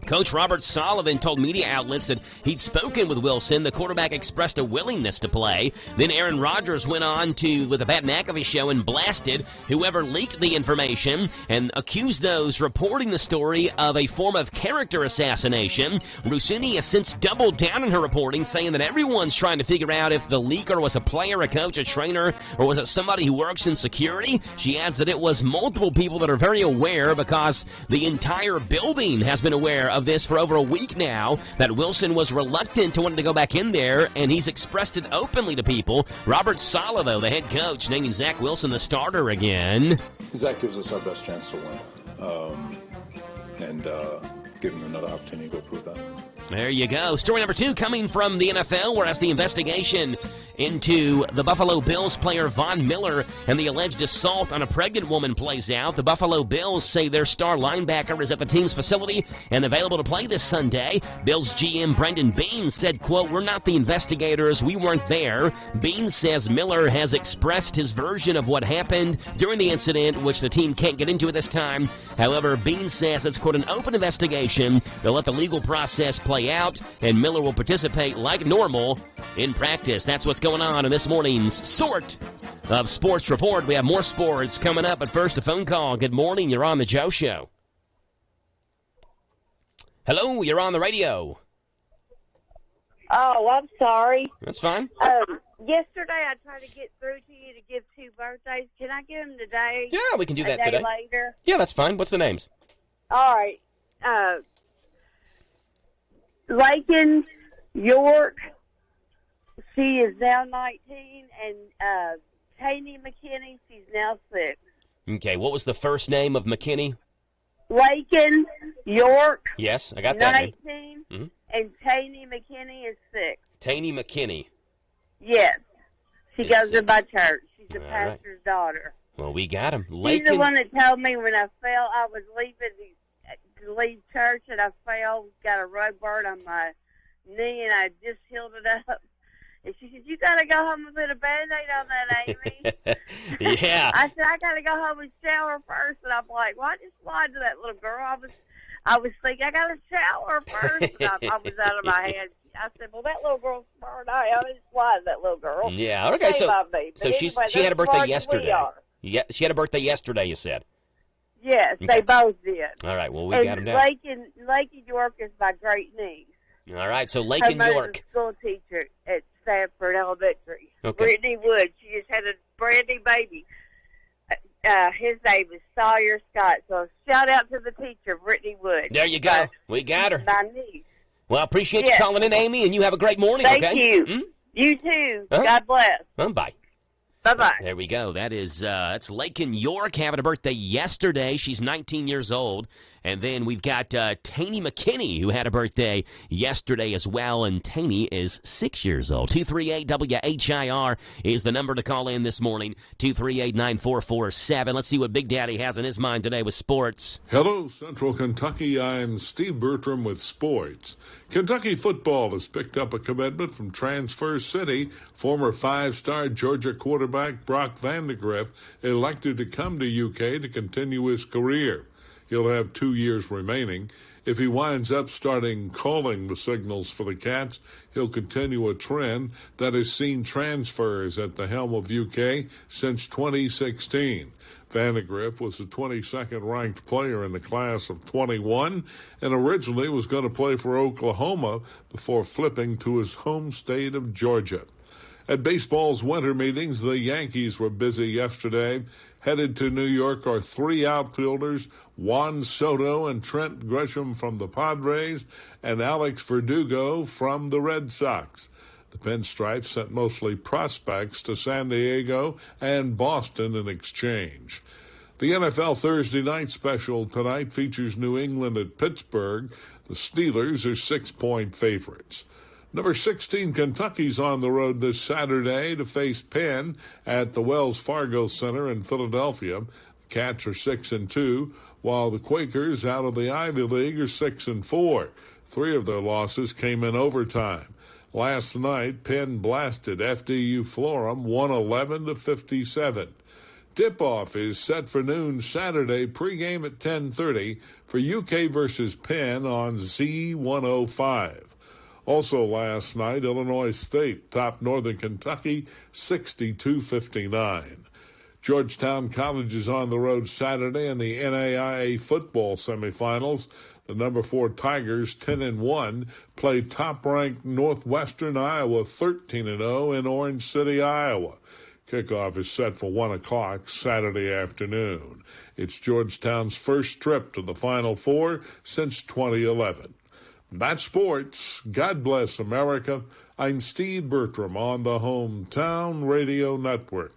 Coach Robert Sullivan told media outlets that he'd spoken with Wilson. The quarterback expressed a willingness to play. Then Aaron Rodgers went on with the Pat McAfee show and blasted whoever leaked the information and accused those reporting the story of a form of character assassination. Rossini has since doubled down on her reporting, saying that everyone's trying to figure out if the leaker was a player, a coach, a trainer, or was it somebody who works in security. She adds that it was multiple people that are very aware because the entire building has been aware of this for over a week now, that Wilson was reluctant to want to go back in there, and he's expressed it openly to people. Robert Saleh, though, the head coach, naming Zach Wilson the starter again. Zach gives us our best chance to win, and give him another opportunity to go prove that. There you go. Story number 2 coming from the NFL, whereas the investigation into the Buffalo Bills player Von Miller and the alleged assault on a pregnant woman plays out. The Buffalo Bills say their star linebacker is at the team's facility and available to play this Sunday. Bills GM Brendan Beane said, quote, "We're not the investigators. We weren't there." Beane says Miller has expressed his version of what happened during the incident, which the team can't get into at this time. However, Beane says it's, quote, an open investigation. They'll let the legal process play out, and Miller will participate like normal in practice. That's what's going on in this morning's sort of sports report. We have more sports coming up, but first a phone call. Good morning, you're on the Joe Show. Hello, you're on the radio. Oh, I'm sorry. That's fine. Yesterday I tried to get through to you to give 2 birthdays. Can I give them today? Yeah, we can do that a day today. Later? Yeah, that's fine. What's the names? All right. Lincoln York, she is now 19, and Taney McKinney, she's now 6. Okay, what was the first name of McKinney? Lincoln York, Yes, I got that 19, name. and Taney McKinney is 6. Taney McKinney. Yes. She Yes, goes to my church. She's a All right. pastor's daughter. Well, we got him. She's the one that told me when I fell, I was leaving to leave church, and I fell, got a road burn on my knee, and I just healed it up. And she said, "You got to go home and put a Band-Aid on that, Amy." Yeah. I said, "I got to go home and shower first." And I'm like, "Well, I just lied to that little girl. I was thinking, I got to shower first." And I was out of my head. I said, "Well, that little girl's smart. I just lied to that little girl." Yeah, okay, Shame on me. But she anyway, had a they're birthday smarter than yesterday. we are. Yeah, she had a birthday yesterday, you said. Yes, Okay. they both did. All right, well, we and got him down. Lincoln York is my great niece. All right, so Her Lincoln mother's York. a school teacher at Stanford Elementary. Okay. Brittany Wood. She just had a brand new baby. His name is Sawyer Scott. So shout out to the teacher, Brittany Wood. There you go. We got her. My niece. Well, I appreciate you Yes. calling in, Amy, and you have a great morning, Thank okay? you. You too. Huh? God bless. Bye. Bye-bye. There we go. That's Lakin York having a birthday yesterday. She's 19 years old. And then we've got Taney McKinney, who had a birthday yesterday as well, and Taney is 6 years old. 238-WHIR is the number to call in this morning, 238-9447. Let's see what Big Daddy has in his mind today with sports. Hello, Central Kentucky. I'm Steve Bertram with sports. Kentucky football has picked up a commitment from Transfer City. Former 5-star Georgia quarterback Brock Vandegrift elected to come to UK to continue his career. He'll have 2 years remaining. If he winds up starting calling the signals for the Cats, he'll continue a trend that has seen transfers at the helm of UK since 2016. Vandegrift was the 22nd ranked player in the class of 21 and originally was going to play for Oklahoma before flipping to his home state of Georgia. At baseball's winter meetings, the Yankees were busy yesterday. Headed to New York are three outfielders, Juan Soto and Trent Grisham from the Padres, and Alex Verdugo from the Red Sox. The Pinstripes sent mostly prospects to San Diego and Boston in exchange. The NFL Thursday night special tonight features New England at Pittsburgh. The Steelers are 6-point favorites. Number 16, Kentucky's on the road this Saturday to face Penn at the Wells Fargo Center in Philadelphia. The Cats are 6-2, while the Quakers out of the Ivy League are 6-4. Three of their losses came in overtime. Last night, Penn blasted FDU Florham 111-57. Tip-off is set for noon Saturday, pregame at 10:30 for UK versus Penn on Z105. Also last night, Illinois State topped Northern Kentucky 62-59. Georgetown College is on the road Saturday in the NAIA football semifinals. The number 4 Tigers, 10-1, play top-ranked Northwestern Iowa 13-0 in Orange City, Iowa. Kickoff is set for 1 o'clock Saturday afternoon. It's Georgetown's first trip to the Final Four since 2011. That's sports. God bless America. I'm Steve Bertram on the Hometown Radio Network.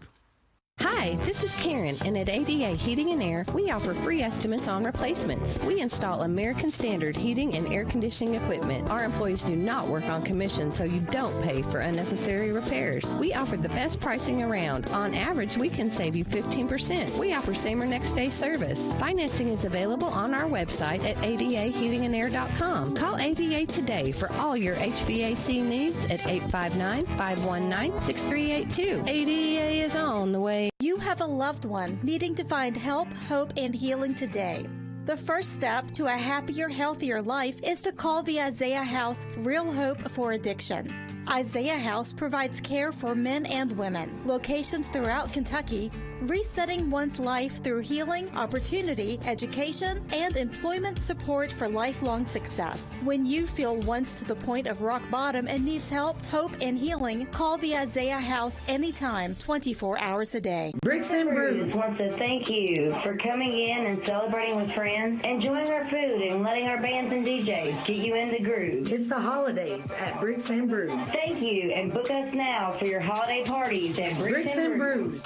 Hi, this is Karen, and at ADA Heating and Air, we offer free estimates on replacements. We install American Standard heating and air conditioning equipment. Our employees do not work on commission, so you don't pay for unnecessary repairs. We offer the best pricing around. On average, we can save you 15%. We offer same or next day service. Financing is available on our website at adaheatingandair.com. Call ADA today for all your HVAC needs at 859-519-6382. ADA is on the way. You have a loved one needing to find help, hope, and healing today. The first step to a happier, healthier life is to call the Isaiah House Real Hope for Addiction. Isaiah House provides care for men and women. Locations throughout Kentucky, resetting one's life through healing, opportunity, education, and employment support for lifelong success. When you feel once to the point of rock bottom and needs help, hope, and healing, call the Isaiah House anytime, 24 hours a day. Bricks and Brews wants to thank you for coming in and celebrating with friends, enjoying our food, and letting our bands and DJs get you in the groove. It's the holidays at Bricks and Brews. Thank you, and book us now for your holiday parties at Bricks and Brews.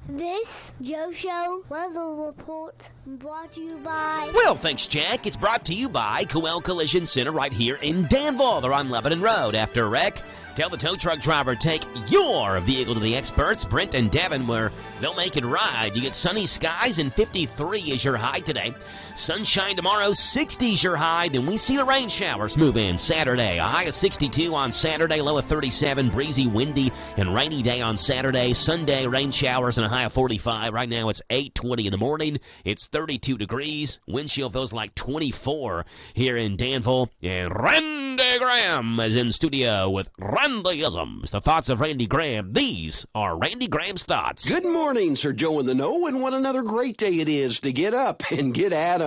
This Joe Show weather report brought to you by... Well, thanks, Jack. It's brought to you by Coel Collision Center right here in Danville. They're on Lebanon Road. After a wreck, tell the tow truck driver, take your vehicle to the experts, Brent and Devin, where they'll make it right. You get sunny skies and 53 is your high today. Sunshine tomorrow, 60 is your high. Then we see the rain showers move in Saturday. A high of 62 on Saturday, low of 37. Breezy, windy, and rainy day on Saturday. Sunday, rain showers and a high of 45. Right now it's 8:20 in the morning. It's 32 degrees. Wind chill feels like 24 here in Danville. And Randy Graham is in studio with Randyisms. The thoughts of Randy Graham. These are Randy Graham's thoughts. Good morning, Sir Joe in the Know, and what another great day it is to get up and get at 'em.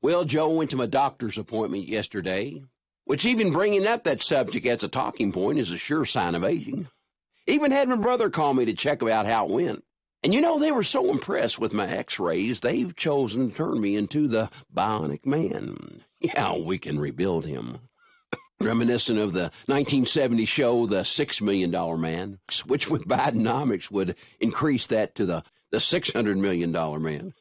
Well, Joe went to my doctor's appointment yesterday, which even bringing up that subject as a talking point is a sure sign of aging. Even had my brother call me to check about how it went. And you know, they were so impressed with my x-rays, they've chosen to turn me into the Bionic Man. Yeah, we can rebuild him. Reminiscent of the 1970 show, The $6 Million Man, which with Bidenomics would increase that to the $600 million man.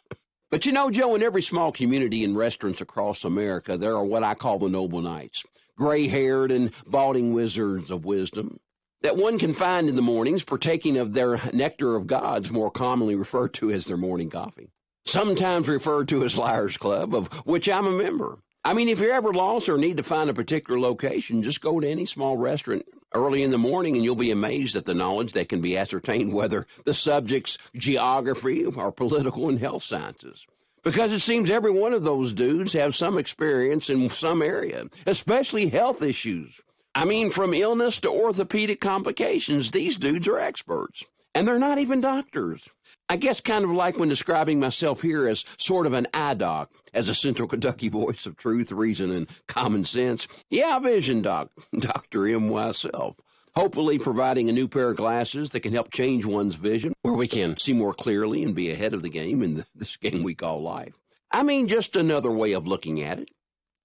But you know, Joe, in every small community and restaurants across America, there are what I call the noble knights, gray-haired and balding wizards of wisdom that one can find in the mornings partaking of their nectar of gods, more commonly referred to as their morning coffee, sometimes referred to as Liars Club, of which I'm a member. I mean, if you're ever lost or need to find a particular location, just go to any small restaurant early in the morning and you'll be amazed at the knowledge that can be ascertained, whether the subject's geography or political and health sciences. Because it seems every one of those dudes have some experience in some area, especially health issues. I mean, from illness to orthopedic complications, these dudes are experts. And they're not even doctors. I guess kind of like when describing myself here as sort of an eye doc, as a Central Kentucky voice of truth, reason, and common sense. Yeah, vision doc, Dr. M.Y. Self. Hopefully providing a new pair of glasses that can help change one's vision, where we can see more clearly and be ahead of the game in this game we call life. I mean, just another way of looking at it.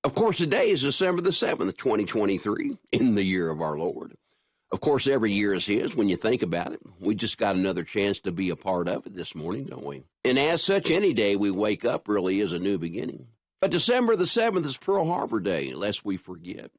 Of course, today is December the 7th, 2023, in the year of our Lord. Of course, every year is his when you think about it. We just got another chance to be a part of it this morning, don't we? And as such, any day we wake up really is a new beginning. But December the 7th is Pearl Harbor Day, lest we forget.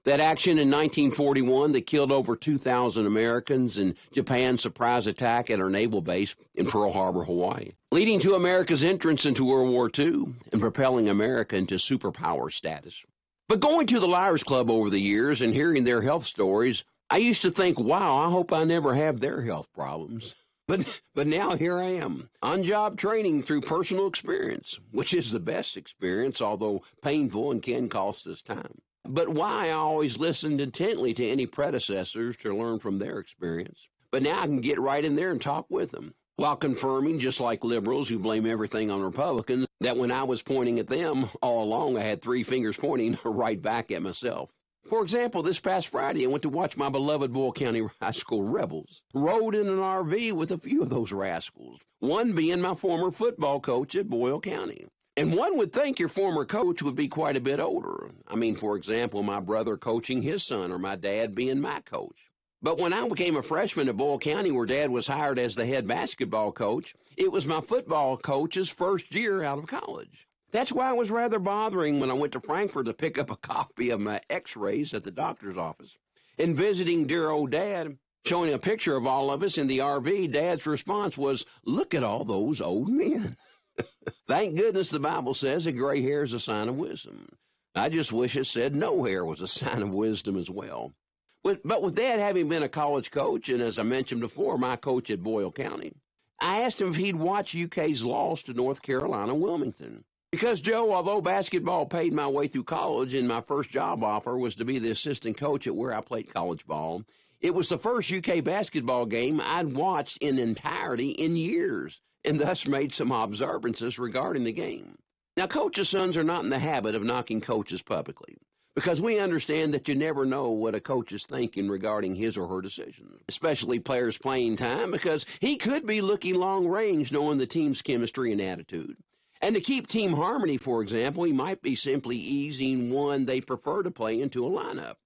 That action in 1941 that killed over 2,000 Americans in Japan's surprise attack at our naval base in Pearl Harbor, Hawaii, leading to America's entrance into World War II and propelling America into superpower status. But going to the Liars Club over the years and hearing their health stories, I used to think, wow, I hope I never have their health problems. But now here I am, on-job training through personal experience, which is the best experience, although painful and can cost us time. But why I always listened intently to any predecessors to learn from their experience. But now I can get right in there and talk with them, while confirming, just like liberals who blame everything on Republicans, that when I was pointing at them all along, I had three fingers pointing right back at myself. For example, this past Friday, I went to watch my beloved Boyle County High School Rebels. Rode in an RV with a few of those rascals, one being my former football coach at Boyle County. And one would think your former coach would be quite a bit older. I mean, for example, my brother coaching his son or my dad being my coach. But when I became a freshman at Boyle County, where Dad was hired as the head basketball coach, it was my football coach's first year out of college. That's why it was rather bothering when I went to Frankfort to pick up a copy of my x-rays at the doctor's office. And visiting dear old Dad, showing a picture of all of us in the RV, Dad's response was, "Look at all those old men." Thank goodness the Bible says that gray hair is a sign of wisdom. I just wish it said no hair was a sign of wisdom as well. But with Dad having been a college coach, and as I mentioned before, my coach at Boyle County, I asked him if he'd watch UK's loss to North Carolina Wilmington. Because, Joe, although basketball paid my way through college and my first job offer was to be the assistant coach at where I played college ball, it was the first UK basketball game I'd watched in entirety in years, and thus made some observances regarding the game. Now, coaches' sons are not in the habit of knocking coaches publicly, because we understand that you never know what a coach is thinking regarding his or her decisions, especially players' playing time, because he could be looking long range knowing the team's chemistry and attitude. And to keep team harmony, for example, he might be simply easing one they prefer to play into a lineup.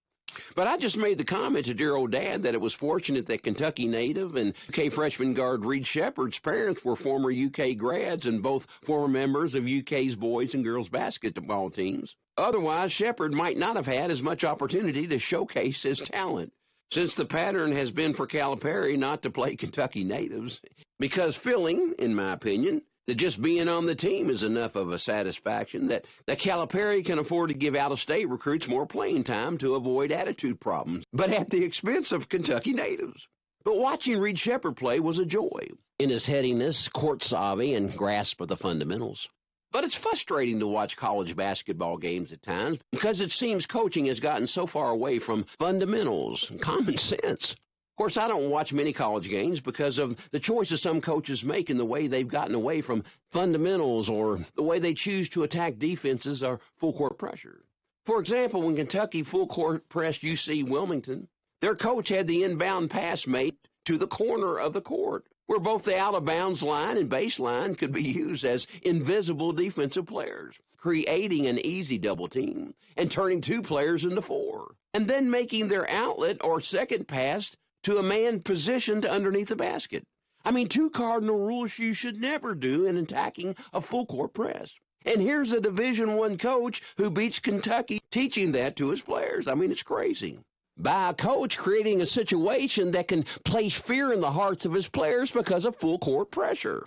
But I just made the comment to dear old Dad that it was fortunate that Kentucky native and UK freshman guard Reed Shepard's parents were former UK grads and both former members of UK's boys and girls basketball teams. Otherwise, Shepard might not have had as much opportunity to showcase his talent, since the pattern has been for Calipari not to play Kentucky natives, because feeling, in my opinion, that just being on the team is enough of a satisfaction that Calipari can afford to give out-of-state recruits more playing time to avoid attitude problems, but at the expense of Kentucky natives. But watching Reed Shepard play was a joy, in his headiness, court savvy, and grasp of the fundamentals. But it's frustrating to watch college basketball games at times because it seems coaching has gotten so far away from fundamentals and common sense. Of course, I don't watch many college games because of the choices some coaches make in the way they've gotten away from fundamentals or the way they choose to attack defenses or full-court pressure. For example, when Kentucky full-court pressed UC Wilmington, their coach had the inbound pass made to the corner of the court, where both the out-of-bounds line and baseline could be used as invisible defensive players, creating an easy double team and turning two players into four, and then making their outlet or second pass to a man positioned underneath the basket. I mean, two cardinal rules you should never do in attacking a full-court press. And here's a Division I coach who beats Kentucky teaching that to his players. I mean, it's crazy. By a coach creating a situation that can place fear in the hearts of his players because of full-court pressure.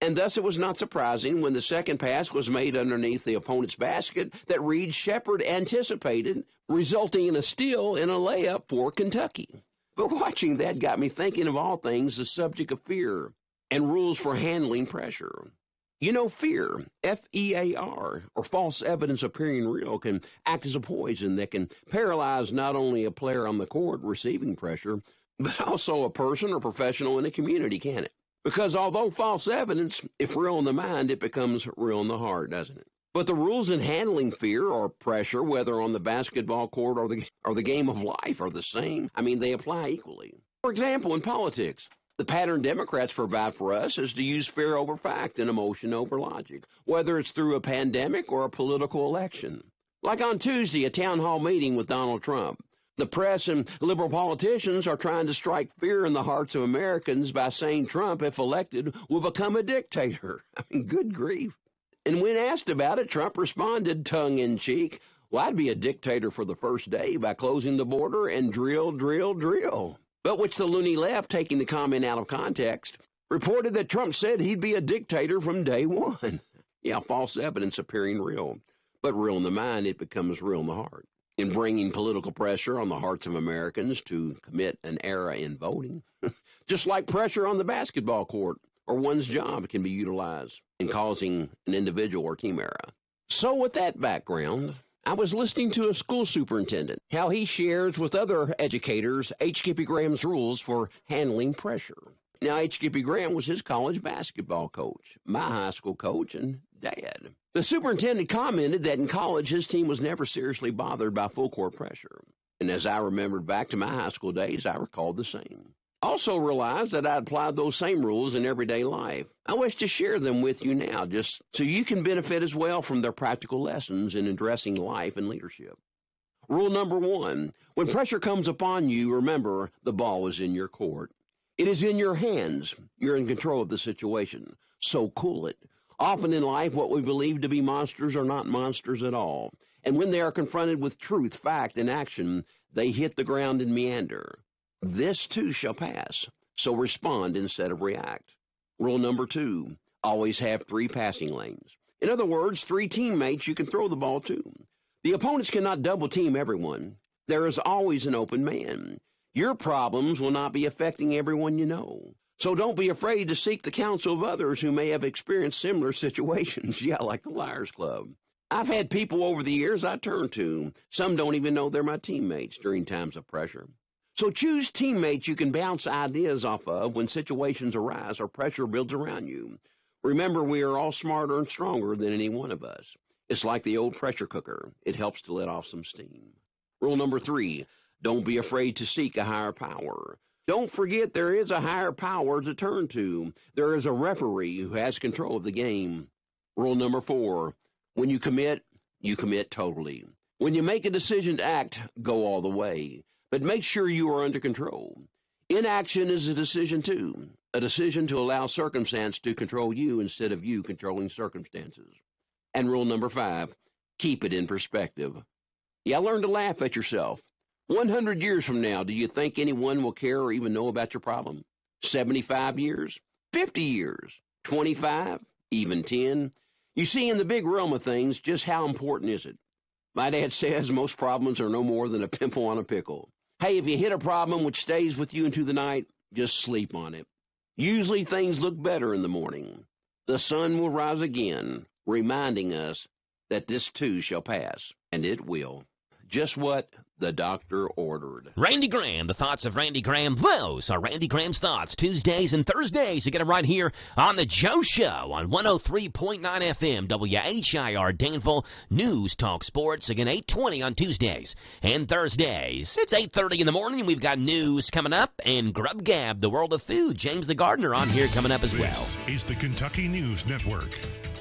And thus it was not surprising when the second pass was made underneath the opponent's basket that Reed Shepard anticipated, resulting in a steal and a layup for Kentucky. But watching that got me thinking of all things the subject of fear and rules for handling pressure. You know, fear, F-E-A-R, or false evidence appearing real, can act as a poison that can paralyze not only a player on the court receiving pressure, but also a person or professional in a community, can it? Because although false evidence, if real in the mind, it becomes real in the heart, doesn't it? But the rules in handling fear or pressure, whether on the basketball court or the game of life, are the same. I mean, they apply equally. For example, in politics, the pattern Democrats provide for us is to use fear over fact and emotion over logic, whether it's through a pandemic or a political election. Like on Tuesday, a town hall meeting with Donald Trump. The press and liberal politicians are trying to strike fear in the hearts of Americans by saying Trump, if elected, will become a dictator. I mean, good grief. And when asked about it, Trump responded tongue-in-cheek, well, I'd be a dictator for the first day by closing the border and drill, drill, drill. But which the loony left, taking the comment out of context, reported that Trump said he'd be a dictator from day one. Yeah, false evidence appearing real. But real in the mind, it becomes real in the heart. In bringing political pressure on the hearts of Americans to commit an error in voting. Just like pressure on the basketball court or one's job can be utilized in causing an individual or team error. So with that background, I was listening to a school superintendent, how he shares with other educators H. Skippy Graham's rules for handling pressure. Now, H. Skippy Graham was his college basketball coach, my high school coach, and dad. The superintendent commented that in college his team was never seriously bothered by full court pressure. And as I remembered back to my high school days, I recalled the same. Also realized that I applied those same rules in everyday life. I wish to share them with you now, just so you can benefit as well from their practical lessons in addressing life and leadership. Rule number 1, when pressure comes upon you, remember the ball is in your court. It is in your hands. You're in control of the situation, so cool it. Often in life, what we believe to be monsters are not monsters at all. And when they are confronted with truth, fact, and action, they hit the ground and meander. This too shall pass, so respond instead of react. Rule number 2, always have 3 passing lanes. In other words, 3 teammates you can throw the ball to. The opponents cannot double team everyone. There is always an open man. Your problems will not be affecting everyone you know. So don't be afraid to seek the counsel of others who may have experienced similar situations. Yeah, like the Liars Club. I've had people over the years I turn to. Some don't even know they're my teammates during times of pressure. So choose teammates you can bounce ideas off of when situations arise or pressure builds around you. Remember, we are all smarter and stronger than any one of us. It's like the old pressure cooker. It helps to let off some steam. Rule number 3, don't be afraid to seek a higher power. Don't forget there is a higher power to turn to. There is a referee who has control of the game. Rule number 4, when you commit totally. When you make a decision to act, go all the way. But make sure you are under control. Inaction is a decision too. A decision to allow circumstance to control you instead of you controlling circumstances. And rule number 5, keep it in perspective. Yeah, learn to laugh at yourself. 100 years from now, do you think anyone will care or even know about your problem? 75 years? 50 years? 25? Even 10? You see, in the big realm of things, just how important is it? My dad says most problems are no more than a pimple on a pickle. Hey, if you hit a problem which stays with you into the night, just sleep on it. Usually things look better in the morning. The sun will rise again, reminding us that this too shall pass, and it will. Just what the doctor ordered. Randy Graham, the thoughts of Randy Graham. Those are Randy Graham's thoughts. Tuesdays and Thursdays, you get them right here on The Joe Show on 103.9 FM, WHIR Danville, News Talk Sports. Again, 8:20 on Tuesdays and Thursdays. It's 8:30 in the morning. We've got news coming up and Grub Gab, the world of food. James the Gardener on here coming up as well. This is the Kentucky News Network.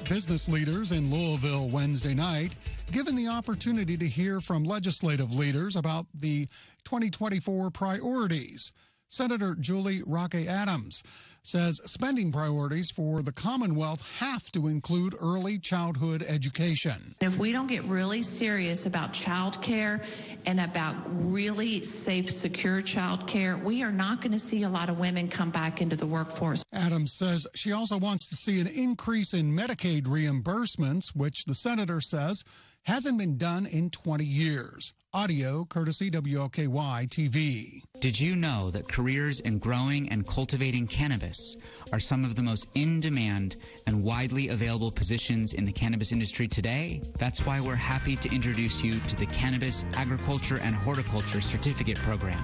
Business leaders in Louisville Wednesday night given the opportunity to hear from legislative leaders about the 2024 priorities. Senator Julie Roque Adams says spending priorities for the Commonwealth have to include early childhood education. If we don't get really serious about child care and about really safe, secure child care, we are not going to see a lot of women come back into the workforce. Adams says she also wants to see an increase in Medicaid reimbursements, which the senator says hasn't been done in 20 years. Audio courtesy WLKY TV. Did you know that careers in growing and cultivating cannabis are some of the most in-demand and widely available positions in the cannabis industry today? That's why we're happy to introduce you to the Cannabis Agriculture and Horticulture Certificate Program.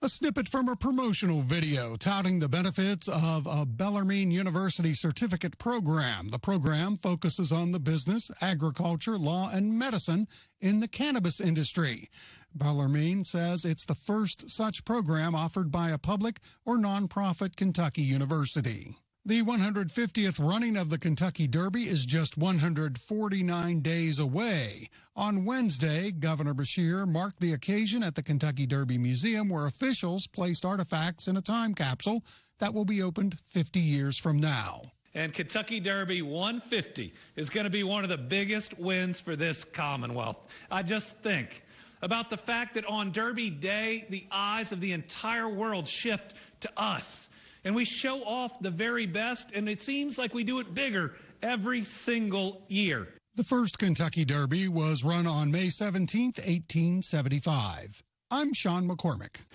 A snippet from a promotional video touting the benefits of a Bellarmine University certificate program. The program focuses on the business, agriculture, law, and medicine in the cannabis industry. Bellarmine says it's the first such program offered by a public or nonprofit Kentucky university. The 150th running of the Kentucky Derby is just 149 days away. On Wednesday, Governor WHIR marked the occasion at the Kentucky Derby Museum, where officials placed artifacts in a time capsule that will be opened 50 years from now. And Kentucky Derby 150 is going to be one of the biggest wins for this Commonwealth. I just think about the fact that on Derby Day, the eyes of the entire world shift to us. And we show off the very best, and it seems like we do it bigger every single year. The first Kentucky Derby was run on May 17, 1875. I'm Sean McCormick.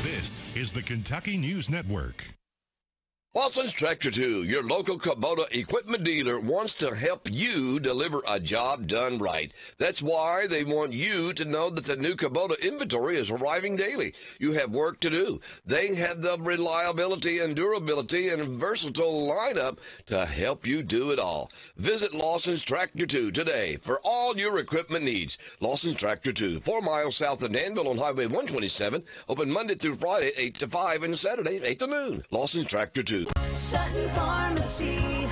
This is the Kentucky News Network. Lawson's Tractor 2, your local Kubota equipment dealer, wants to help you deliver a job done right. That's why they want you to know that the new Kubota inventory is arriving daily. You have work to do. They have the reliability and durability and versatile lineup to help you do it all. Visit Lawson's Tractor 2 today for all your equipment needs. Lawson's Tractor 2, 4 miles south of Danville on Highway 127, open Monday through Friday, 8 to 5, and Saturday, 8 to noon. Lawson's Tractor 2. Sutton Pharmacy,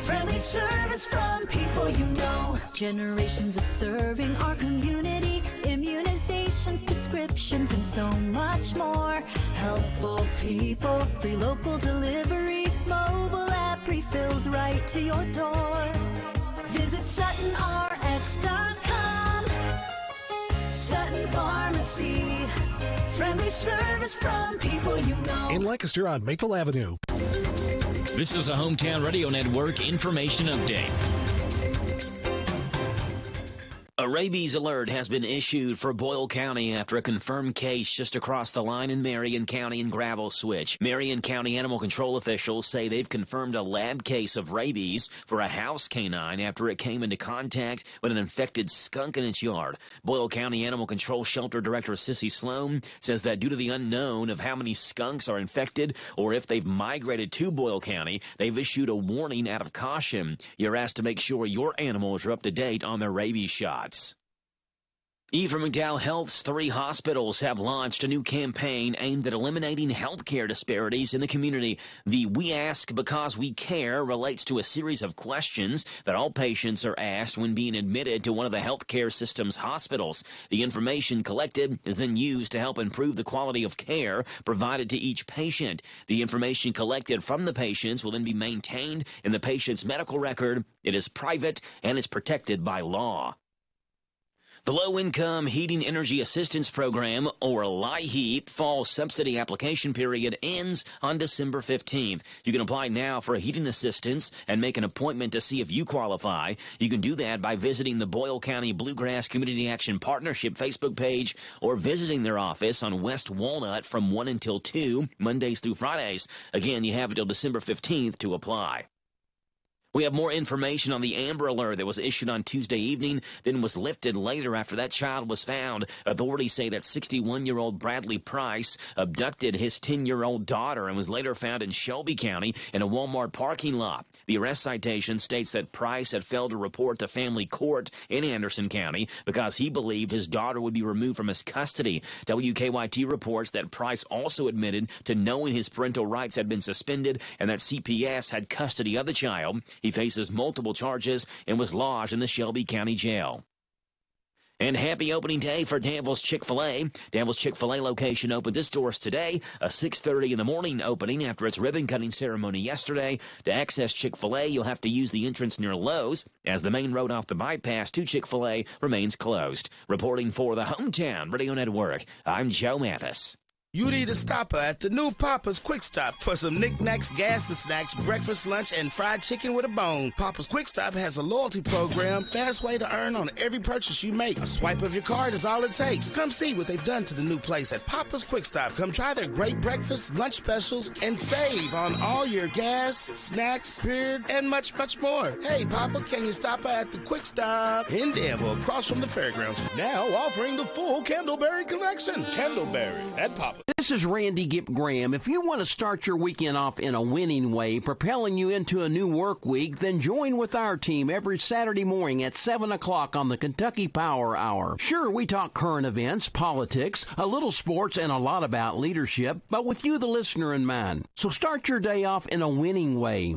friendly service from people you know. Generations of serving our community, immunizations, prescriptions, and so much more. Helpful people, free local delivery, mobile app refills right to your door. Visit SuttonRx.com. Sutton Pharmacy, friendly service from people you know. In Lancaster on Maple Avenue. This is a Hometown Radio Network information update. A rabies alert has been issued for Boyle County after a confirmed case just across the line in Marion County and Gravel Switch. Marion County Animal Control officials say they've confirmed a lab case of rabies for a house canine after it came into contact with an infected skunk in its yard. Boyle County Animal Control Shelter Director Sissy Sloan says that due to the unknown of how many skunks are infected or if they've migrated to Boyle County, they've issued a warning out of caution. You're asked to make sure your animals are up to date on their rabies shots. Ephraim McDowell Health's 3 hospitals have launched a new campaign aimed at eliminating healthcare disparities in the community. The We Ask Because We Care relates to a series of questions that all patients are asked when being admitted to one of the healthcare system's hospitals. The information collected is then used to help improve the quality of care provided to each patient. The information collected from the patients will then be maintained in the patient's medical record. It is private and is protected by law. The Low-Income Heating Energy Assistance Program, or LIHEAP, fall subsidy application period ends on December 15th. You can apply now for a heating assistance and make an appointment to see if you qualify. You can do that by visiting the Boyle County Bluegrass Community Action Partnership Facebook page or visiting their office on West Walnut from 1 until 2, Mondays through Fridays. Again, you have until December 15th to apply. We have more information on the Amber Alert that was issued on Tuesday evening, then was lifted later after that child was found. Authorities say that 61-year-old Bradley Price abducted his 10-year-old daughter and was later found in Shelby County in a Walmart parking lot. The arrest citation states that Price had failed to report to family court in Anderson County because he believed his daughter would be removed from his custody. WKYT reports that Price also admitted to knowing his parental rights had been suspended and that CPS had custody of the child. He faces multiple charges and was lodged in the Shelby County Jail. And happy opening day for Danville's Chick-fil-A. Danville's Chick-fil-A location opened its doors today, a 6:30 in the morning opening after its ribbon-cutting ceremony yesterday. To access Chick-fil-A, you'll have to use the entrance near Lowe's, as the main road off the bypass to Chick-fil-A remains closed. Reporting for the Hometown Radio Network, I'm Joe Mathis. You need a stopper at the new Papa's Quick Stop for some knickknacks, gas and snacks, breakfast, lunch, and fried chicken with a bone. Papa's Quick Stop has a loyalty program, fast way to earn on every purchase you make. A swipe of your card is all it takes. Come see what they've done to the new place at Papa's Quick Stop. Come try their great breakfast, lunch specials, and save on all your gas, snacks, beer, and much, much more. Hey, Papa, can you stop at the Quick Stop in Danville, across from the fairgrounds? Now offering the full Candleberry collection. Candleberry at Papa. This is Randy Gipp Graham. If you want to start your weekend off in a winning way, propelling you into a new work week, then join with our team every Saturday morning at 7 o'clock on the Kentucky Power Hour. Sure, we talk current events, politics, a little sports, and a lot about leadership, but with you, the listener, in mind. So start your day off in a winning way.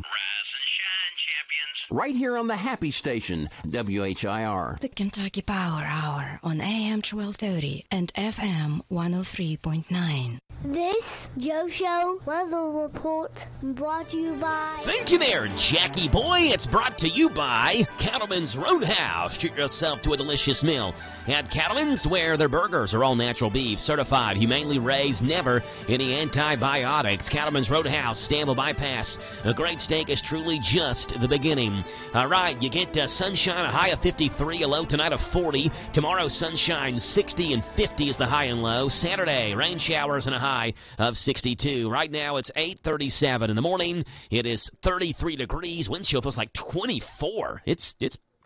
Right here on the Happy Station, WHIR. The Kentucky Power Hour on AM 1230 and FM 103.9. This Joe Show weather report brought to you by... Thank you there, Jackie boy. It's brought to you by Cattleman's Roadhouse. Treat yourself to a delicious meal at Cattleman's, where their burgers are all natural beef, certified, humanely raised, never any antibiotics. Cattleman's Roadhouse, Danville Bypass. A great steak is truly just the beginning. All right, you get sunshine, a high of 53, a low tonight of 40. Tomorrow, sunshine, 60 and 50 is the high and low. Saturday, rain showers and a high of 62. Right now, it's 8:37 in the morning. It is 33 degrees. Wind chill feels like 24. It's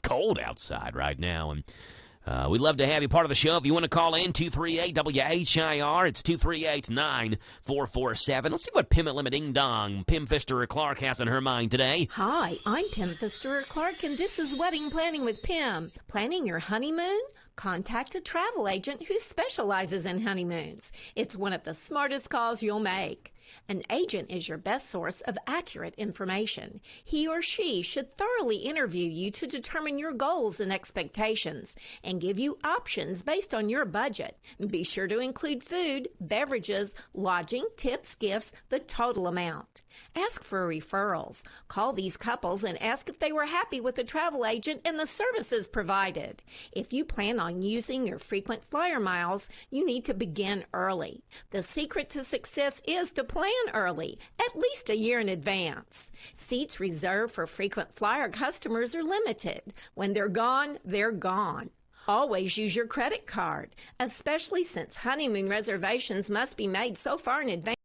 cold outside right now, and we'd love to have you part of the show. If you want to call in, 238-WHIR. It's 238-9447. Let's see what Pim at Ding Dong, Pim Pfister-Clark, has on her mind today. Hi, I'm Pim Pfister-Clark, and this is Wedding Planning with Pim. Planning your honeymoon? Contact a travel agent who specializes in honeymoons. It's one of the smartest calls you'll make. An agent is your best source of accurate information. He or she should thoroughly interview you to determine your goals and expectations and give you options based on your budget. Be sure to include food, beverages, lodging, tips, gifts, the total amount. Ask for referrals. Call these couples and ask if they were happy with the travel agent and the services provided. If you plan on using your frequent flyer miles, you need to begin early. The secret to success is to plan early, at least a year in advance. Seats reserved for frequent flyer customers are limited. When they're gone, they're gone. Always use your credit card, especially since honeymoon reservations must be made so far in advance.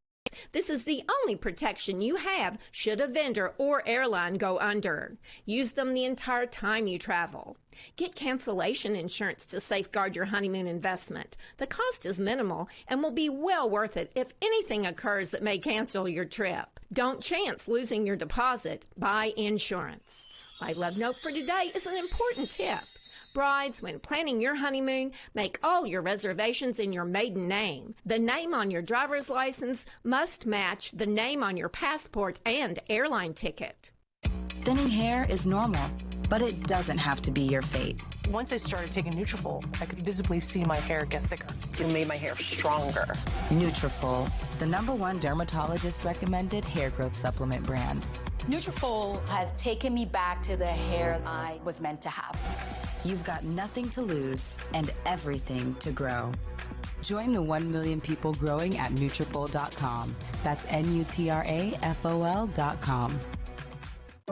This is the only protection you have should a vendor or airline go under. Use them the entire time you travel. Get cancellation insurance to safeguard your honeymoon investment. The cost is minimal and will be well worth it if anything occurs that may cancel your trip. Don't chance losing your deposit. Buy insurance. My love note for today is an important tip. Brides, when planning your honeymoon, make all your reservations in your maiden name. The name on your driver's license must match the name on your passport and airline ticket. Thinning hair is normal, but it doesn't have to be your fate. Once I started taking Nutrafol, I could visibly see my hair get thicker. It made my hair stronger. Nutrafol, the #1 dermatologist-recommended hair growth supplement brand. Nutrafol has taken me back to the hair I was meant to have. You've got nothing to lose and everything to grow. Join the 1 million people growing at Nutrafol.com. That's Nutrafol.com.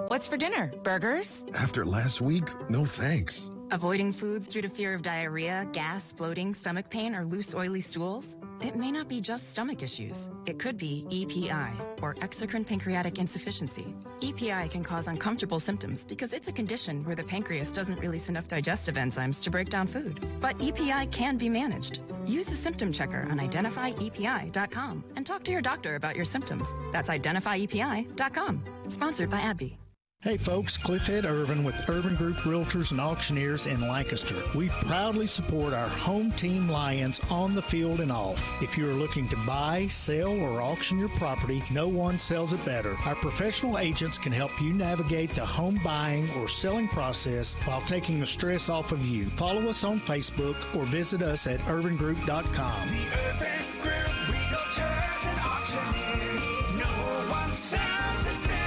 What's for dinner? Burgers? After last week, no thanks. Avoiding foods due to fear of diarrhea, gas, bloating, stomach pain, or loose, oily stools? It may not be just stomach issues. It could be EPI, or exocrine pancreatic insufficiency. EPI can cause uncomfortable symptoms because it's a condition where the pancreas doesn't release enough digestive enzymes to break down food. But EPI can be managed. Use the symptom checker on identifyepi.com and talk to your doctor about your symptoms. That's identifyepi.com. Sponsored by AbbVie. Hey folks, Cliffhead Irvin with Urban Group Realtors and Auctioneers in Lancaster. We proudly support our home team Lions on the field and off. If you are looking to buy, sell, or auction your property, no one sells it better. Our professional agents can help you navigate the home buying or selling process while taking the stress off of you. Follow us on Facebook or visit us at urbangroup.com. The Urban Group Realtors and Auctioneers. No one sells it better.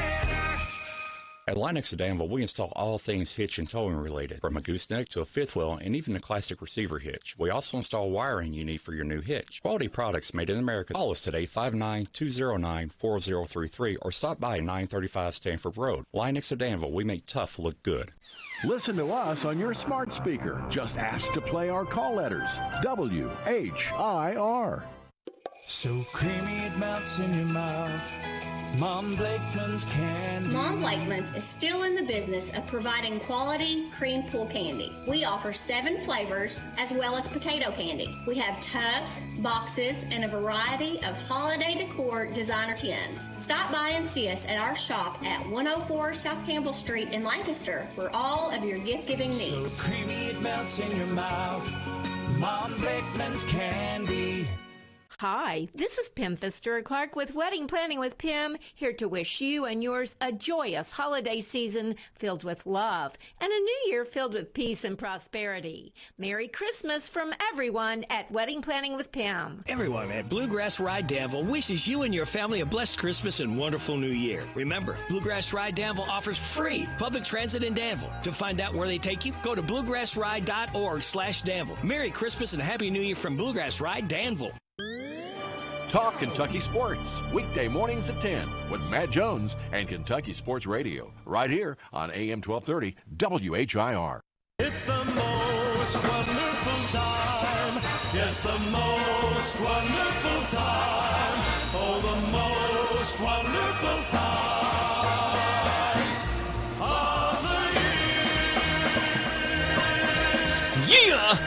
At Lennox of Danville, we install all things hitch and towing related, from a gooseneck to a fifth wheel and even a classic receiver hitch. We also install wiring you need for your new hitch. Quality products made in America. Call us today, 59209-4033, or stop by 935 Stanford Road. Lennox of Danville, we make tough look good. Listen to us on your smart speaker. Just ask to play our call letters. WHIR. So creamy it melts in your mouth. Mom Blakeman's candy. Mom Blakeman's is still in the business of providing quality cream pull candy. We offer 7 flavors as well as potato candy. We have tubs, boxes, and a variety of holiday decor designer tins. Stop by and see us at our shop at 104 South Campbell Street in Lancaster for all of your gift-giving needs. So creamy it melts in your mouth. Mom Blakeman's candy. Hi, this is Pim Fister-Clark with Wedding Planning with Pim, here to wish you and yours a joyous holiday season filled with love and a new year filled with peace and prosperity. Merry Christmas from everyone at Wedding Planning with Pim. Everyone at Bluegrass Ride Danville wishes you and your family a blessed Christmas and wonderful New Year. Remember, Bluegrass Ride Danville offers free public transit in Danville. To find out where they take you, go to bluegrassride.org/Danville. Merry Christmas and Happy New Year from Bluegrass Ride Danville. Talk Kentucky Sports, weekday mornings at 10 with Matt Jones and Kentucky Sports Radio, right here on AM 1230 WHIR. It's the most wonderful time. Yes, the most wonderful time. Oh, the most wonderful time of the year. Yeah!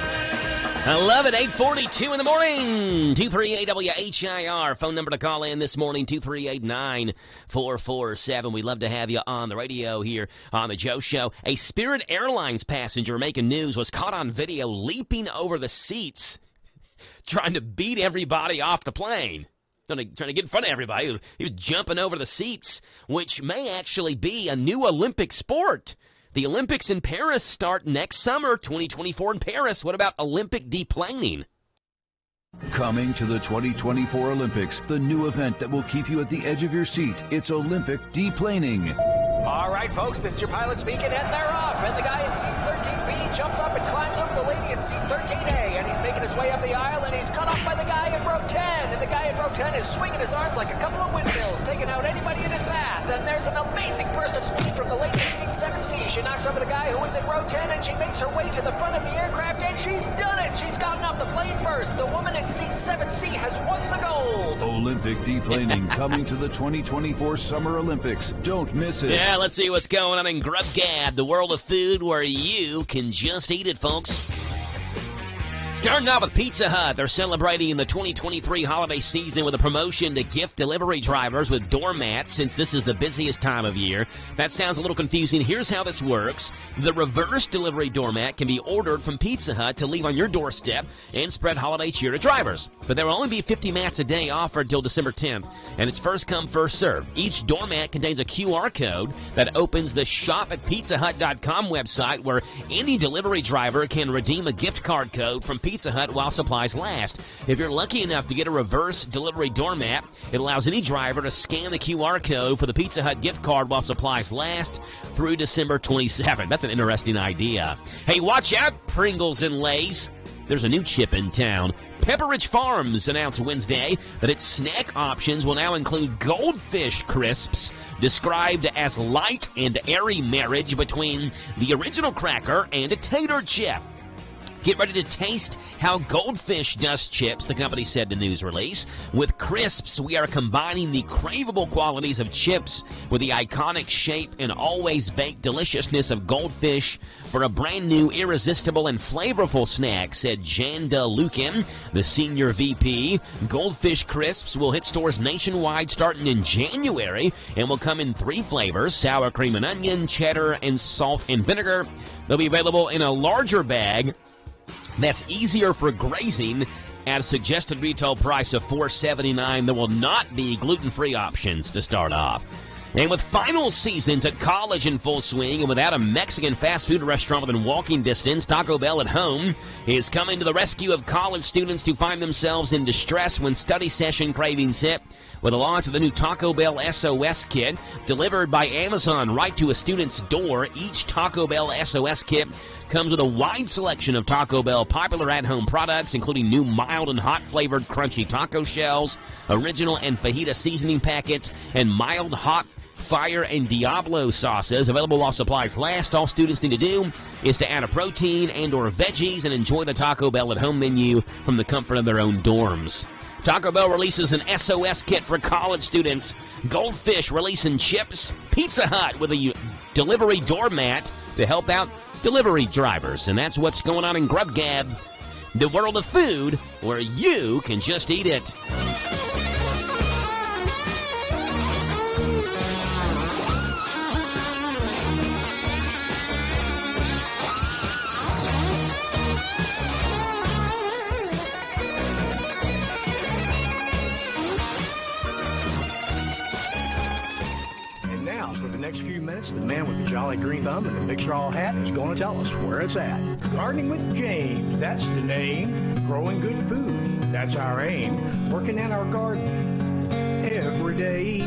I love it. 8:42 in the morning. 238-WHIR. Phone number to call in this morning, 238-9447. We'd love to have you on the radio here on the Joe Show. A Spirit Airlines passenger making news was caught on video leaping over the seats, trying to beat everybody off the plane. Trying to get in front of everybody. He was jumping over the seats, which may actually be a new Olympic sport. The Olympics in Paris start next summer, 2024 in Paris. What about Olympic deplaning? Coming to the 2024 Olympics, the new event that will keep you at the edge of your seat. It's Olympic deplaning. All right, folks, this is your pilot speaking, and they're off. And the guy in seat 13B jumps up and climbs over the lady in seat 13A, and he's making his way up the aisle, and he's cut off by the guy in row 10. And the guy in row 10 is swinging his arms like a couple of windmills, taking out anybody in his path. And there's an amazing burst of speed from the lady in seat 7C. She knocks over the guy who is in row 10, and she makes her way to the front of the aircraft, and she's done it. She's gotten off the plane first. The woman in seat 7C has won the gold. Olympic deplaning coming to the 2024 Summer Olympics. Don't miss it. Yeah, let's see what's going on in Grub Gab, the world of food where you can just eat it, folks. Starting out with Pizza Hut. They're celebrating the 2023 holiday season with a promotion to gift delivery drivers with doormats since this is the busiest time of year. That sounds a little confusing. Here's how this works. The reverse delivery doormat can be ordered from Pizza Hut to leave on your doorstep and spread holiday cheer to drivers. But there will only be 50 mats a day offered until December 10th, and it's first come, first served. Each doormat contains a QR code that opens the shop at pizzahut.com website where any delivery driver can redeem a gift card code from Pizza Hut while supplies last. If you're lucky enough to get a reverse delivery doormat, it allows any driver to scan the QR code for the Pizza Hut gift card while supplies last through December 27th. That's an interesting idea. Hey, watch out, Pringles and Lay's. There's a new chip in town. Pepperidge Farms announced Wednesday that its snack options will now include Goldfish Crisps, described as light and airy marriage between the original cracker and a tater chip. Get ready to taste how Goldfish does chips, the company said in the news release. With crisps, we are combining the craveable qualities of chips with the iconic shape and always baked deliciousness of Goldfish for a brand new, irresistible, and flavorful snack, said Janda Lukin, the senior VP. Goldfish Crisps will hit stores nationwide starting in January and will come in 3 flavors, sour cream and onion, cheddar, and salt and vinegar. They'll be available in a larger bag that's easier for grazing at a suggested retail price of $4.79. There will not be gluten-free options to start off. And with final seasons at college in full swing and without a Mexican fast food restaurant within walking distance, Taco Bell at Home is coming to the rescue of college students who find themselves in distress when study session cravings hit. With the launch of the new Taco Bell SOS Kit, delivered by Amazon right to a student's door, each Taco Bell SOS Kit comes with a wide selection of Taco Bell popular at-home products, including new mild and hot-flavored crunchy taco shells, original and fajita seasoning packets, and mild hot Fire and Diablo sauces, available while supplies last. All students need to do is to add a protein and or veggies and enjoy the Taco Bell at Home menu from the comfort of their own dorms. Taco Bell releases an SOS kit for college students. Goldfish releasing chips. Pizza Hut with a delivery doormat to help out delivery drivers. And that's what's going on in Grub Gab, the world of food where you can just eat it. Next few minutes, the man with the jolly green thumb and the big straw hat is going to tell us where it's at. Gardening with James, that's the name. Growing good food, that's our aim. Working in our garden every day.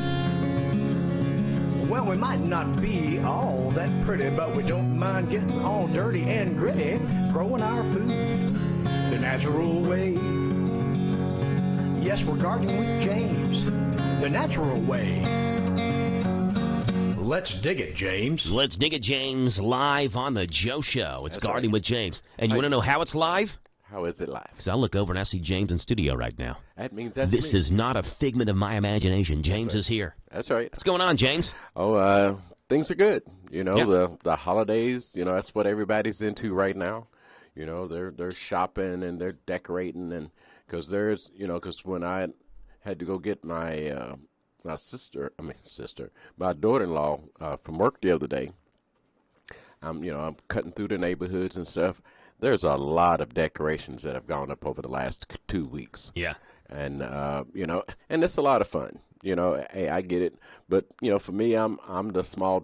Well, we might not be all that pretty, but we don't mind getting all dirty and gritty. Growing our food the natural way. Yes, we're gardening with James, the natural way. Let's dig it, James. Let's dig it, James, live on the Joe Show. It's Gardening with James. And you want to know how it's live? How is it live? Because I look over and I see James in studio right now. That means that's This me. is not a figment of my imagination. James is here. That's right. What's going on, James? Oh, things are good. You know, Yeah. the holidays, you know, that's what everybody's into right now. You know, they're shopping and they're decorating. And because when I had to go get my my daughter-in-law from work the other day. I'm cutting through the neighborhoods and stuff. There's a lot of decorations that have gone up over the last 2 weeks. Yeah. And and it's a lot of fun. You know, hey, I get it, but for me, I'm the small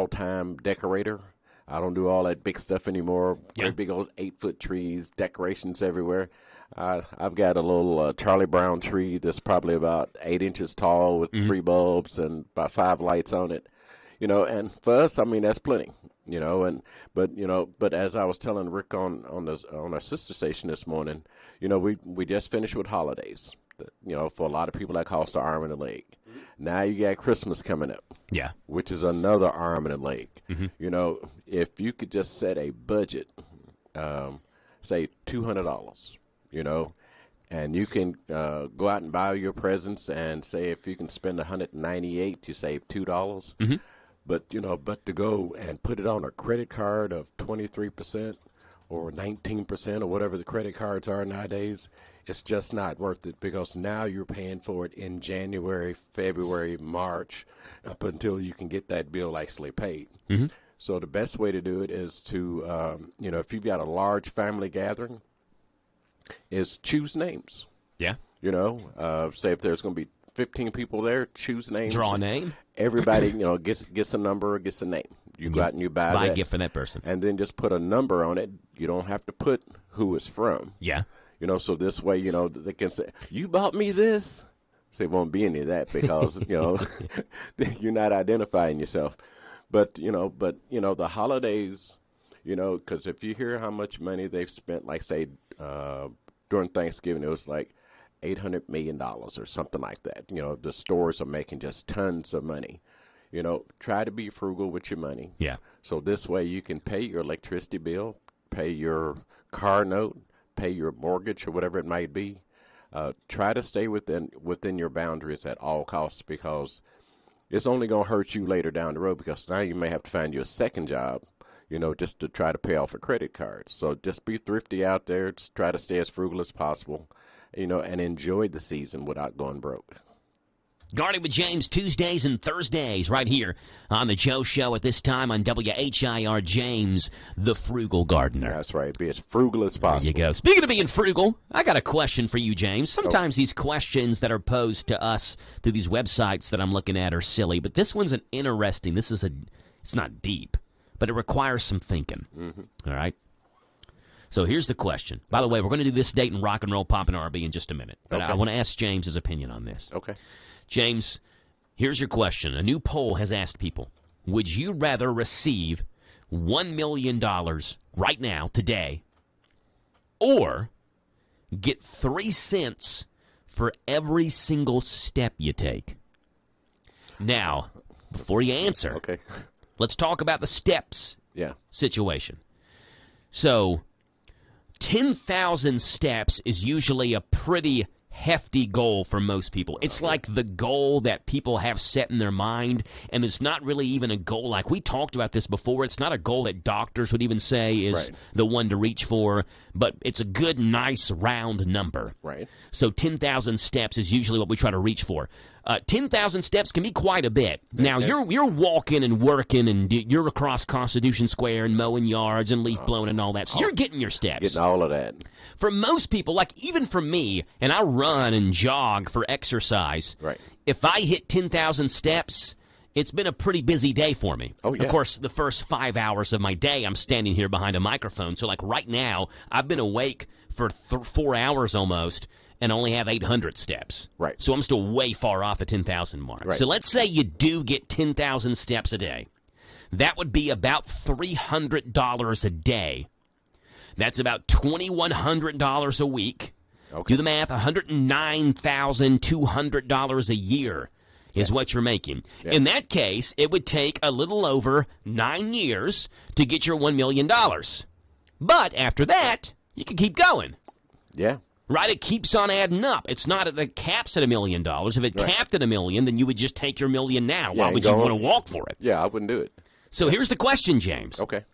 time decorator. I don't do all that big stuff anymore. Yeah. Great big old 8-foot trees, decorations everywhere. I've got a little Charlie Brown tree that's probably about 8 inches tall with 3 bulbs and about 5 lights on it. And for us, I mean, that's plenty. But as I was telling Rick on our sister station this morning, we just finished with holidays. For a lot of people that costs an arm and a leg. Now you got Christmas coming up. Yeah. Which is another arm and a leg. Mm-hmm. If you could just set a budget, say $200, and you can go out and buy your presents and say if you can spend $198, you save $2. Mm-hmm. But to go and put it on a credit card of 23% or 19% or whatever the credit cards are nowadays, it's just not worth it because now you're paying for it in January, February, March, up until you can get that bill actually paid. Mm-hmm. So the best way to do it is to, if you've got a large family gathering, is choose names. Yeah. Say if there's going to be 15 people there, choose names. Draw a name. Everybody, gets a number, gets a name. You go out and you buy a gift for that person. And then just put a number on it. You don't have to put who it's from. Yeah. So this way, they can say, you bought me this? So it won't be any of that because, you're not identifying yourself. But the holidays, because if you hear how much money they've spent, like say during Thanksgiving, it was like $800 million or something like that. The stores are making just tons of money. Try to be frugal with your money. Yeah. So this way you can pay your electricity bill, pay your car note, pay your mortgage or whatever it might be. Try to stay within your boundaries at all costs because it's only going to hurt you later down the road because now you may have to find you a second job, just to try to pay off a credit card. So just be thrifty out there. Just try to stay as frugal as possible, and enjoy the season without going broke. Gardening with James, Tuesdays and Thursdays, right here on the Joe Show at this time on WHIR. James, the frugal gardener. That's right. Be as frugal as possible. There you go. Speaking of being frugal, I got a question for you, James. Sometimes these questions that are posed to us through these websites that I'm looking at are silly, but this one's an interesting. It's not deep, but it requires some thinking. Mm-hmm. All right? So here's the question. By the way, we're going to do this date in rock and roll, pop, and R&B in just a minute. But I want to ask James his opinion on this. Okay. James, here's your question. A new poll has asked people, would you rather receive $1 million right now, today, or get 3 cents for every single step you take? Now, before you answer, let's talk about the steps situation. So, 10,000 steps is usually a pretty hefty goal for most people. It's like the goal that people have set in their mind, and it's not really even a goal. Like we talked about this before, it's not a goal that doctors would even say is the one to reach for, but it's a good, nice, round number. Right. So 10,000 steps is usually what we try to reach for. 10,000 steps can be quite a bit. Now, you're walking and working, and you're across Constitution Square and mowing yards and leaf blowing and all that, so you're getting your steps. Getting all of that. For most people, like even for me, and I run and jog for exercise, if I hit 10,000 steps, it's been a pretty busy day for me. Oh, yeah. Of course, the first 5 hours of my day, I'm standing here behind a microphone. So, like right now, I've been awake for 4 hours almost and only have 800 steps. Right. So I'm still way far off the 10,000 mark. Right. So let's say you do get 10,000 steps a day. That would be about $300 a day. That's about $2,100 a week. Do the math, $109,200 a year is what you're making. In that case, it would take a little over 9 years to get your $1 million. But after that, you can keep going. Yeah. Right? It keeps on adding up. It's not at the caps at $1 million. If it capped at $1 million, then you would just take your $1 million now. Why would you want to walk for it? Yeah, I wouldn't do it. So here's the question, James. Okay.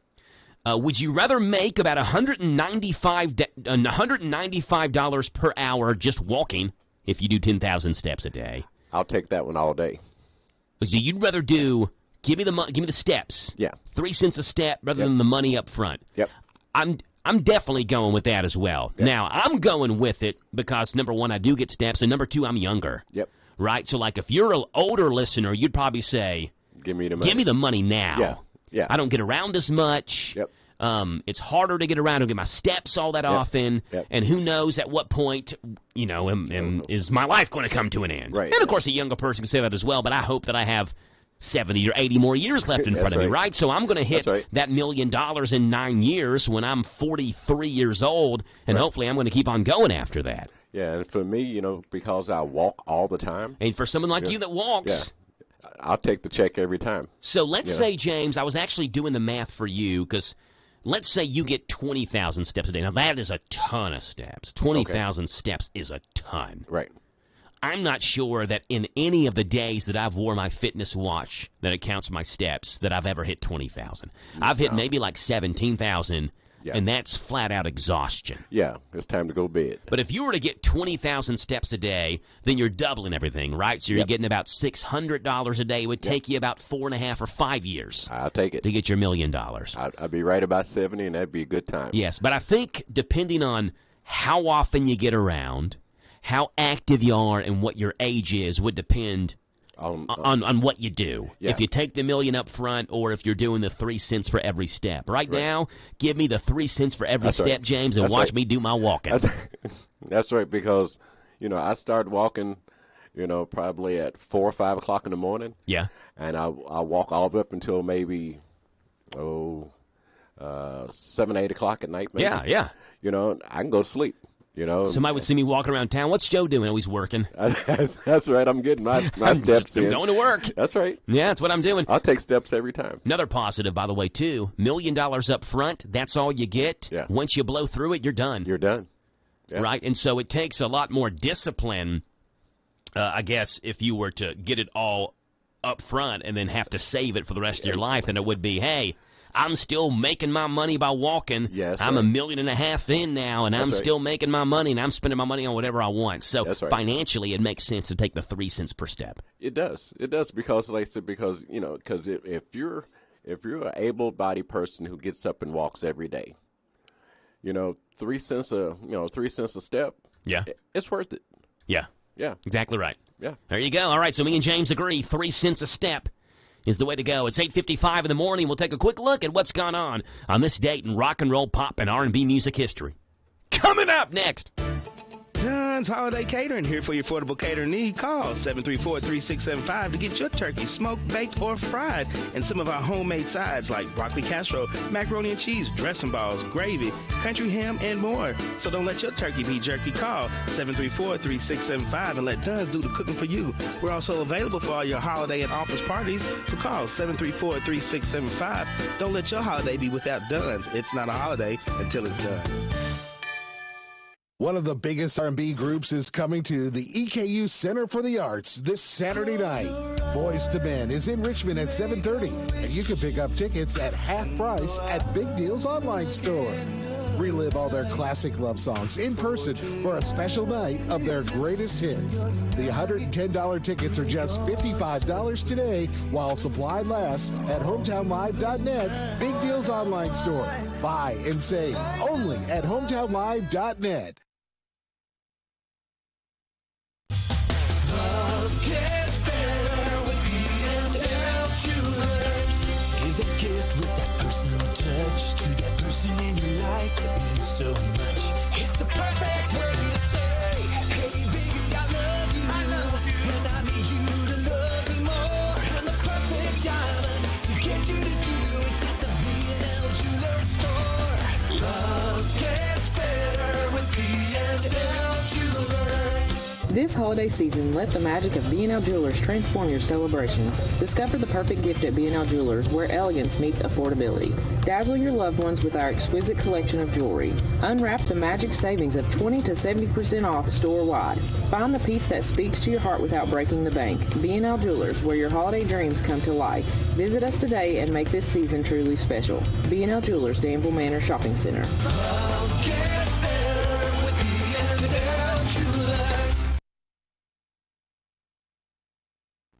Would you rather make about $195 per hour just walking if you do 10,000 steps a day? I'll take that one all day. So you'd rather give me the steps. Yeah. 3 cents a step rather than the money up front. Yep. I'm definitely going with that as well. Yep. Now, I'm going with it because, number one, I do get steps, and number two, I'm younger. Yep. Right? So, like, if you're an older listener, you'd probably say, Give me the money. Give me the money now. Yeah. Yeah. I don't get around as much. Yep. It's harder to get around. I don't get my steps all that often. Yep. And who knows at what point, is my life going to come to an end? Right. And, of course, a younger person can say that as well, but I hope that I have 70 or 80 more years left in front of me, right? So I'm going to hit that $1 million in 9 years when I'm 43 years old, and hopefully I'm going to keep on going after that. Yeah, and for me, because I walk all the time. And for someone like you that walks. Yeah, I'll take the check every time. So let's say, James, I was actually doing the math for you because let's say you get 20,000 steps a day. Now, that is a ton of steps. 20,000 steps is a ton. Right. I'm not sure that in any of the days that I've wore my fitness watch that it counts my steps that I've ever hit 20,000. I've hit maybe like 17,000, and that's flat-out exhaustion. Yeah, it's time to go to bed. But if you were to get 20,000 steps a day, then you're doubling everything, right? So you're getting about $600 a day. It would take you about 4.5 or 5 years. I'll take it. To get your $1 million. I'd be right about 70, and that'd be a good time. Yes, but I think depending on how often you get around, how active you are and what your age is would depend on what you do. Yeah. If you take the $1 million up front or if you're doing the 3 cents for every step. Right now, give me the 3 cents for every step, James, and watch me do my walking. That's right, because, I started walking, probably at 4 or 5 o'clock in the morning. Yeah. And I walk all the way up until maybe, 7, 8 o'clock at night, maybe. Yeah. I can go to sleep. Somebody would see me walking around town. What's Joe doing? Oh, he's working. That's right. I'm getting my steps in. I'm going to work. That's right. Yeah, that's what I'm doing. I'll take steps every time. Another positive, by the way, too. $1 million up front. That's all you get. Yeah. Once you blow through it, you're done. You're done. Yeah. Right? And so it takes a lot more discipline, I guess, if you were to get it all up front and then have to save it for the rest of your life than it would be, hey, I'm still making my money by walking. Yes, I'm right. $1.5 million in now, and I'm still making my money, and I'm spending my money on whatever I want. So financially, it makes sense to take the 3 cents per step. It does. It does because, like I said, because if you're an able-bodied person who gets up and walks every day, 3 cents a step. Yeah, it's worth it. Yeah. Yeah. Exactly right. Yeah. There you go. All right, so me and James agree 3 cents a step is the way to go. It's 8:55 in the morning. We'll take a quick look at what's gone on this date in rock and roll, pop, and R&B music history. Coming up next. Dunn's Holiday Catering, here for your affordable catering need. Call 734-3675 to get your turkey smoked, baked, or fried. And some of our homemade sides like broccoli casserole, macaroni and cheese, dressing balls, gravy, country ham, and more. So don't let your turkey be jerky. Call 734-3675 and let Dunn's do the cooking for you. We're also available for all your holiday and office parties. So call 734-3675. Don't let your holiday be without Dunn's. It's not a holiday until it's done. One of the biggest R&B groups is coming to the EKU Center for the Arts this Saturday night. Boys to Men is in Richmond at 7:30, and you can pick up tickets at half price at Big Deal's online store. Relive all their classic love songs in person for a special night of their greatest hits. The $110 tickets are just $55 today while supply lasts at hometownlive.net, Big Deal's online store. Buy and save only at hometownlive.net. Love gets better with B&L Jewelers. Give a gift with that personal touch to that person in your life that means so much. It's the perfect way to say, hey baby, I love you, and I need you to love me more. And the perfect diamond to get you to do it's at the B&L Jewelers store. Love gets better with B&L Jewelers. This holiday season, let the magic of B&L Jewelers transform your celebrations. Discover the perfect gift at B&L Jewelers, where elegance meets affordability. Dazzle your loved ones with our exquisite collection of jewelry. Unwrap the magic savings of 20 to 70% off store-wide. Find the piece that speaks to your heart without breaking the bank. B&L Jewelers, where your holiday dreams come to life. Visit us today and make this season truly special. B&L Jewelers, Danville Manor Shopping Center. Love gets better with B&L Jewelers.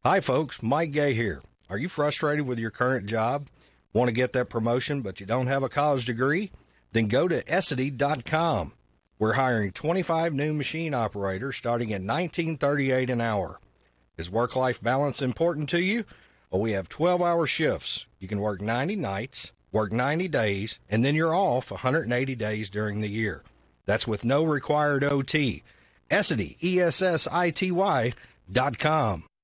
Hi folks, Mike Gay here. Are you frustrated with your current job? Want to get that promotion but you don't have a college degree? Then go to Essity.com. We're hiring 25 new machine operators starting at $19.38 an hour. Is work-life balance important to you? Well, we have 12-hour shifts. You can work 90 nights, work 90 days, and then you're off 180 days during the year. That's with no required OT. Essity, ESSITY.com.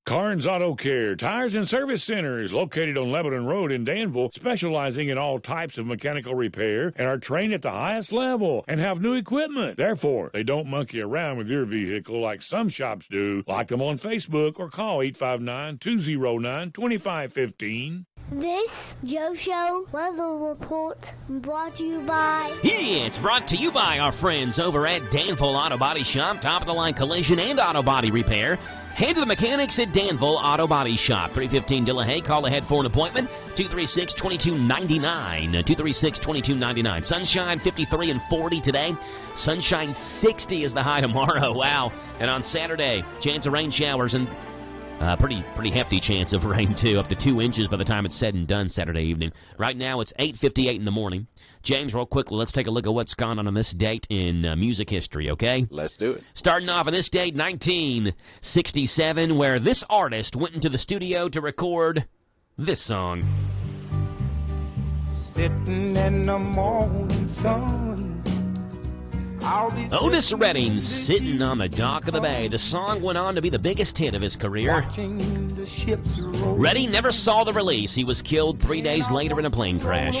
Carnes Auto Care Tires and Service Center is located on Lebanon Road in Danville, specializing in all types of mechanical repair and are trained at the highest level and have new equipment. Therefore, they don't monkey around with your vehicle like some shops do. Like them on Facebook or call 859-209-2515. This Joe Show weather report brought to you by... Yeah, it's brought to you by our friends over at Danville Auto Body Shop, top-of-the-line collision and auto body repair. Head to the mechanics at Danville Auto Body Shop, 315 Dillahay. Call ahead for an appointment, 236-2299, 236-2299. Sunshine 53 and 40 today. Sunshine 60 is the high tomorrow. Wow. And on Saturday, chance of rain showers and pretty hefty chance of rain, too, up to 2 inches by the time it's said and done Saturday evening. Right now, it's 8:58 in the morning. James, real quickly, let's take a look at what's gone on this date in music history, okay? Let's do it. Starting off on this date, 1967, where this artist went into the studio to record this song. Sitting in the morning sun. Otis Redding, Sitting on the Dock of the Bay. The song went on to be the biggest hit of his career. Redding never saw the release. He was killed 3 days later in a plane crash.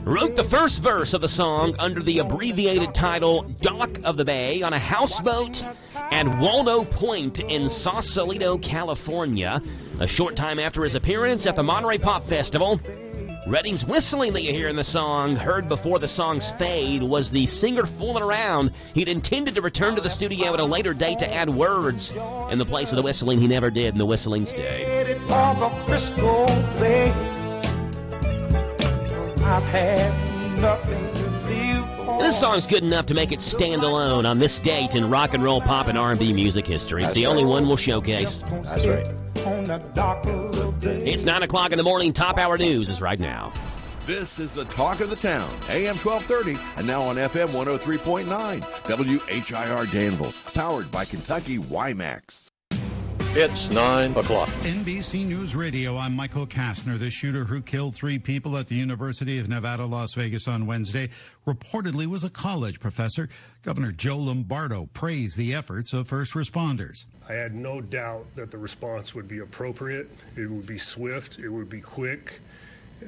Wrote the first verse of the song under the abbreviated title Dock of the Bay on a houseboat at Waldo Point in Sausalito, California. A short time after his appearance at the Monterey Pop Festival, Redding's whistling that you hear in the song, heard before the song's fade, was the singer fooling around. He'd intended to return to the studio at a later date to add words. In the place of the whistling, he never did, and the whistling stayed. I've had nothing to live for. And this song's good enough to make it stand alone on this date in rock and roll, pop, and R&B music history. It's the only one we'll showcase. That's right. It's 9 o'clock in the morning. Top Hour News is right now. This is the talk of the town, AM 1230, and now on FM 103.9, WHIR Danville, powered by Kentucky WiMAX. It's 9 o'clock. NBC News Radio, I'm Michael Kastner. The shooter who killed 3 people at the University of Nevada, Las Vegas on Wednesday reportedly was a college professor. Governor Joe Lombardo praised the efforts of first responders. I had no doubt that the response would be appropriate. It would be swift. It would be quick,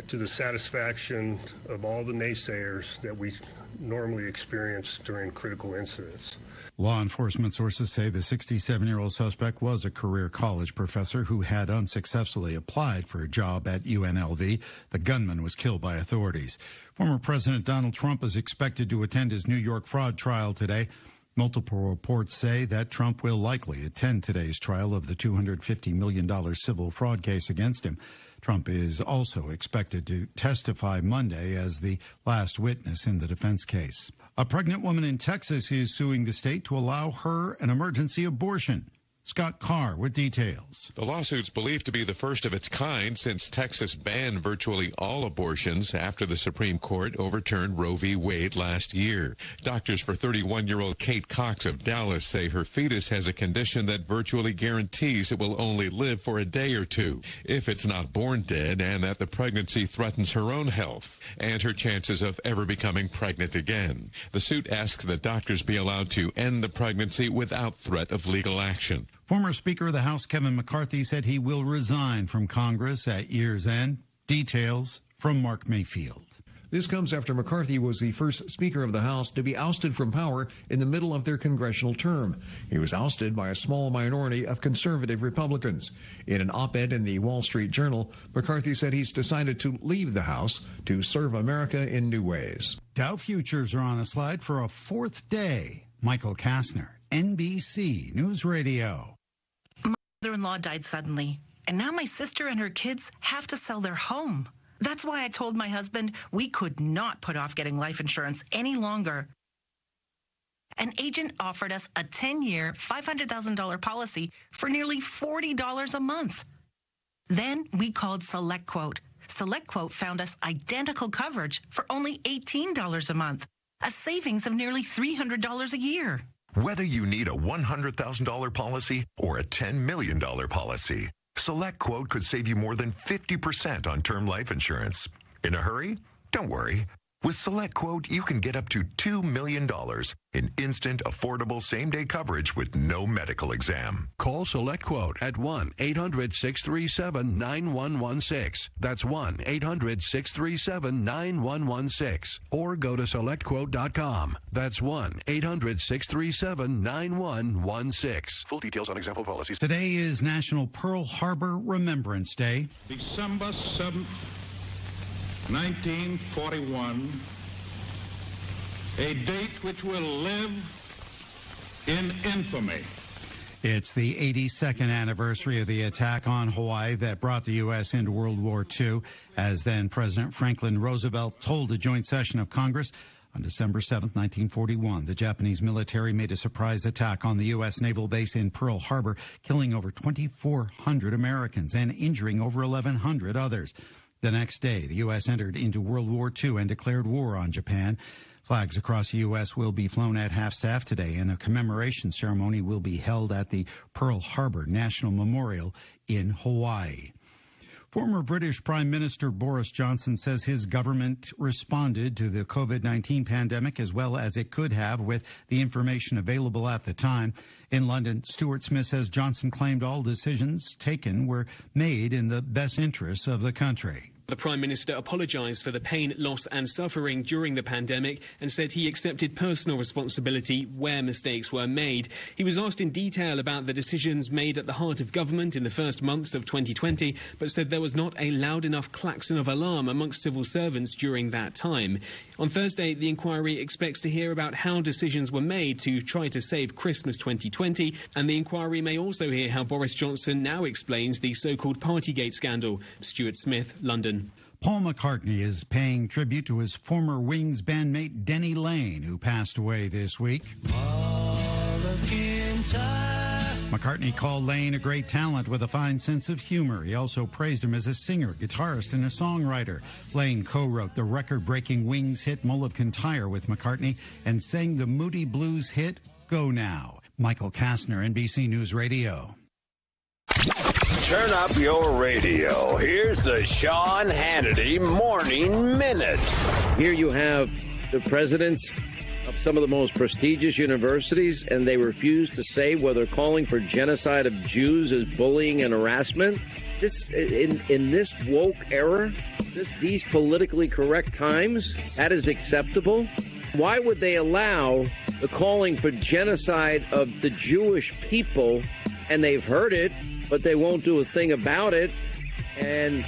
to the satisfaction of all the naysayers that we normally experience during critical incidents. Law enforcement sources say the 67-year-old suspect was a career college professor who had unsuccessfully applied for a job at UNLV. The gunman was killed by authorities. Former President Donald Trump is expected to attend his New York fraud trial today. Multiple reports say that Trump will likely attend today's trial of the $250 million civil fraud case against him. Trump is also expected to testify Monday as the last witness in the defense case. A pregnant woman in Texas is suing the state to allow her an emergency abortion. Scott Carr with details. The lawsuit's believed to be the first of its kind since Texas banned virtually all abortions after the Supreme Court overturned Roe v. Wade last year. Doctors for 31-year-old Kate Cox of Dallas say her fetus has a condition that virtually guarantees it will only live for a day or two if it's not born dead, and that the pregnancy threatens her own health and her chances of ever becoming pregnant again. The suit asks that doctors be allowed to end the pregnancy without threat of legal action. Former Speaker of the House Kevin McCarthy said he will resign from Congress at year's end. Details from Mark Mayfield. This comes after McCarthy was the first Speaker of the House to be ousted from power in the middle of their congressional term. He was ousted by a small minority of conservative Republicans. In an op-ed in the Wall Street Journal, McCarthy said he's decided to leave the House to serve America in new ways. Dow futures are on a slide for a 4th day. Michael Kastner, NBC News Radio. My mother-in-law died suddenly, and now my sister and her kids have to sell their home. That's why I told my husband we could not put off getting life insurance any longer. An agent offered us a 10-year, $500,000 policy for nearly $40 a month. Then we called SelectQuote. SelectQuote found us identical coverage for only $18 a month, a savings of nearly $300 a year. Whether you need a $100,000 policy or a $10 million policy, SelectQuote could save you more than 50% on term life insurance. In a hurry? Don't worry. With SelectQuote, you can get up to $2 million in instant, affordable, same-day coverage with no medical exam. Call SelectQuote at 1-800-637-9116. That's 1-800-637-9116. Or go to SelectQuote.com. That's 1-800-637-9116. Full details on example policies. Today is National Pearl Harbor Remembrance Day. December 7th. 1941, a date which will live in infamy. It's the 82nd anniversary of the attack on Hawaii that brought the U.S. into World War II, as then President Franklin Roosevelt told a joint session of Congress on December 7, 1941. The Japanese military made a surprise attack on the U.S. naval base in Pearl Harbor, killing over 2,400 Americans and injuring over 1,100 others. The next day, the U.S. entered into World War II and declared war on Japan. Flags across the U.S. will be flown at half-staff today, and a commemoration ceremony will be held at the Pearl Harbor National Memorial in Hawaii. Former British Prime Minister Boris Johnson says his government responded to the COVID-19 pandemic as well as it could have with the information available at the time. In London, Stuart Smith says Johnson claimed all decisions taken were made in the best interests of the country. The Prime Minister apologised for the pain, loss and suffering during the pandemic and said he accepted personal responsibility where mistakes were made. He was asked in detail about the decisions made at the heart of government in the first months of 2020, but said there was not a loud enough klaxon of alarm amongst civil servants during that time. On Thursday, the inquiry expects to hear about how decisions were made to try to save Christmas 2020, and the inquiry may also hear how Boris Johnson now explains the so-called Partygate scandal. Stuart Smith, London. happen. Paul McCartney is paying tribute to his former Wings bandmate Denny Lane, who passed away this week. McCartney called Lane a great talent with a fine sense of humor. He also praised him as a singer, guitarist, and a songwriter. Lane co-wrote the record-breaking Wings hit Mull of Kintyre with McCartney and sang the Moody Blues hit Go Now. Michael Kastner, NBC News Radio. Turn up your radio. Here's the Sean Hannity Morning Minute. Here you have the presidents of some of the most prestigious universities, and they refuse to say whether calling for genocide of Jews is bullying and harassment. This in this woke era, these politically correct times, that is acceptable. Why would they allow the calling for genocide of the Jewish people? And they've heard it, but they won't do a thing about it. And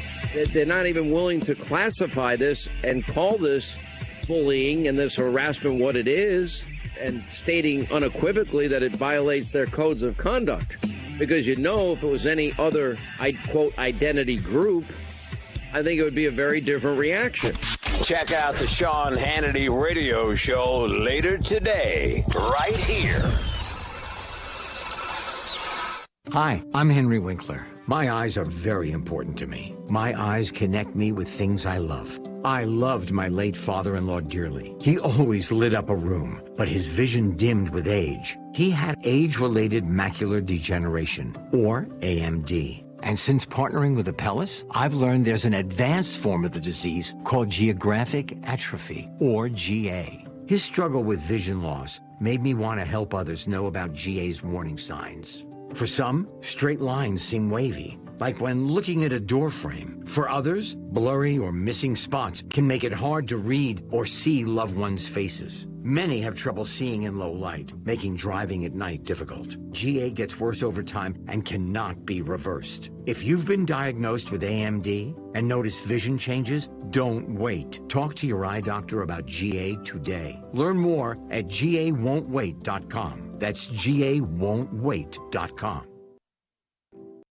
they're not even willing to classify this and call this bullying and this harassment what it is, and stating unequivocally that it violates their codes of conduct. Because if it was any other, quote, identity group, I think it would be a very different reaction. Check out the Sean Hannity Radio Show later today, right here. Hi, I'm Henry Winkler. My eyes are very important to me. My eyes connect me with things I love. I loved my late father-in-law dearly. He always lit up a room, but his vision dimmed with age. He had age-related macular degeneration, or AMD. And since partnering with Apellis, I've learned there's an advanced form of the disease called geographic atrophy, or GA. His struggle with vision loss made me want to help others know about GA's warning signs. For some, straight lines seem wavy, like when looking at a door frame. For others, blurry or missing spots can make it hard to read or see loved ones' faces. Many have trouble seeing in low light, making driving at night difficult. GA gets worse over time and cannot be reversed. If you've been diagnosed with AMD and notice vision changes, don't wait. Talk to your eye doctor about GA today. Learn more at GAWon'tWait.com. That's GAWon'tWait.com.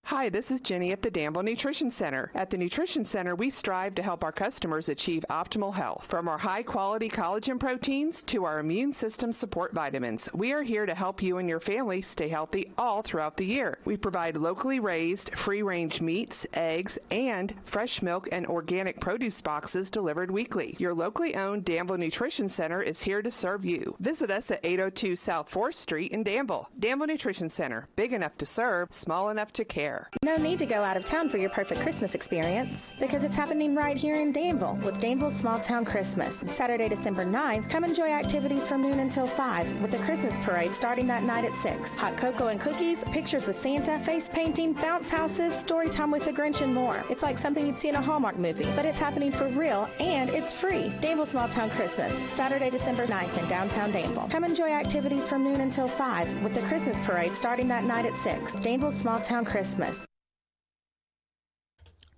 Hi, this is Jenny at the Danville Nutrition Center. At the Nutrition Center, we strive to help our customers achieve optimal health. From our high-quality collagen proteins to our immune system support vitamins, we are here to help you and your family stay healthy all throughout the year. We provide locally raised, free-range meats, eggs, and fresh milk and organic produce boxes delivered weekly. Your locally owned Danville Nutrition Center is here to serve you. Visit us at 802 South 4th Street in Danville. Danville Nutrition Center, big enough to serve, small enough to care. No need to go out of town for your perfect Christmas experience, because it's happening right here in Danville with Danville Small Town Christmas. Saturday, December 9th, come enjoy activities from noon until 5 with the Christmas parade starting that night at 6. Hot cocoa and cookies, pictures with Santa, face painting, bounce houses, story time with the Grinch, and more. It's like something you'd see in a Hallmark movie, but it's happening for real and it's free. Danville Small Town Christmas, Saturday, December 9th in downtown Danville. Come enjoy activities from noon until 5 with the Christmas parade starting that night at 6. Danville Small Town Christmas.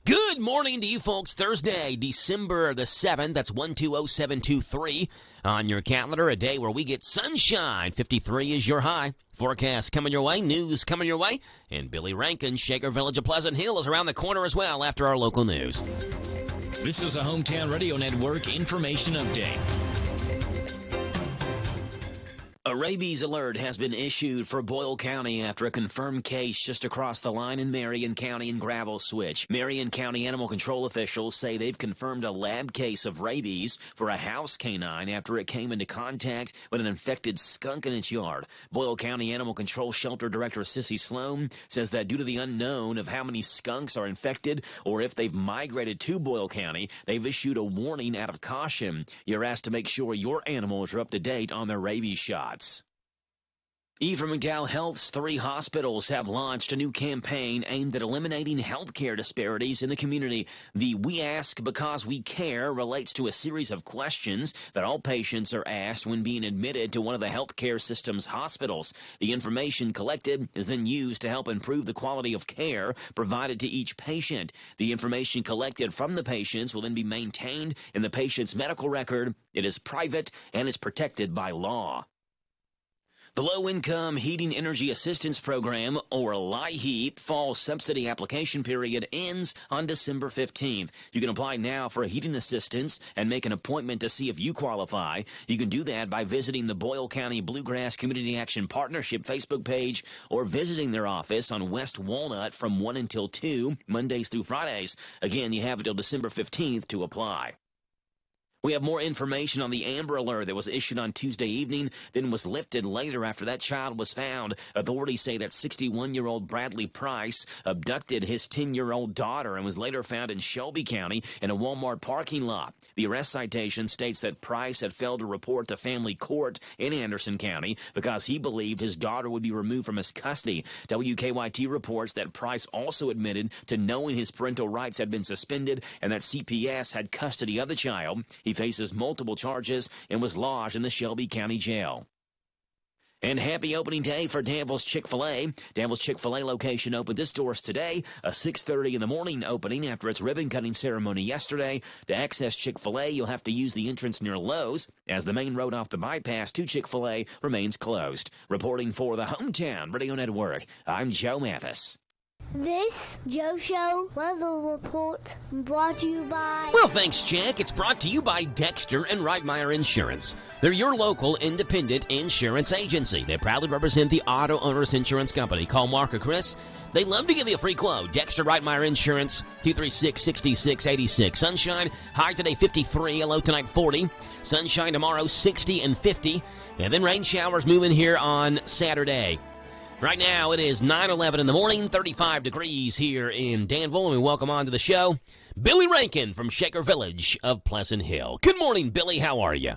Good morning to you folks. Thursday, December the 7th. That's 120723 on your calendar. A day where we get sunshine. 53 is your high. Forecast coming your way. News coming your way. And Billy Rankin, Shaker Village of Pleasant Hill, is around the corner as well after our local news. This is a Hometown Radio Network information update. A rabies alert has been issued for Boyle County after a confirmed case just across the line in Marion County in Gravel Switch. Marion County Animal Control officials say they've confirmed a lab case of rabies for a house canine after it came into contact with an infected skunk in its yard. Boyle County Animal Control Shelter Director Sissy Sloan says that due to the unknown of how many skunks are infected or if they've migrated to Boyle County, they've issued a warning out of caution. You're asked to make sure your animals are up to date on their rabies shots. Ephraim McDowell Health's 3 hospitals have launched a new campaign aimed at eliminating healthcare disparities in the community. The We Ask Because We Care relates to a series of questions that all patients are asked when being admitted to one of the healthcare system's hospitals. The information collected is then used to help improve the quality of care provided to each patient. The information collected from the patients will then be maintained in the patient's medical record. It is private and is protected by law. The Low-Income Heating Energy Assistance Program, or LIHEAP, fall subsidy application period ends on December 15th. You can apply now for a heating assistance and make an appointment to see if you qualify. You can do that by visiting the Boyle County Bluegrass Community Action Partnership Facebook page or visiting their office on West Walnut from 1 until 2, Mondays through Fridays. Again, you have until December 15th to apply. We have more information on the Amber Alert that was issued on Tuesday evening, then was lifted later after that child was found. Authorities say that 61-year-old Bradley Price abducted his 10-year-old daughter and was later found in Shelby County in a Walmart parking lot. The arrest citation states that Price had failed to report to family court in Anderson County because he believed his daughter would be removed from his custody. WKYT reports that Price also admitted to knowing his parental rights had been suspended and that CPS had custody of the child. He faces multiple charges and was lodged in the Shelby County Jail. And happy opening day for Danville's Chick-fil-A. Danville's Chick-fil-A location opened its doors today, a 6:30 in the morning opening after its ribbon-cutting ceremony yesterday. To access Chick-fil-A, you'll have to use the entrance near Lowe's, as the main road off the bypass to Chick-fil-A remains closed. Reporting for the Hometown Radio Network, I'm Joe Mathis. This Joe Show weather report brought to you by... Well, thanks, Jack. It's brought to you by Dexter and Reitmeyer Insurance. They're your local independent insurance agency. They proudly represent the Auto Owners Insurance Company. Call Mark or Chris. They love to give you a free quote. Dexter Reitmeyer Insurance, 236-6686. Sunshine, high today 53, low tonight 40. Sunshine tomorrow 60 and 50. And then rain showers moving here on Saturday. Right now, it is 9:11 in the morning, 35 degrees here in Danville, and we welcome on to the show Billy Rankin from Shaker Village of Pleasant Hill. Good morning, Billy. How are you?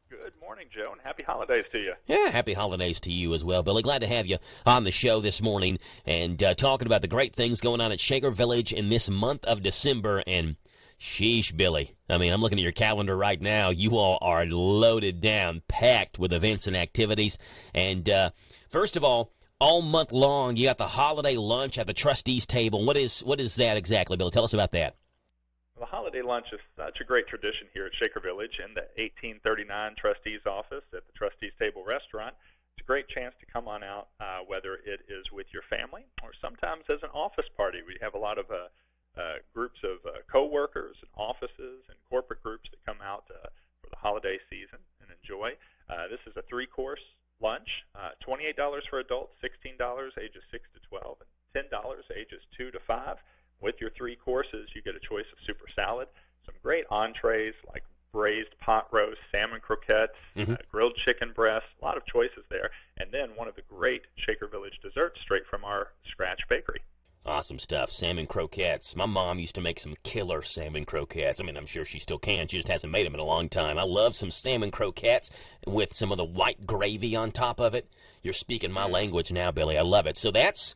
Good morning, Joe, and happy holidays to you. Yeah, happy holidays to you as well, Billy. Glad to have you on the show this morning and talking about the great things going on at Shaker Village in this month of December. And sheesh, Billy. I mean, I'm looking at your calendar right now. You all are loaded down, packed with events and activities. And first of all month long, you got the holiday lunch at the trustees table. What is that exactly, Billy? Tell us about that. Well, the holiday lunch is such a great tradition here at Shaker Village in the 1839 trustees office at the trustees table restaurant. It's a great chance to come on out, whether it is with your family or sometimes as an office party. We have a lot of groups of co-workers and offices and corporate groups that come out for the holiday season and enjoy. This is a 3-course lunch, $28 for adults, $16 ages 6 to 12, and $10 ages 2 to 5. With your 3 courses, you get a choice of super salad, some great entrees like braised pot roast, salmon croquettes, grilled chicken breasts, a lot of choices there, and then one of the great Shaker Village desserts straight from our Scratch Bakery. Awesome stuff. Salmon croquettes. My mom used to make some killer salmon croquettes. I mean, I'm sure she still can. She just hasn't made them in a long time. I love some salmon croquettes with some of the white gravy on top of it. You're speaking my language now, Billy. I love it. So that's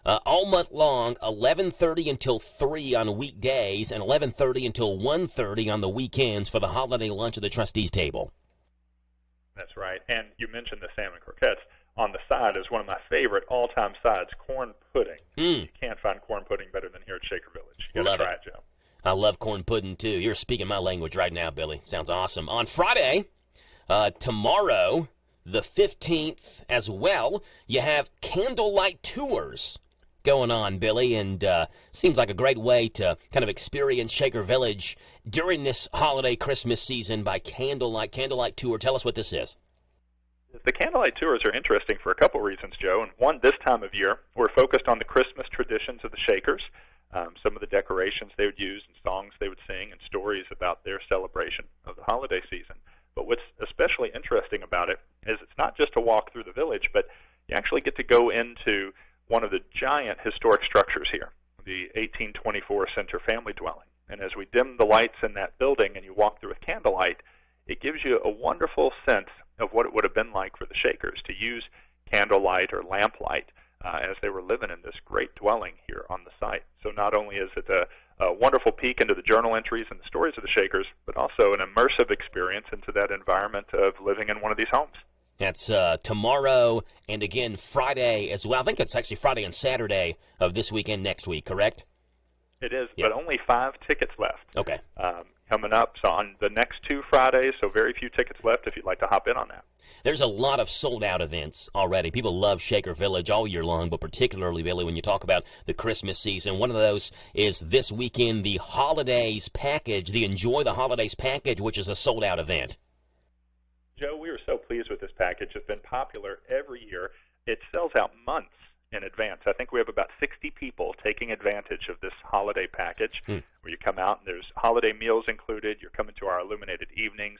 all month long, 11:30 until 3 on weekdays and 11:30 until 1:30 on the weekends for the holiday lunch at the trustees table. That's right. And you mentioned the salmon croquettes. On the side is one of my favorite all-time sides, corn pudding. You can't find corn pudding better than here at Shaker Village. You got to try it, Joe. I love corn pudding, too. You're speaking my language right now, Billy. Sounds awesome. On Friday, tomorrow, the 15th as well, you have candlelight tours going on, Billy, and seems like a great way to kind of experience Shaker Village during this holiday Christmas season by candlelight tour. Tell us what this is. The candlelight tours are interesting for a couple reasons, Joe. And one, this time of year, we're focused on the Christmas traditions of the Shakers, some of the decorations they would use and songs they would sing and stories about their celebration of the holiday season. But what's especially interesting about it is it's not just a walk through the village, but you actually get to go into one of the giant historic structures here, the 1824 Center family dwelling. And as we dim the lights in that building and you walk through with candlelight, it gives you a wonderful sense of what it would have been like for the Shakers to use candlelight or lamplight as they were living in this great dwelling here on the site. So not only is it a wonderful peek into the journal entries and the stories of the Shakers, but also an immersive experience into that environment of living in one of these homes. That's tomorrow and again Friday as well. I think it's actually Friday and Saturday of this weekend next week, correct? It is, but only 5 tickets left. Okay. coming up on the next 2 Fridays, so very few tickets left if you'd like to hop in on that. There's a lot of sold-out events already. People love Shaker Village all year long, but particularly, Billy, when you talk about the Christmas season, one of those is this weekend, the Holidays Package, the Enjoy the Holidays Package, which is a sold-out event. Joe, we are so pleased with this package. It's been popular every year. It sells out months in advance. I think we have about 60 people taking advantage of this holiday package where you come out and there's holiday meals included. You're coming to our illuminated evenings,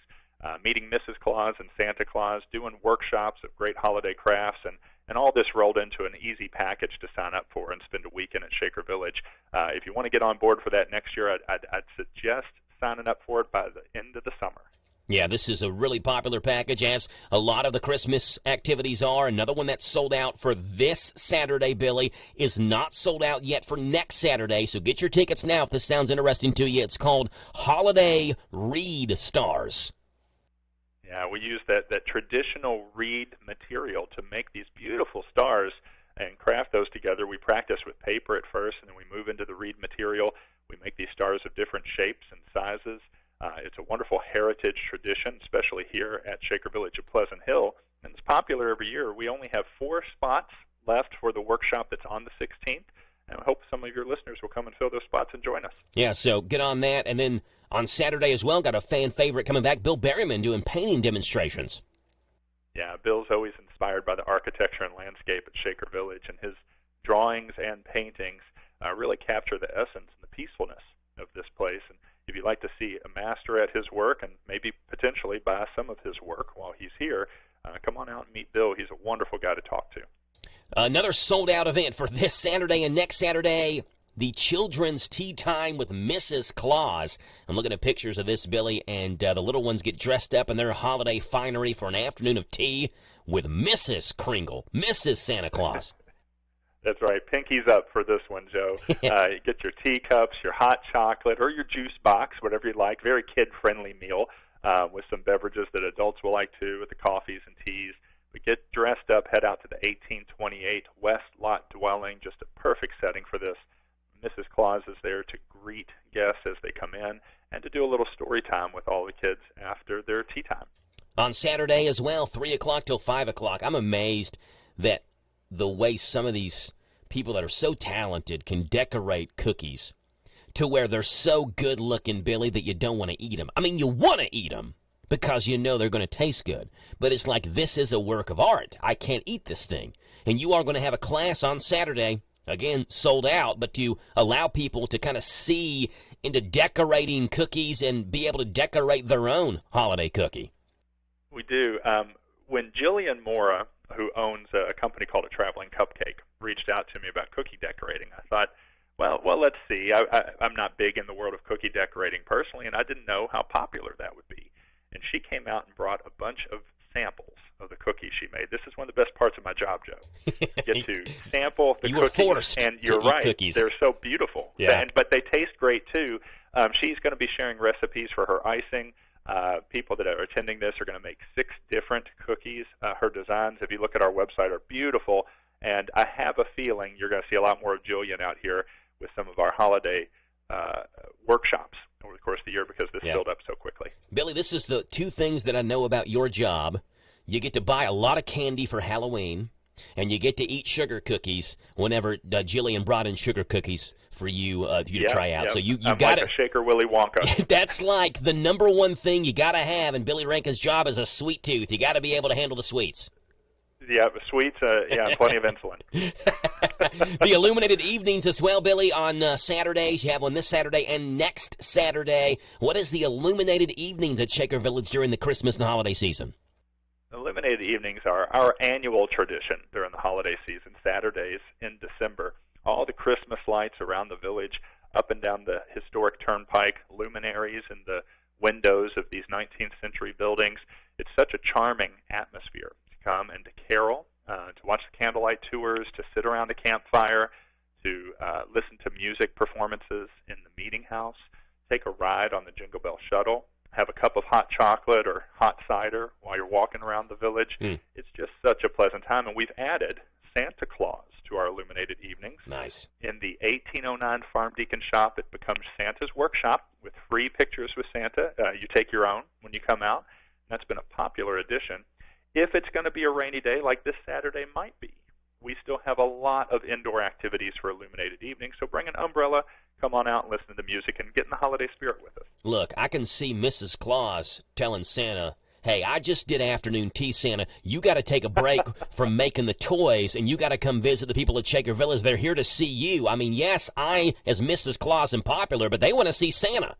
meeting Mrs. Claus and Santa Claus, doing workshops of great holiday crafts, and all this rolled into an easy package to sign up for and spend a weekend at Shaker Village. If you want to get on board for that next year, I'd suggest signing up for it by the end of the summer. Yeah, this is a really popular package, as a lot of the Christmas activities are. Another one that's sold out for this Saturday, Billy, is not sold out yet for next Saturday, so get your tickets now if this sounds interesting to you. It's called Holiday Reed Stars. Yeah, we use that traditional reed material to make these beautiful stars and craft those together. We practice with paper at first, and then we move into the reed material. We make these stars of different shapes and sizes. It's a wonderful heritage tradition, especially here at Shaker Village of Pleasant Hill, and it's popular every year. We only have 4 spots left for the workshop that's on the 16th, and I hope some of your listeners will come and fill those spots and join us. Yeah, so get on that, and then on Saturday as well, got a fan favorite coming back, Bill Berryman, doing painting demonstrations. Yeah, Bill's always inspired by the architecture and landscape at Shaker Village, and his drawings and paintings really capture the essence and the peacefulness of this place. And if you'd like to see a master at his work and maybe potentially buy some of his work while he's here, come on out and meet Bill. He's a wonderful guy to talk to. Another sold-out event for this Saturday and next Saturday, the Children's Tea Time with Mrs. Claus. I'm looking at pictures of this, Billy, and the little ones get dressed up in their holiday finery for an afternoon of tea with Mrs. Kringle, Mrs. Santa Claus. That's right. Pinky's up for this one, Joe. Get your teacups, your hot chocolate, or your juice box, whatever you like. Very kid-friendly meal with some beverages that adults will like too, with the coffees and teas. But get dressed up, head out to the 1828 West Lot dwelling, just a perfect setting for this. Mrs. Claus is there to greet guests as they come in and to do a little story time with all the kids after their tea time. On Saturday as well, 3 o'clock till 5 o'clock. I'm amazed that the way some of these people that are so talented can decorate cookies to where they're so good looking, Billy, that you don't want to eat them. I mean, you want to eat them because you know they're going to taste good. But it's like, this is a work of art. I can't eat this thing. And you are going to have a class on Saturday, again, sold out, but to allow people to kind of see into decorating cookies and be able to decorate their own holiday cookie. We do. When Jillian Mora, who owns a company called A Traveling Cupcake, reached out to me about cookie decorating, I thought, well, let's see. I'm not big in the world of cookie decorating personally, and I didn't know how popular that would be. And she came out and brought a bunch of samples of the cookies she made. This is one of the best parts of my job, Joe. Get to sample the cookies, and you're right. Cookies. They're so beautiful. Yeah. But they taste great, too. She's going to be sharing recipes for her icing. People that are attending this are going to make 6 different cookies. Her designs, if you look at our website, are beautiful, and I have a feeling you're going to see a lot more of Julian out here with some of our holiday workshops over the course of the year because this filled up so quickly. Billy, this is the 2 things that I know about your job. You get to buy a lot of candy for Halloween, and you get to eat sugar cookies whenever Jillian brought in sugar cookies for you to try out. So you got like a Shaker Willy Wonka. That's like the number one thing you got to have, and Billy Rankin's job is a sweet tooth. You got to be able to handle the sweets. Yeah, sweets, plenty of insulin. The illuminated evenings as well, Billy, on Saturdays. You have one this Saturday and next Saturday. What is the illuminated evenings at Shaker Village during the Christmas and holiday season? Illuminated evenings are our annual tradition during the holiday season, Saturdays in December. All the Christmas lights around the village, up and down the historic turnpike, luminaries in the windows of these 19th century buildings. It's such a charming atmosphere to come and to carol, to watch the candlelight tours, to sit around a campfire, to listen to music performances in the meeting house, take a ride on the Jingle Bell Shuttle, have a cup of hot chocolate or hot cider while you're walking around the village. It's just such a pleasant time, and we've added Santa Claus to our illuminated evenings. Nice. In the 1809 Farm Deacon shop, it becomes Santa's workshop with free pictures with Santa. You take your own when you come out. That's been a popular addition. If it's going to be a rainy day like this Saturday might be, we still have a lot of indoor activities for illuminated evenings, so bring an umbrella, come on out and listen to the music, and get in the holiday spirit with us. Look, I can see Mrs. Claus telling Santa, hey, I just did afternoon tea, Santa. You got to take a break from making the toys, and you got to come visit the people at Shaker Village. They're here to see you. I mean, yes, I, as Mrs. Claus, am popular, but they want to see Santa.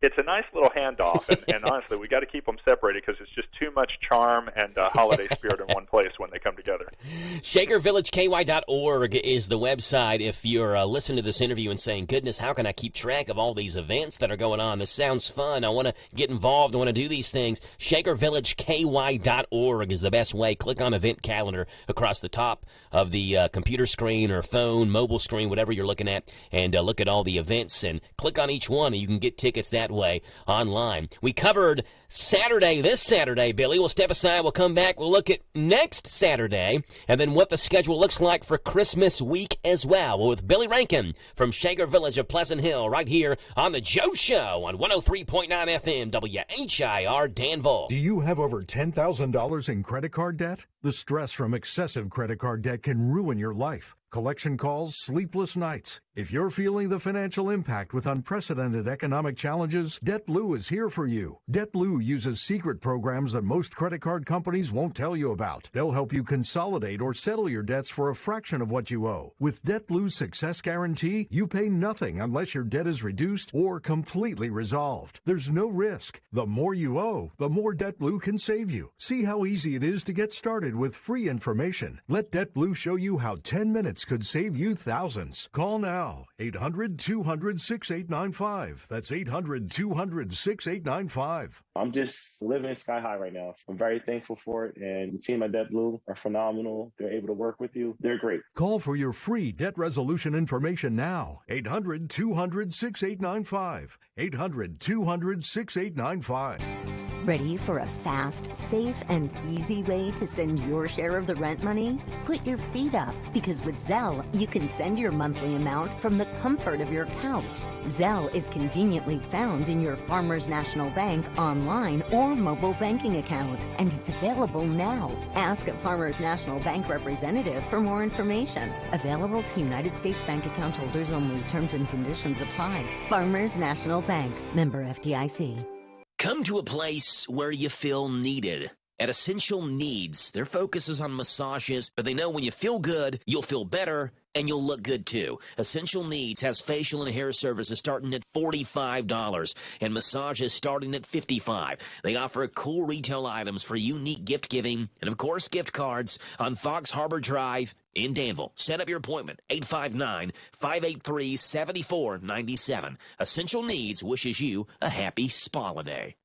It's a nice little handoff, and honestly, we got to keep them separated because it's just too much charm and holiday spirit in one place when they come together. ShakerVillageKY.org is the website. If you're listening to this interview and saying, goodness, how can I keep track of all these events that are going on? This sounds fun. I want to get involved. I want to do these things. ShakerVillageKY.org is the best way. Click on event calendar across the top of the computer screen or phone, mobile screen, whatever you're looking at, and look at all the events and click on each one, and you can get tickets that way online. We covered Saturday, this Saturday, Billy. We'll step aside. We'll come back. We'll look at next Saturday and then what the schedule looks like for Christmas week as well with Billy Rankin from Shaker Village of Pleasant Hill right here on The Joe Show on 103.9 FM WHIR Danville. Do you have over $10,000 in credit card debt? The stress from excessive credit card debt can ruin your life. Collection calls, sleepless nights. If you're feeling the financial impact with unprecedented economic challenges, DebtBlue is here for you. DebtBlue uses secret programs that most credit card companies won't tell you about. They'll help you consolidate or settle your debts for a fraction of what you owe. With DebtBlue's Success Guarantee, you pay nothing unless your debt is reduced or completely resolved. There's no risk. The more you owe, the more DebtBlue can save you. See how easy it is to get started with free information. Let DebtBlue show you how 10 minutes could save you thousands. Call now. 800-200-6895. That's 800-200-6895. I'm just living sky high right now. I'm very thankful for it, and the team at DebtBlue are phenomenal. They're able to work with you. They're great. Call for your free debt resolution information now. 800-200-6895. 800-200-6895. Ready for a fast, safe, and easy way to send your share of the rent money? Put your feet up, because with Zelle, you can send your monthly amount from the comfort of your couch. Zelle is conveniently found in your Farmers National Bank online or mobile banking account, and it's available now. Ask a Farmers National Bank representative for more information. Available to United States bank account holders only. Terms and conditions apply. Farmers National Bank, member FDIC. Come to a place where you feel needed. At Essential Needs, their focus is on massages, but they know when you feel good, you'll feel better, and you'll look good too. Essential Needs has facial and hair services starting at $45 and massages starting at $55. They offer cool retail items for unique gift giving and, of course, gift cards on Fox Harbor Drive in Danville. Set up your appointment, 859-583-7497. Essential Needs wishes you a happy spa-a-day.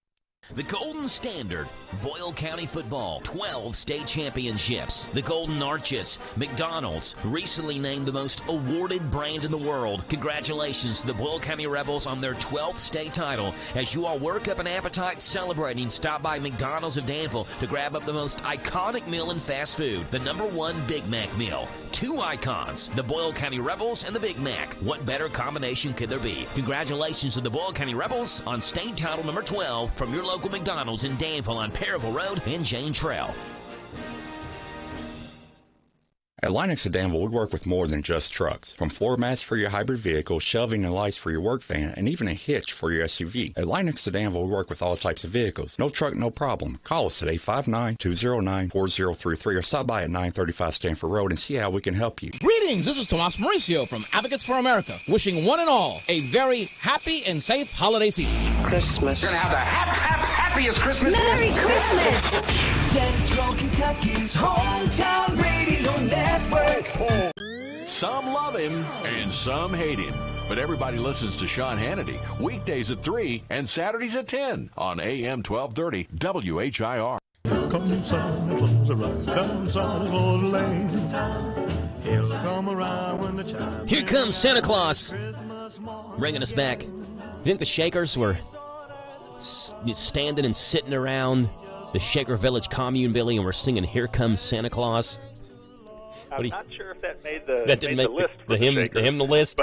The Golden Standard, Boyle County Football, 12 state championships. The Golden Arches, McDonald's, recently named the most awarded brand in the world. Congratulations to the Boyle County Rebels on their 12th state title. As you all work up an appetite celebrating, stop by McDonald's of Danville to grab up the most iconic meal in fast food, the #1 Big Mac meal. Two icons, the Boyle County Rebels and the Big Mac. What better combination could there be? Congratulations to the Boyle County Rebels on state title number 12 from your local McDonald's in Danville on Perryville Road and Jane Trail. At Linux of Danville, we work with more than just trucks. From floor mats for your hybrid vehicle, shelving and lights for your work van, and even a hitch for your SUV. At Linux of Danville, we work with all types of vehicles. No truck, no problem. Call us at 859-209-4033 or stop by at 935 Stanford Road and see how we can help you. Greetings, this is Tomas Mauricio from Advocates for America, wishing one and all a very happy and safe holiday season. Christmas. We're going to have the happiest Christmas. Merry Christmas! Central Kentucky's hometown radio network. Some love him and some hate him. But everybody listens to Sean Hannity weekdays at 3 and Saturdays at 10 on AM 1230 WHIR. Come Santa Claus, arise, come Santa Claus, lane. He'll come around when the child. Here comes Santa Claus, bringing us back. You think the Shakers were standing and sitting around the Shaker Village commune, Billy, and we're singing "Here Comes Santa Claus"? I'm not sure if that made the That didn't make list. The hymnal list.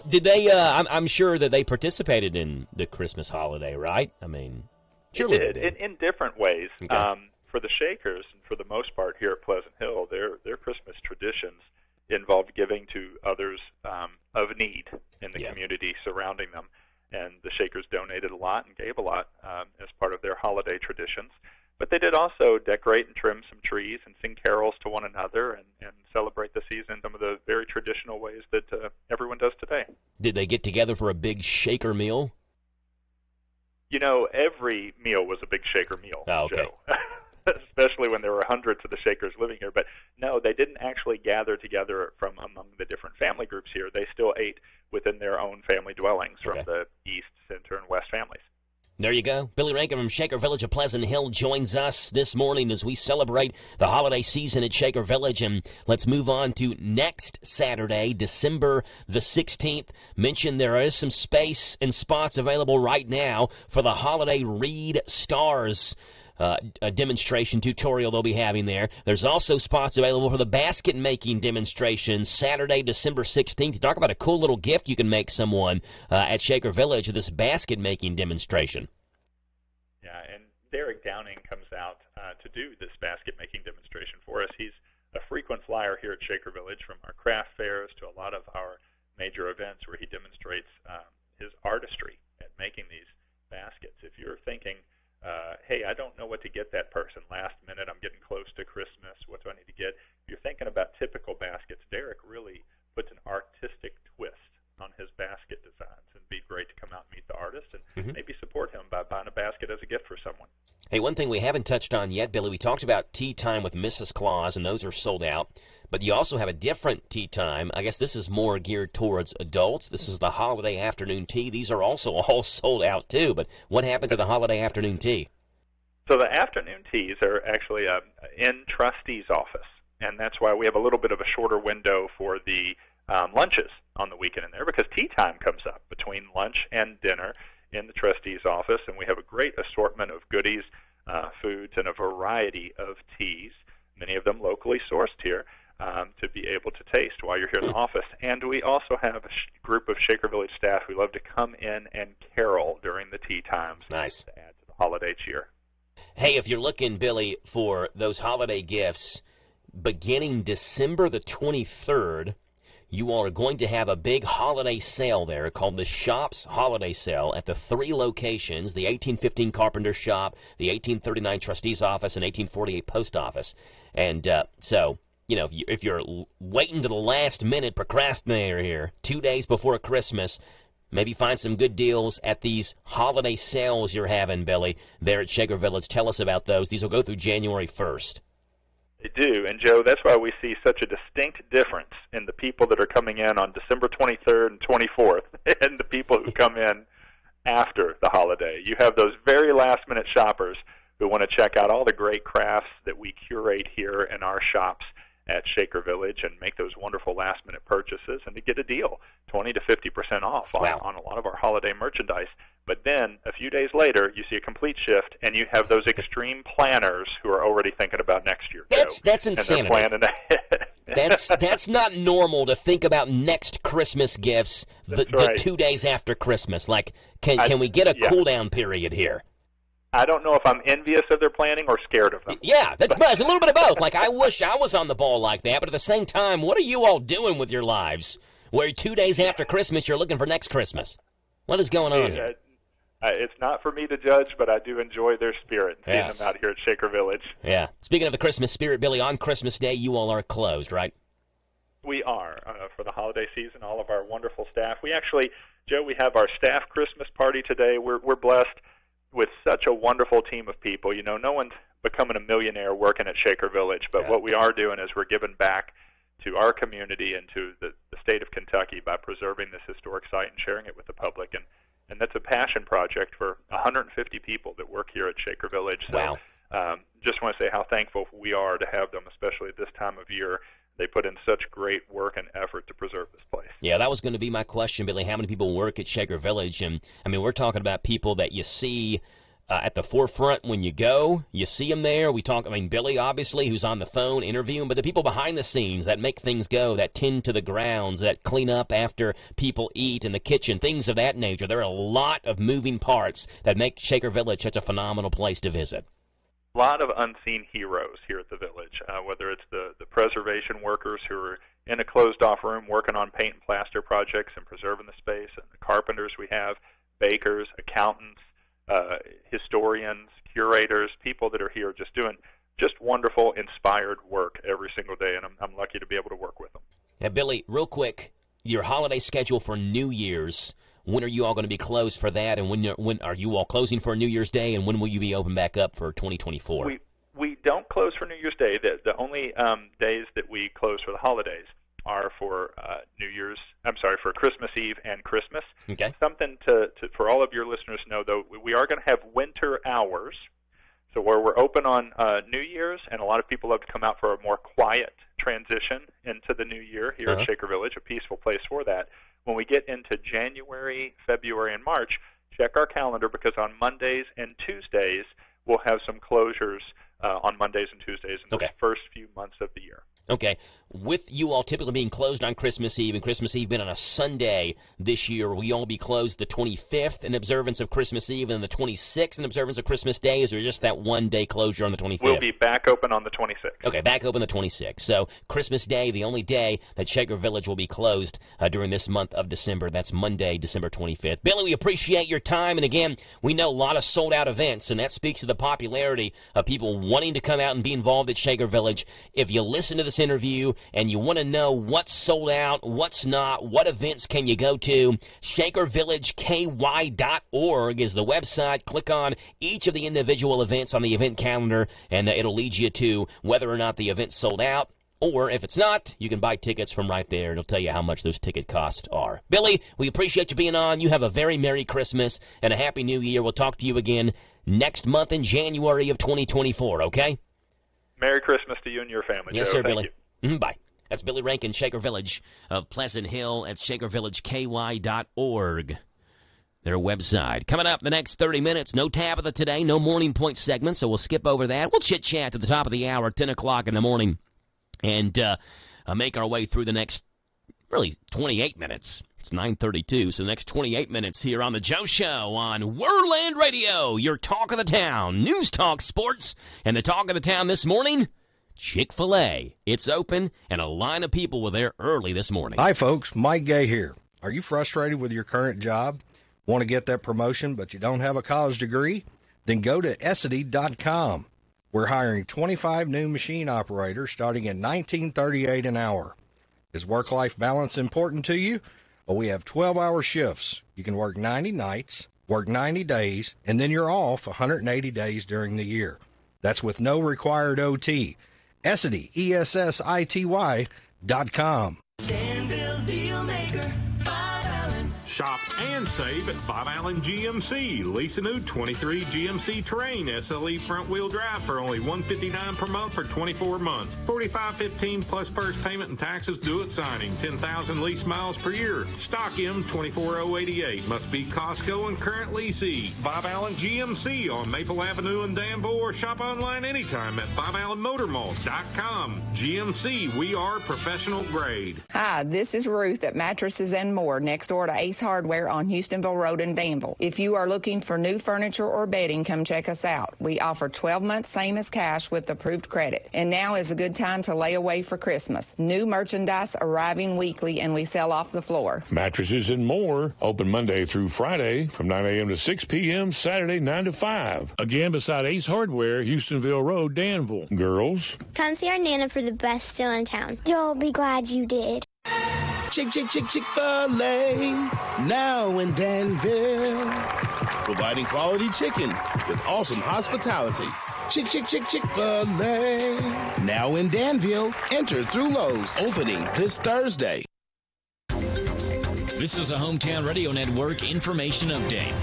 Did they? I'm sure that they participated in the Christmas holiday, right? I mean, surely they did. In different ways. Okay. For the Shakers, and for the most part here at Pleasant Hill, their Christmas traditions involved giving to others of need in the community surrounding them. And the Shakers donated a lot and gave a lot as part of their holiday traditions. But they did also decorate and trim some trees and sing carols to one another and celebrate the season some of the very traditional ways that everyone does today. Did they get together for a big Shaker meal? You know, every meal was a big Shaker meal, Joe. Especially when there were hundreds of the Shakers living here. But no, they didn't actually gather together from among the different family groups here. They still ate within their own family dwellings from the East, Center, and West families. There you go. Billy Rankin from Shaker Village of Pleasant Hill joins us this morning as we celebrate the holiday season at Shaker Village. And let's move on to next Saturday, December the 16th. Mentioned there is some space and spots available right now for the Holiday Read Stars a demonstration tutorial they'll be having there. There's also spots available for the basket making demonstration Saturday, December 16th. Talk about a cool little gift you can make someone at Shaker Village of this basket making demonstration. Yeah, and Derek Downing comes out to do this basket making demonstration for us. He's a frequent flyer here at Shaker Village, from our craft fairs to a lot of our major events where he demonstrates his artistry at making these baskets. If you're thinking, hey, I don't know what to get that person last minute, I'm getting close to Christmas, what do I need to get? If you're thinking about typical baskets, Derek really puts an artistic twist on his basket designs, and it'd be great to come out and meet the artist and maybe support him by buying a basket as a gift for someone. Hey, one thing we haven't touched on yet, Billy, we talked about tea time with Mrs. Claus, and those are sold out. But you also have a different tea time. I guess this is more geared towards adults. This is the holiday afternoon tea. These are also all sold out, too. But what happened to the holiday afternoon tea? So the afternoon teas are actually in trustee's office, and that's why we have a little bit of a shorter window for the lunches on the weekend in there, because tea time comes up between lunch and dinner in the trustee's office, and we have a great assortment of goodies, foods, and a variety of teas, many of them locally sourced here, to be able to taste while you're here in the office. And we also have a group of Shaker Village staff who love to come in and carol during the tea times to add to the holiday cheer. Hey, if you're looking, Billy, for those holiday gifts, beginning December the 23rd, you all are going to have a big holiday sale there called the Shops Holiday Sale at the 3 locations, the 1815 Carpenter Shop, the 1839 Trustee's Office, and 1848 Post Office. And so, you know, if you're waiting to the last minute procrastinator here, 2 days before Christmas, maybe find some good deals at these holiday sales you're having, Billy, there at Shaker Village. Tell us about those. These will go through January 1st. They do, and Joe, that's why we see such a distinct difference in the people that are coming in on December 23rd and 24th and the people who come in after the holiday. You have those very last-minute shoppers who want to check out all the great crafts that we curate here in our shops at Shaker Village and make those wonderful last-minute purchases and to get a deal, 20 to 50% off on a lot of our holiday merchandise. But then a few days later, you see a complete shift, and you have those extreme planners who are already thinking about next year. That's insanity. And they're planning ahead. That's not normal to think about next Christmas gifts the 2 days after Christmas. Like, can we get a cool-down period here? I don't know if I'm envious of their planning or scared of them. Yeah, it's a little bit of both. Like, I wish I was on the ball like that, but at the same time, what are you all doing with your lives where 2 days after Christmas you're looking for next Christmas? What is going on here? It's not for me to judge, but I do enjoy their spirit and seeing them out here at Shaker Village. Yeah. Speaking of the Christmas spirit, Billy, on Christmas Day you all are closed, right? We are for the holiday season. All of our wonderful staff. We actually, Joe, we have our staff Christmas party today. We're blessed with such a wonderful team of people. You know, no one's becoming a millionaire working at Shaker Village, but what we are doing is we're giving back to our community and to the state of Kentucky by preserving this historic site and sharing it with the public. And that's a passion project for 150 people that work here at Shaker Village. So just want to say how thankful we are to have them, especially at this time of year. They put in such great work and effort to preserve this place. Yeah, that was going to be my question, Billy. How many people work at Shaker Village? And, I mean, we're talking about people that you see at the forefront when you go. You see them there. We talk, Billy, obviously, who's on the phone interviewing, but the people behind the scenes that make things go, that tend to the grounds, that clean up after people eat in the kitchen, things of that nature. There are a lot of moving parts that make Shaker Village such a phenomenal place to visit. A lot of unseen heroes here at the Village, whether it's the preservation workers who are in a closed-off room working on paint and plaster projects and preserving the space, and the carpenters we have, bakers, accountants, historians, curators, people that are here just doing just wonderful, inspired work every single day, and I'm lucky to be able to work with them. Now, Billy, real quick, your holiday schedule for New Year's, when are you all going to be closed for that, and when are you all closing for New Year's Day, and when will you be open back up for 2024? We don't close for New Year's Day. The only days that we close for the holidays are for for Christmas Eve and Christmas. Okay. Something to for all of your listeners to know, though, we are going to have winter hours, so where we're open on New Year's, and a lot of people love to come out for a more quiet transition into the new year here at Shaker Village, a peaceful place for that. When we get into January, February, and March, check our calendar, because on Mondays and Tuesdays we'll have some closures on Mondays and Tuesdays in the first few months of the year. Okay. With you all typically being closed on Christmas Eve, and Christmas Eve being on a Sunday this year, will you all be closed the 25th in observance of Christmas Eve and the 26th in observance of Christmas Day, or just that one-day closure on the 25th? We'll be back open on the 26th. Okay, back open the 26th. So Christmas Day, the only day that Shaker Village will be closed during this month of December. That's Monday, December 25th. Billy, we appreciate your time, and again, we know a lot of sold-out events, and that speaks to the popularity of people wanting to come out and be involved at Shaker Village. If you listen to this interview and you want to know what's sold out, what's not, what events can you go to, ShakerVillageKY.org is the website. Click on each of the individual events on the event calendar, and it'll lead you to whether or not the event's sold out. Or if it's not, you can buy tickets from right there. It'll tell you how much those ticket costs are. Billy, we appreciate you being on. You have a very Merry Christmas and a Happy New Year. We'll talk to you again next month in January of 2024, okay? Merry Christmas to you and your family, Yes, Joe. sir, Thank Billy. you. Bye. That's Billy Rankin, Shaker Village of Pleasant Hill at ShakerVillageKY.org. Their website. Coming up in the next 30 minutes, no Tabitha today, no Morning Point segment, so we'll skip over that. We'll chit-chat at the top of the hour, 10 o'clock in the morning, and make our way through the next, really, 28 minutes. It's 9:32, so the next 28 minutes here on The Joe Show on WHIR Radio, your talk of the town, news talk, sports, and the talk of the town this morning, Chick-fil-A. It's open, and a line of people were there early this morning. Hi, folks. Mike Gay here. Are you frustrated with your current job? Want to get that promotion, but you don't have a college degree? Then go to Essity.com. We're hiring 25 new machine operators starting at $19.38 an hour. Is work-life balance important to you? Well, we have 12-hour shifts. You can work 90 nights, work 90 days, and then you're off 180 days during the year. That's with no required OT. Essity, ESSITY.com. Danville's deal maker, Bob Allen. Shop and save at Bob Allen GMC. Lease a new 23 GMC Terrain SLE front-wheel drive for only $159 per month for 24 months. $45.15 plus first payment and taxes due at signing. 10,000 lease miles per year. Stock M 24088. Must be Costco and current leasee. Bob Allen GMC on Maple Avenue in Danville, or shop online anytime at BobAllenMotorMall.com. GMC, we are professional grade. Hi, this is Ruth at Mattresses and More, next door to Ace Hardware on Houstonville Road in Danville. If you are looking for new furniture or bedding, come check us out. We offer 12 months same as cash with approved credit. And now is a good time to lay away for Christmas. New merchandise arriving weekly, and we sell off the floor. Mattresses and More, open Monday through Friday from 9 a.m. to 6 p.m., Saturday 9 to 5. Again, beside Ace Hardware, Houstonville Road, Danville. Girls, Come see our Nana for the best deal in town. You'll be glad you did. Chick-fil-A, now in Danville. Providing quality chicken with awesome hospitality. Chick-fil-A, now in Danville. Enter through Lowe's, opening this Thursday. This is a Hometown Radio Network information update.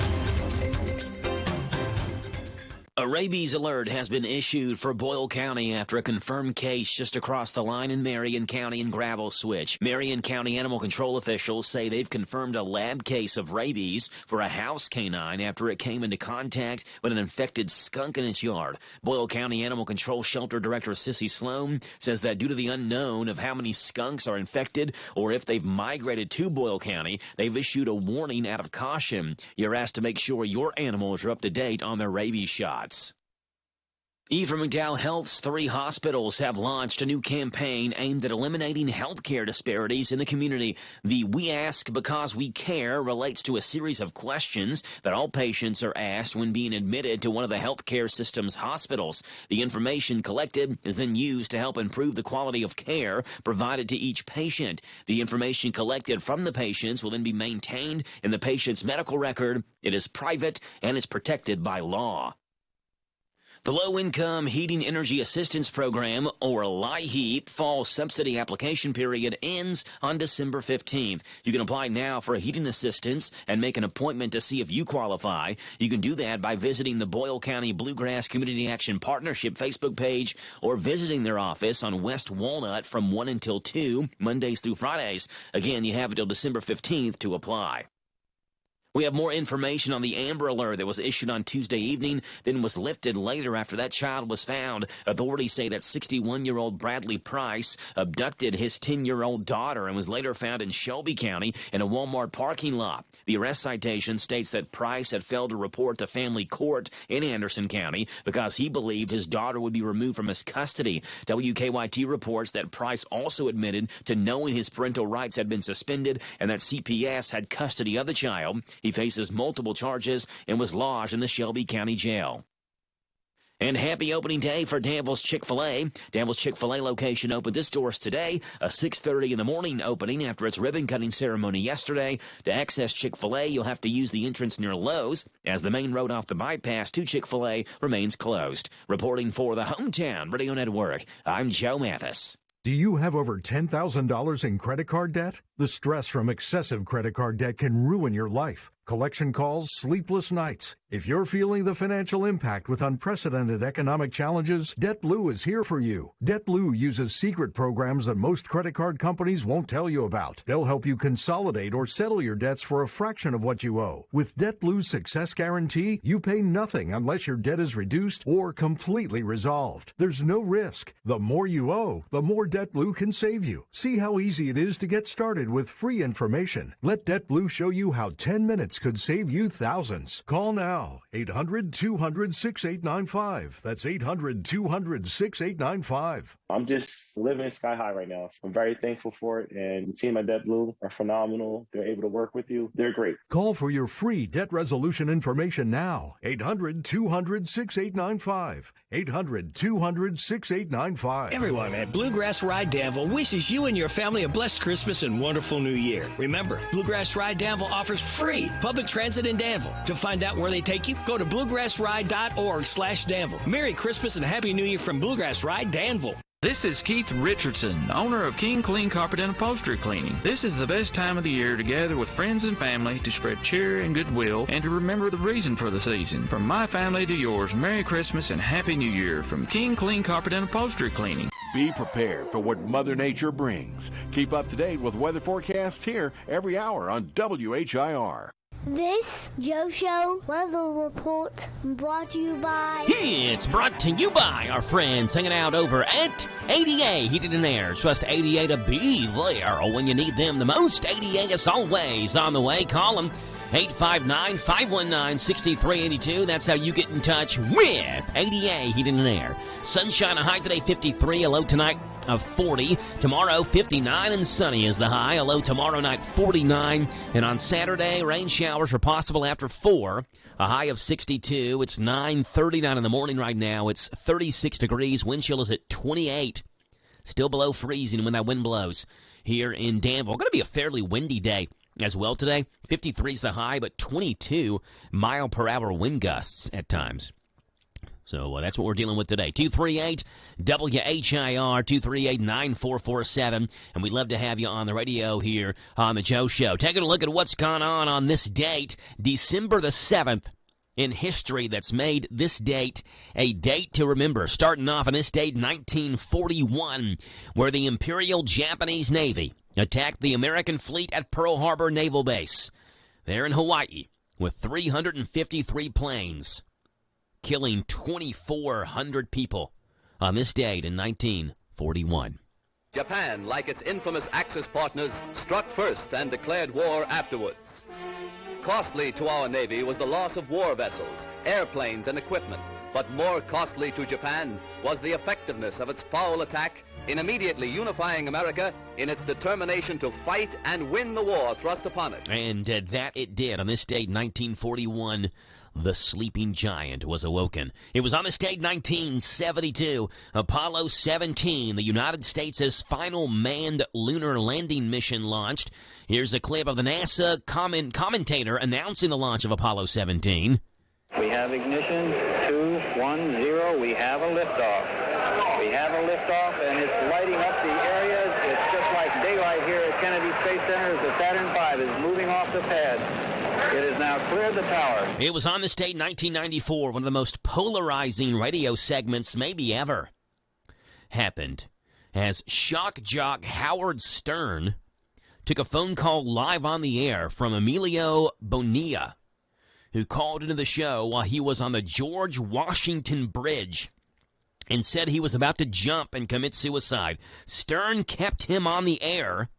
A rabies alert has been issued for Boyle County after a confirmed case just across the line in Marion County and Gravel Switch. Marion County animal control officials say they've confirmed a lab case of rabies for a house canine after it came into contact with an infected skunk in its yard. Boyle County Animal Control Shelter Director Sissy Sloan says that due to the unknown of how many skunks are infected or if they've migrated to Boyle County, they've issued a warning out of caution. You're asked to make sure your animals are up to date on their rabies shots. Ephraim McDowell Health's 3 hospitals have launched a new campaign aimed at eliminating healthcare disparities in the community. The We Ask Because We Care relates to a series of questions that all patients are asked when being admitted to one of the healthcare system's hospitals. The information collected is then used to help improve the quality of care provided to each patient. The information collected from the patients will then be maintained in the patient's medical record. It is private and is protected by law. The Low-Income Heating Energy Assistance Program, or LIHEAP, fall subsidy application period ends on December 15th. You can apply now for a heating assistance and make an appointment to see if you qualify. You can do that by visiting the Boyle County Bluegrass Community Action Partnership Facebook page or visiting their office on West Walnut from 1 until 2, Mondays through Fridays. Again, you have until December 15th to apply. We have more information on the Amber Alert that was issued on Tuesday evening, then was lifted later after that child was found. Authorities say that 61-year-old Bradley Price abducted his 10-year-old daughter and was later found in Shelby County in a Walmart parking lot. The arrest citation states that Price had failed to report to family court in Anderson County because he believed his daughter would be removed from his custody. WKYT reports that Price also admitted to knowing his parental rights had been suspended and that CPS had custody of the child. He faces multiple charges and was lodged in the Shelby County Jail. And happy opening day for Danville's Chick-fil-A. Danville's Chick-fil-A location opened its doors today, a 6:30 in the morning opening after its ribbon-cutting ceremony yesterday. To access Chick-fil-A, you'll have to use the entrance near Lowe's, as the main road off the bypass to Chick-fil-A remains closed. Reporting for the Hometown Radio Network, I'm Joe Mathis. Do you have over $10,000 in credit card debt? The stress from excessive credit card debt can ruin your life. Collection calls, sleepless nights. If you're feeling the financial impact with unprecedented economic challenges, DebtBlue is here for you. DebtBlue uses secret programs that most credit card companies won't tell you about. They'll help you consolidate or settle your debts for a fraction of what you owe. With DebtBlue's Success Guarantee, you pay nothing unless your debt is reduced or completely resolved. There's no risk. The more you owe, the more DebtBlue can save you. See how easy it is to get started with free information. Let DebtBlue show you how 10 minutes could save you thousands. Call now, 800-200-6895. That's 800-200-6895. I'm just living sky high right now. I'm very thankful for it, and the team at DebtBlue are phenomenal. They're able to work with you. They're great. Call for your free debt resolution information now. 800-200-6895. 800-200-6895. Everyone at Bluegrass Ride Danville wishes you and your family a blessed Christmas and wonderful New Year. Remember, Bluegrass Ride Danville offers free public transit in Danville. To find out where they take you, go to bluegrassride.org/Danville. Merry Christmas and Happy New Year from Bluegrass Ride Danville. This is Keith Richardson, owner of King Clean Carpet and Upholstery Cleaning. This is the best time of the year to gather with friends and family to spread cheer and goodwill and to remember the reason for the season. From my family to yours, Merry Christmas and Happy New Year from King Clean Carpet and Upholstery Cleaning. Be prepared for what Mother Nature brings. Keep up to date with weather forecasts here every hour on WHIR. This Joe Show weather report brought to you by... It's brought to you by our friends hanging out over at ADA Heated and Air. Trust ADA to be there when you need them the most. ADA is always on the way. Call them 859-519-6382. That's how you get in touch with ADA Heating and Air. Sunshine, a high today 53, a low tonight of 40. Tomorrow 59 and sunny is the high, a low tomorrow night 49. And on Saturday, rain showers are possible after 4, a high of 62. It's 9:39 in the morning right now. It's 36 degrees. Wind chill is at 28. Still below freezing when that wind blows here in Danville. Going to be a fairly windy day as well today. 53 is the high, but 22 mile per hour wind gusts at times. So that's what we're dealing with today. 238-WHIR, 238-9447. And we'd love to have you on the radio here on The Joe Show. Taking a look at what's gone on this date, December the 7th. in history that's made this date a date to remember. Starting off on this date, 1941, where the Imperial Japanese Navy attacked the American fleet at Pearl Harbor Naval Base. There in Hawaii, with 353 planes, killing 2,400 people on this date in 1941. Japan, like its infamous Axis partners, struck first and declared war afterwards. Costly to our Navy was the loss of war vessels, airplanes, and equipment. But more costly to Japan was the effectiveness of its foul attack in immediately unifying America in its determination to fight and win the war thrust upon it. And that it did. On this date, 1941, the sleeping giant was awoken. It was on this date, 1972, Apollo 17, the United States' final manned lunar landing mission, launched. Here's a clip of the NASA commentator announcing the launch of Apollo 17. We have ignition, 2, 1, 0. We have a liftoff. We have a liftoff, and it's lighting up the areas. It's just like daylight here at Kennedy Space Center as the Saturn V is moving off the pad. It has now cleared the tower. It was on this date, 1994, one of the most polarizing radio segments maybe ever happened, as shock jock Howard Stern took a phone call live on the air from Emilio Bonilla, who called into the show while he was on the George Washington Bridge and said he was about to jump and commit suicide. Stern kept him on the air,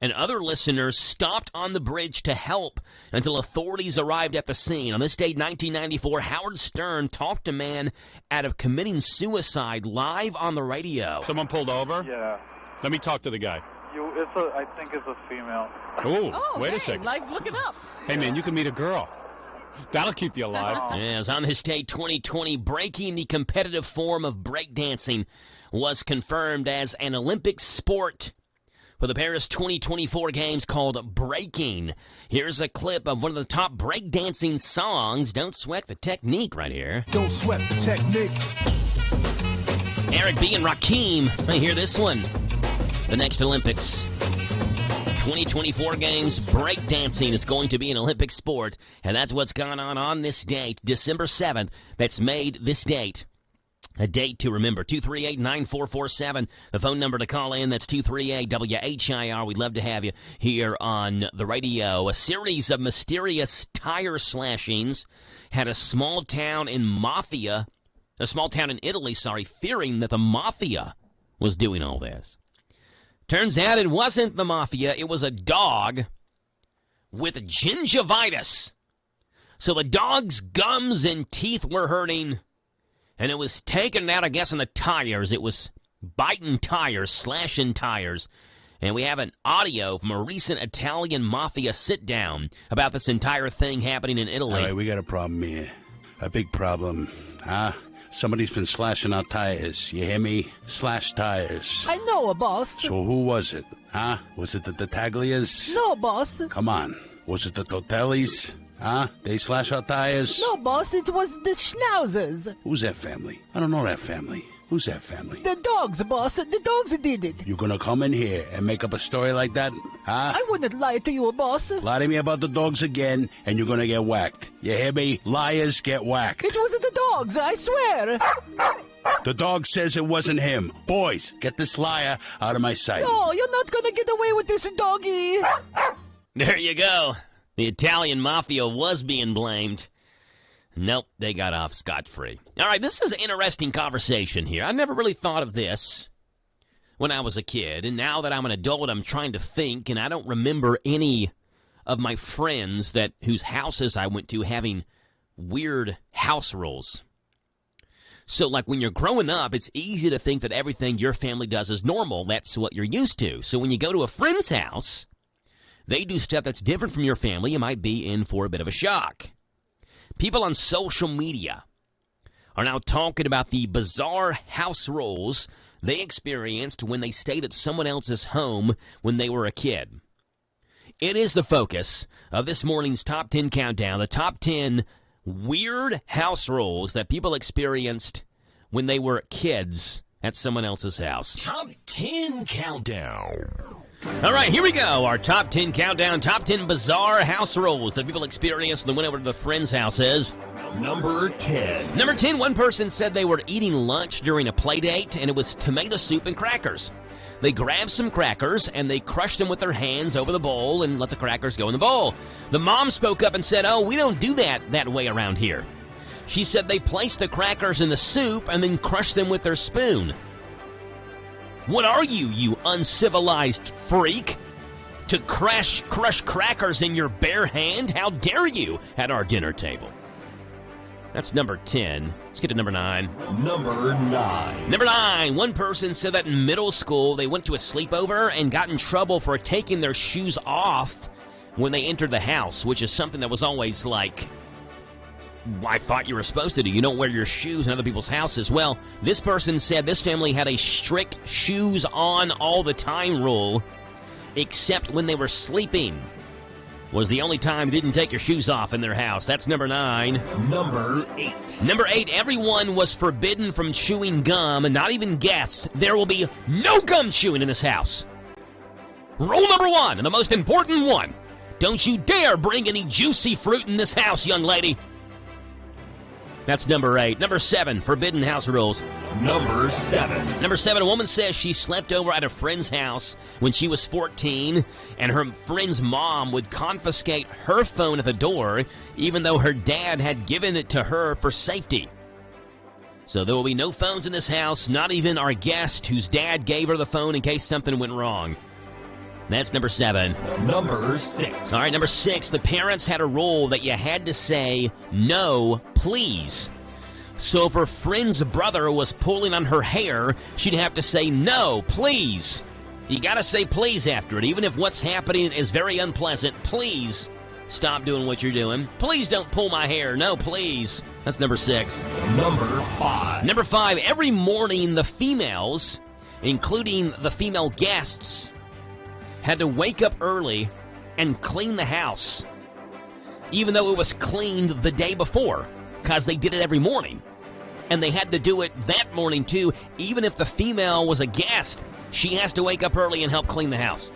and other listeners stopped on the bridge to help until authorities arrived at the scene. On this date, 1994, Howard Stern talked a man out of committing suicide live on the radio. Someone pulled over? Yeah. Let me talk to the guy. I think it's a female. Oh, wait a second. Life's looking up. Hey, man, you can meet a girl. That'll keep you alive. Yes, on this date, 2020, breaking, the competitive form of breakdancing, was confirmed as an Olympic sport for the Paris 2024 Games, called breaking. Here's a clip of one of the top breakdancing songs, Don't Sweat the Technique, right here. Don't sweat the technique. Eric B. and Rakim, I hear this one. The next Olympics. 2024 Games, breakdancing is going to be an Olympic sport, and that's what's gone on this date, December 7th, that's made this date a date to remember. 238-9447, the phone number to call in. That's 238-WHIR. We'd love to have you here on the radio. A series of mysterious tire slashings had a small town in Italy, fearing that the mafia was doing all this. Turns out it wasn't the mafia. It was a dog with gingivitis. So the dog's gums and teeth were hurting, and it was taken out, I guess, in the tires. It was biting tires, slashing tires. And we have an audio from a recent Italian mafia sit-down about this entire thing happening in Italy. All right, we got a problem here. A big problem. Somebody's been slashing our tires. You hear me? Slash tires. I know, boss. So who was it? Was it the Taglias? No, boss. Come on. Was it the Totellis? They slash our tires? No, boss, it was the Schnauzers. Who's that family? I don't know that family. Who's that family? The dogs, boss. The dogs did it. You gonna come in here and make up a story like that? I wouldn't lie to you, boss. Lie to me about the dogs again, and you're gonna get whacked. You hear me? Liars get whacked. It wasn't the dogs, I swear. The dog says it wasn't him. Boys, get this liar out of my sight. No, you're not gonna get away with this, doggy. There you go. The Italian mafia was being blamed. Nope, they got off scot-free. All right, this is an interesting conversation here. I never really thought of this when I was a kid, and now that I'm an adult, I'm trying to think, and I don't remember any of my friends whose houses I went to having weird house rules. So, like, when you're growing up, it's easy to think that everything your family does is normal. That's what you're used to. So when you go to a friend's house, they do stuff that's different from your family. You might be in for a bit of a shock. People on social media are now talking about the bizarre house rules they experienced when they stayed at someone else's home when they were a kid. It is the focus of this morning's Top 10 Countdown, the top 10 weird house rules that people experienced when they were kids at someone else's house. Top 10 Countdown. All right, here we go. Our top 10 countdown, top 10 bizarre house rules that people experienced when they went over to the friend's house is... Number 10. Number 10, one person said they were eating lunch during a play date, and it was tomato soup and crackers. They grabbed some crackers, and they crushed them with their hands over the bowl and let the crackers go in the bowl. The mom spoke up and said, "Oh, we don't do that way around here." She said they placed the crackers in the soup and then crushed them with their spoon. What are you, you uncivilized freak? To crush crackers in your bare hand? How dare you at our dinner table? That's number 10. Let's get to number 9. Number 9. Number 9. One person said that in middle school they went to a sleepover and got in trouble for taking their shoes off when they entered the house, which is something that was always like, I thought you were supposed to do. You don't wear your shoes in other people's houses. Well, this person said this family had a strict shoes on all the time rule, except when they were sleeping. Was the only time you didn't take your shoes off in their house. That's number 9. Number 8. Number 8, everyone was forbidden from chewing gum, and not even guests. There will be no gum chewing in this house. Rule number 1, and the most important one. Don't you dare bring any juicy fruit in this house, young lady. That's number 8. Number 7, forbidden house rules. Number 7. Number 7, a woman says she slept over at a friend's house when she was 14, and her friend's mom would confiscate her phone at the door, even though her dad had given it to her for safety. So there will be no phones in this house, not even our guest whose dad gave her the phone in case something went wrong. That's number 7. Number 6. All right, number 6, the parents had a rule that you had to say, "No, please." So if her friend's brother was pulling on her hair, she'd have to say, "No, please." You got to say please after it, even if what's happening is very unpleasant. Please stop doing what you're doing. Please don't pull my hair. No, please. That's number 6. Number 5. Number 5, every morning the females, including the female guests, had to wake up early and clean the house, even though it was cleaned the day before, because they did it every morning. And they had to do it that morning, too. Even if the female was a guest, she has to wake up early and help clean the house.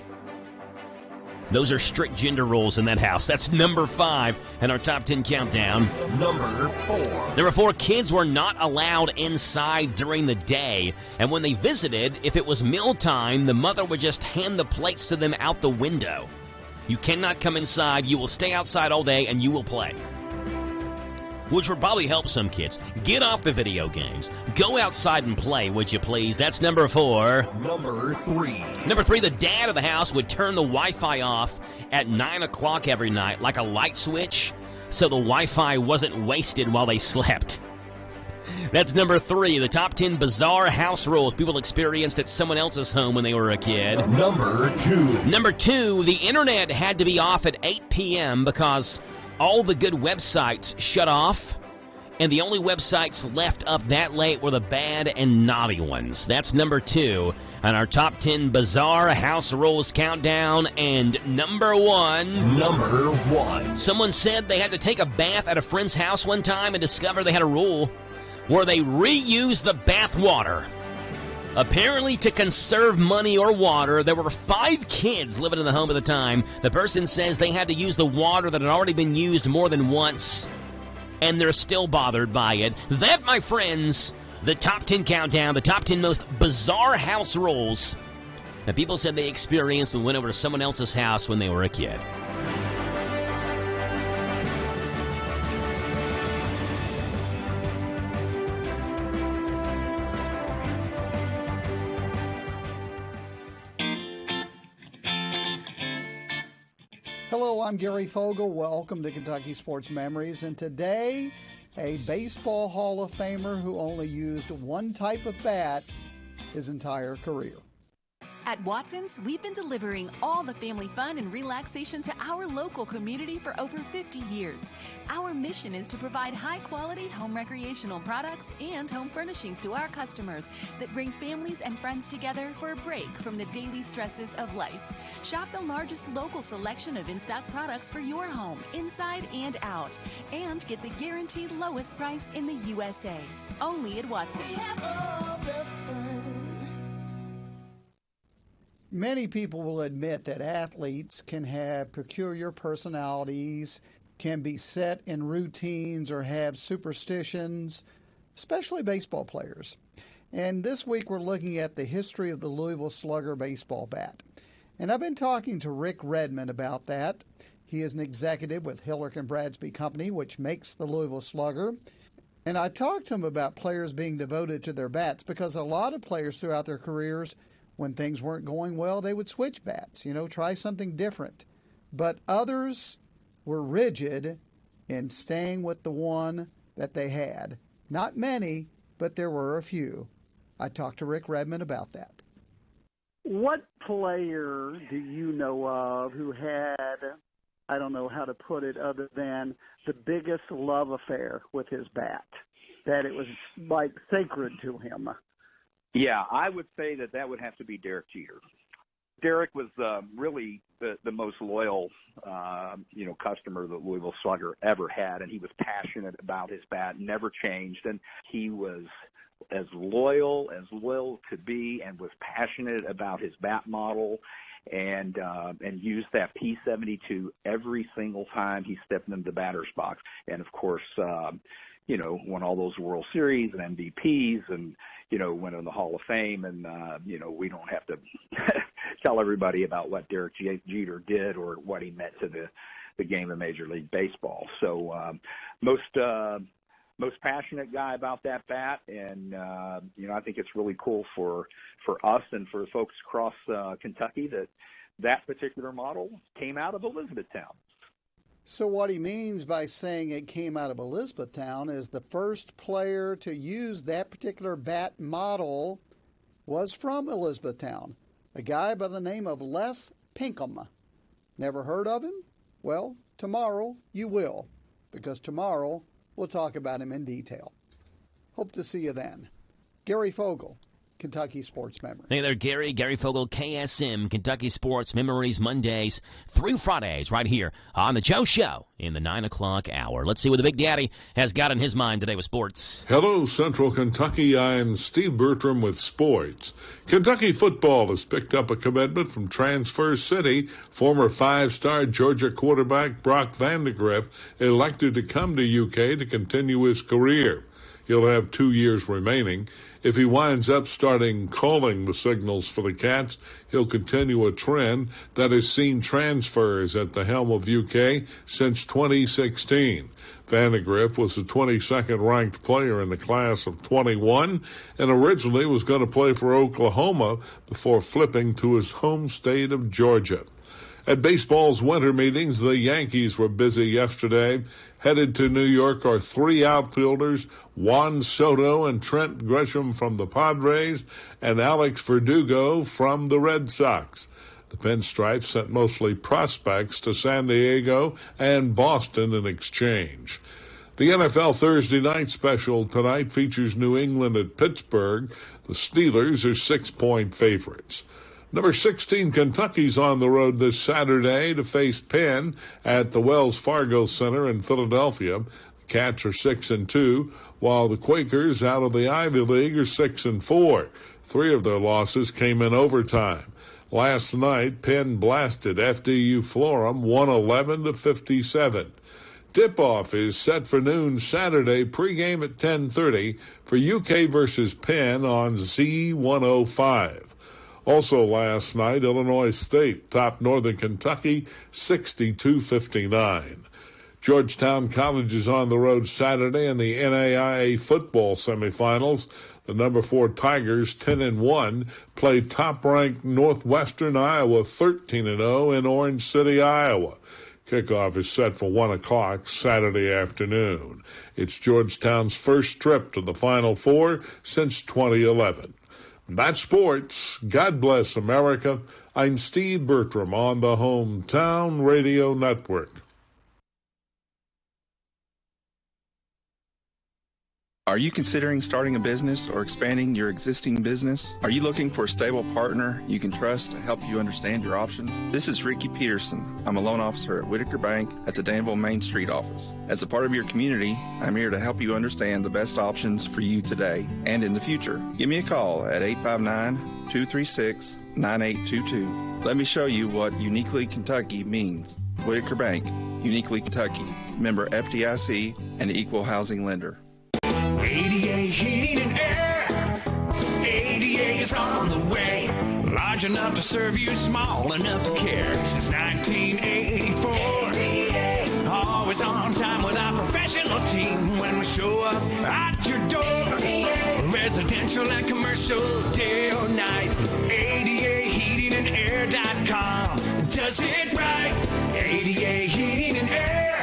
Those are strict gender rules in that house. That's number 5 in our top 10 countdown. Number 4. Number 4, kids were not allowed inside during the day. And when they visited, if it was mealtime, the mother would just hand the plates to them out the window. You cannot come inside. You will stay outside all day and you will play. Which would probably help some kids. Get off the video games. Go outside and play, would you please? That's number 4. Number 3. Number 3, the dad of the house would turn the Wi-Fi off at 9 o'clock every night, like a light switch, so the Wi-Fi wasn't wasted while they slept. That's number 3, the top 10 bizarre house rules people experienced at someone else's home when they were a kid. Number 2. Number 2, the internet had to be off at 8 p.m. because all the good websites shut off, and the only websites left up that late were the bad and naughty ones. That's number 2 on our top 10 bizarre house rules countdown. And number 1. Number 1. Someone said they had to take a bath at a friend's house one time and discovered they had a rule where they reuse the bath water. Apparently, to conserve money or water, there were 5 kids living in the home at the time. The person says they had to use the water that had already been used more than once, and they're still bothered by it. That, my friends, the top 10 countdown, the top 10 most bizarre house rules that people said they experienced when went over to someone else's house when they were a kid. Hello, I'm Gary Fogle. Welcome to Kentucky Sports Memories. And today, a baseball Hall of Famer who only used one type of bat his entire career. At Watson's, we've been delivering all the family fun and relaxation to our local community for over 50 years. Our mission is to provide high-quality home recreational products and home furnishings to our customers that bring families and friends together for a break from the daily stresses of life. Shop the largest local selection of in-stock products for your home, inside and out, and get the guaranteed lowest price in the USA. Only at Watson's. Many people will admit that athletes can have peculiar personalities, can be set in routines, or have superstitions, especially baseball players. And this week we're looking at the history of the Louisville Slugger baseball bat. And I've been talking to Rick Redmond about that. He is an executive with Hillick and Bradsby Company, which makes the Louisville Slugger. And I talked to him about players being devoted to their bats, because a lot of players throughout their careers, when things weren't going well, they would switch bats, try something different. But others were rigid in staying with the one that they had. Not many, but there were a few. I talked to Rick Redmond about that. What player do you know of who had, I don't know how to put it other than the biggest love affair with his bat, that it was like sacred to him? Yeah, I would say that would have to be Derek Jeter. Derek was really the most loyal, customer the Louisville Slugger ever had, and he was passionate about his bat, never changed, and he was as loyal could be, and was passionate about his bat model, and used that P72 every single time he stepped into the batter's box, and of course, won all those World Series and MVPs, and went in the Hall of Fame, and we don't have to tell everybody about what Derek Jeter did or what he meant to the game of Major League Baseball. So most passionate guy about that bat, and I think it's really cool for us and for folks across Kentucky that particular model came out of Elizabethtown. So what he means by saying it came out of Elizabethtown is the first player to use that particular bat model was from Elizabethtown, a guy by the name of Les Pinkham. Never heard of him? Well, tomorrow you will, because tomorrow we'll talk about him in detail. Hope to see you then. Gary Fogle, Kentucky Sports Memories. Hey there, Gary. Gary Fogle, KSM, Kentucky Sports Memories, Mondays through Fridays, right here on The Joe Show in the 9 o'clock hour. Let's see what the Big Daddy has got on his mind today with sports. Hello, Central Kentucky. I'm Steve Bertram with sports. Kentucky football has picked up a commitment from Transfer City. Former five-star Georgia quarterback Brock Vandegrift elected to come to UK to continue his career. He'll have 2 years remaining. If he winds up starting calling the signals for the Cats, he'll continue a trend that has seen transfers at the helm of UK since 2016. Vandegrift was the 22nd ranked player in the class of 21 and originally was going to play for Oklahoma before flipping to his home state of Georgia. At baseball's winter meetings, the Yankees were busy yesterday. Headed to New York are three outfielders, Juan Soto and Trent Grisham from the Padres, and Alex Verdugo from the Red Sox. The Pinstripes sent mostly prospects to San Diego and Boston in exchange. The NFL Thursday night special tonight features New England at Pittsburgh. The Steelers are 6-point favorites. Number 16, Kentucky's on the road this Saturday to face Penn at the Wells Fargo Center in Philadelphia. The Cats are 6-2, while the Quakers out of the Ivy League are 6-4. Three of their losses came in overtime. Last night, Penn blasted FDU Florham 111-57. Tip-off is set for noon Saturday, pregame at 10:30 for UK versus Penn on Z105. Also last night, Illinois State topped Northern Kentucky 62-59. Georgetown College is on the road Saturday in the NAIA football semifinals. The number 4 Tigers, 10-1, play top-ranked Northwestern Iowa 13-0 in Orange City, Iowa. Kickoff is set for 1 o'clock Saturday afternoon. It's Georgetown's first trip to the Final Four since 2011. That's sports. God bless America. I'm Steve Bertram on the Hometown Radio Network. Are you considering starting a business or expanding your existing business? Are you looking for a stable partner you can trust to help you understand your options? This is Ricky Peterson. I'm a loan officer at Whitaker Bank at the Danville Main Street office. As a part of your community, I'm here to help you understand the best options for you today and in the future. Give me a call at 859-236-9233. 9822. Let me show you what Uniquely Kentucky means. Whitaker Bank, Uniquely Kentucky, member FDIC, and equal housing lender. ADA Heating and Air. ADA is on the way. Large enough to serve you, small enough to care. Since 1984. ADA. Always on time with our professional team when we show up at your door. ADA. Residential and commercial, day or night. ADAHeatingandAir.com does it right. ADA Heating and Air.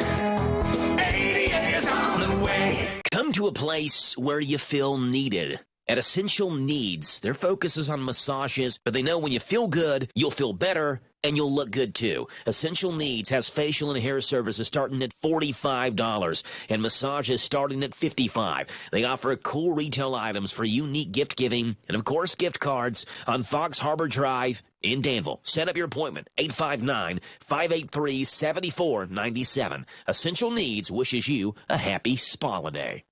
ADA is on the way. Come to a place where you feel needed. At Essential Needs, their focus is on massages, but they know when you feel good, you'll feel better, and you'll look good too. Essential Needs has facial and hair services starting at $45 and massages starting at $55. They offer cool retail items for unique gift giving and, of course, gift cards on Fox Harbor Drive in Danville. Set up your appointment, 859-583-7497. Essential Needs wishes you a happy spa day.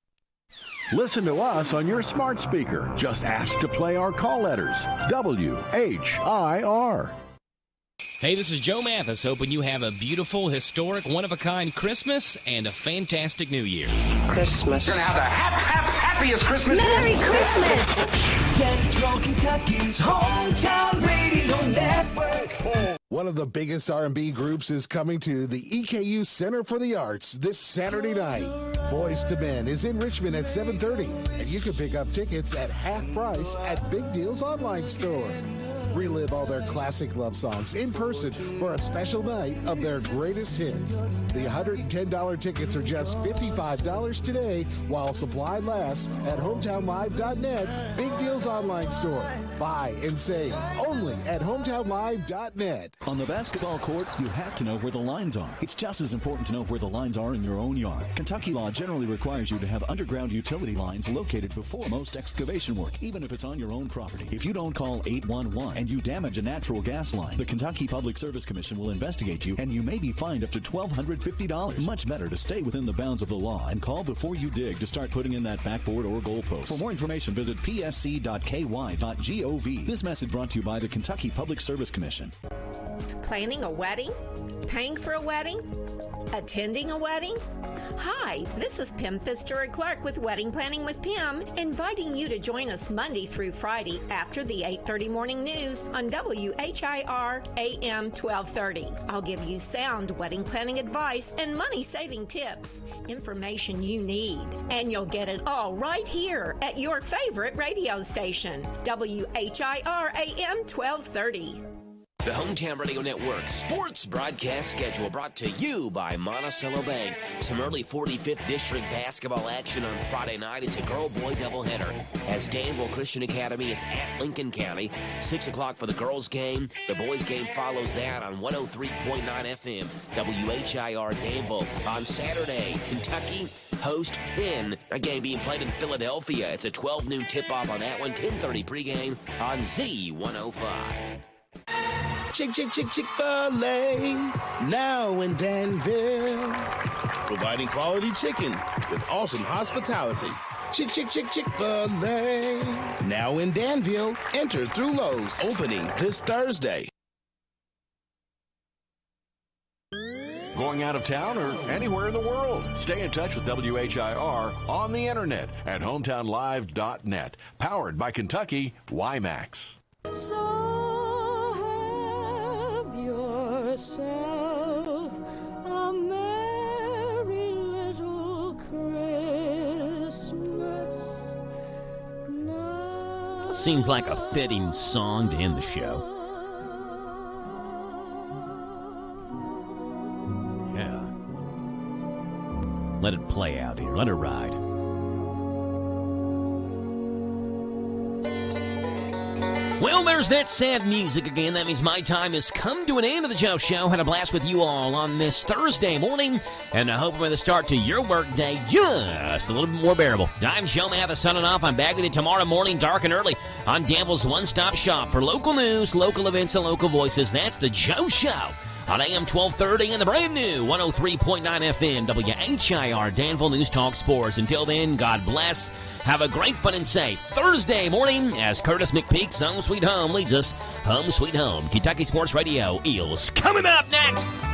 Listen to us on your smart speaker. Just ask to play our call letters. WHIR. Hey, this is Joe Mathis, hoping you have a beautiful, historic, one-of-a-kind Christmas and a fantastic New Year. Christmas. You're going to have the happiest Christmas. Merry Christmas! Central Kentucky's hometown radio network. One of the biggest R&B groups is coming to the EKU Center for the Arts this Saturday night. Boys to Men is in Richmond at 7:30, and you can pick up tickets at half price at Big Deal's online store. Relive all their classic love songs in person for a special night of their greatest hits. The $110 tickets are just $55 today while supply lasts at hometownlive.net, Big Deal's online store. Buy and save only at hometownlive.net. On the basketball court, you have to know where the lines are. It's just as important to know where the lines are in your own yard. Kentucky law generally requires you to have underground utility lines located before most excavation work, even if it's on your own property. If you don't call 811 and you damage a natural gas line, the Kentucky Public Service Commission will investigate you, and you may be fined up to $1,250. Much better to stay within the bounds of the law and call before you dig to start putting in that backboard or goalpost. For more information, visit psc.ky.gov. This message brought to you by the Kentucky Public Service Commission. Planning a wedding? Paying for a wedding? Attending a wedding? Hi, this is Pim Pfister Clark with Wedding Planning with Pim, inviting you to join us Monday through Friday after the 8:30 morning news on WHIR AM 1230. I'll give you sound wedding planning advice and money-saving tips, information you need, and you'll get it all right here at your favorite radio station, WHIR AM 1230. The Hometown Radio Network sports broadcast schedule brought to you by Monticello Bank. Some early 45th District basketball action on Friday night. It's a girl-boy doubleheader as Danville Christian Academy is at Lincoln County. 6 o'clock for the girls' game. The boys' game follows that on 103.9 FM, WHIR Danville. On Saturday, Kentucky host Penn. A game being played in Philadelphia. It's a 12 noon tip-off on that one. 10:30 pregame on Z105. Chick-fil-A, now in Danville. Providing quality chicken with awesome hospitality. Chick-fil-A, now in Danville. Enter through Lowe's, opening this Thursday. Going out of town or anywhere in the world? Stay in touch with WHIR on the internet at hometownlive.net. Powered by Kentucky WiMAX. Yourself a merry little Christmas now. Seems like a fitting song to end the show. Yeah. Let it play out here. Let it ride. Well, there's that sad music again. That means my time has come to an end of the Joe Show. Had a blast with you all on this Thursday morning, and I hope we're going to start to your workday just a little bit more bearable. I'm Joe Mathis signing off. I'm back with you tomorrow morning, dark and early, on Danville's one-stop shop for local news, local events, and local voices. That's the Joe Show on AM 1230 and the brand new 103.9 FM WHIR Danville News Talk Sports. Until then, God bless. Have a great, fun, and safe Thursday morning as Curtis McPeak's Home Sweet Home leads us home sweet home. Kentucky Sports Radio is coming up next.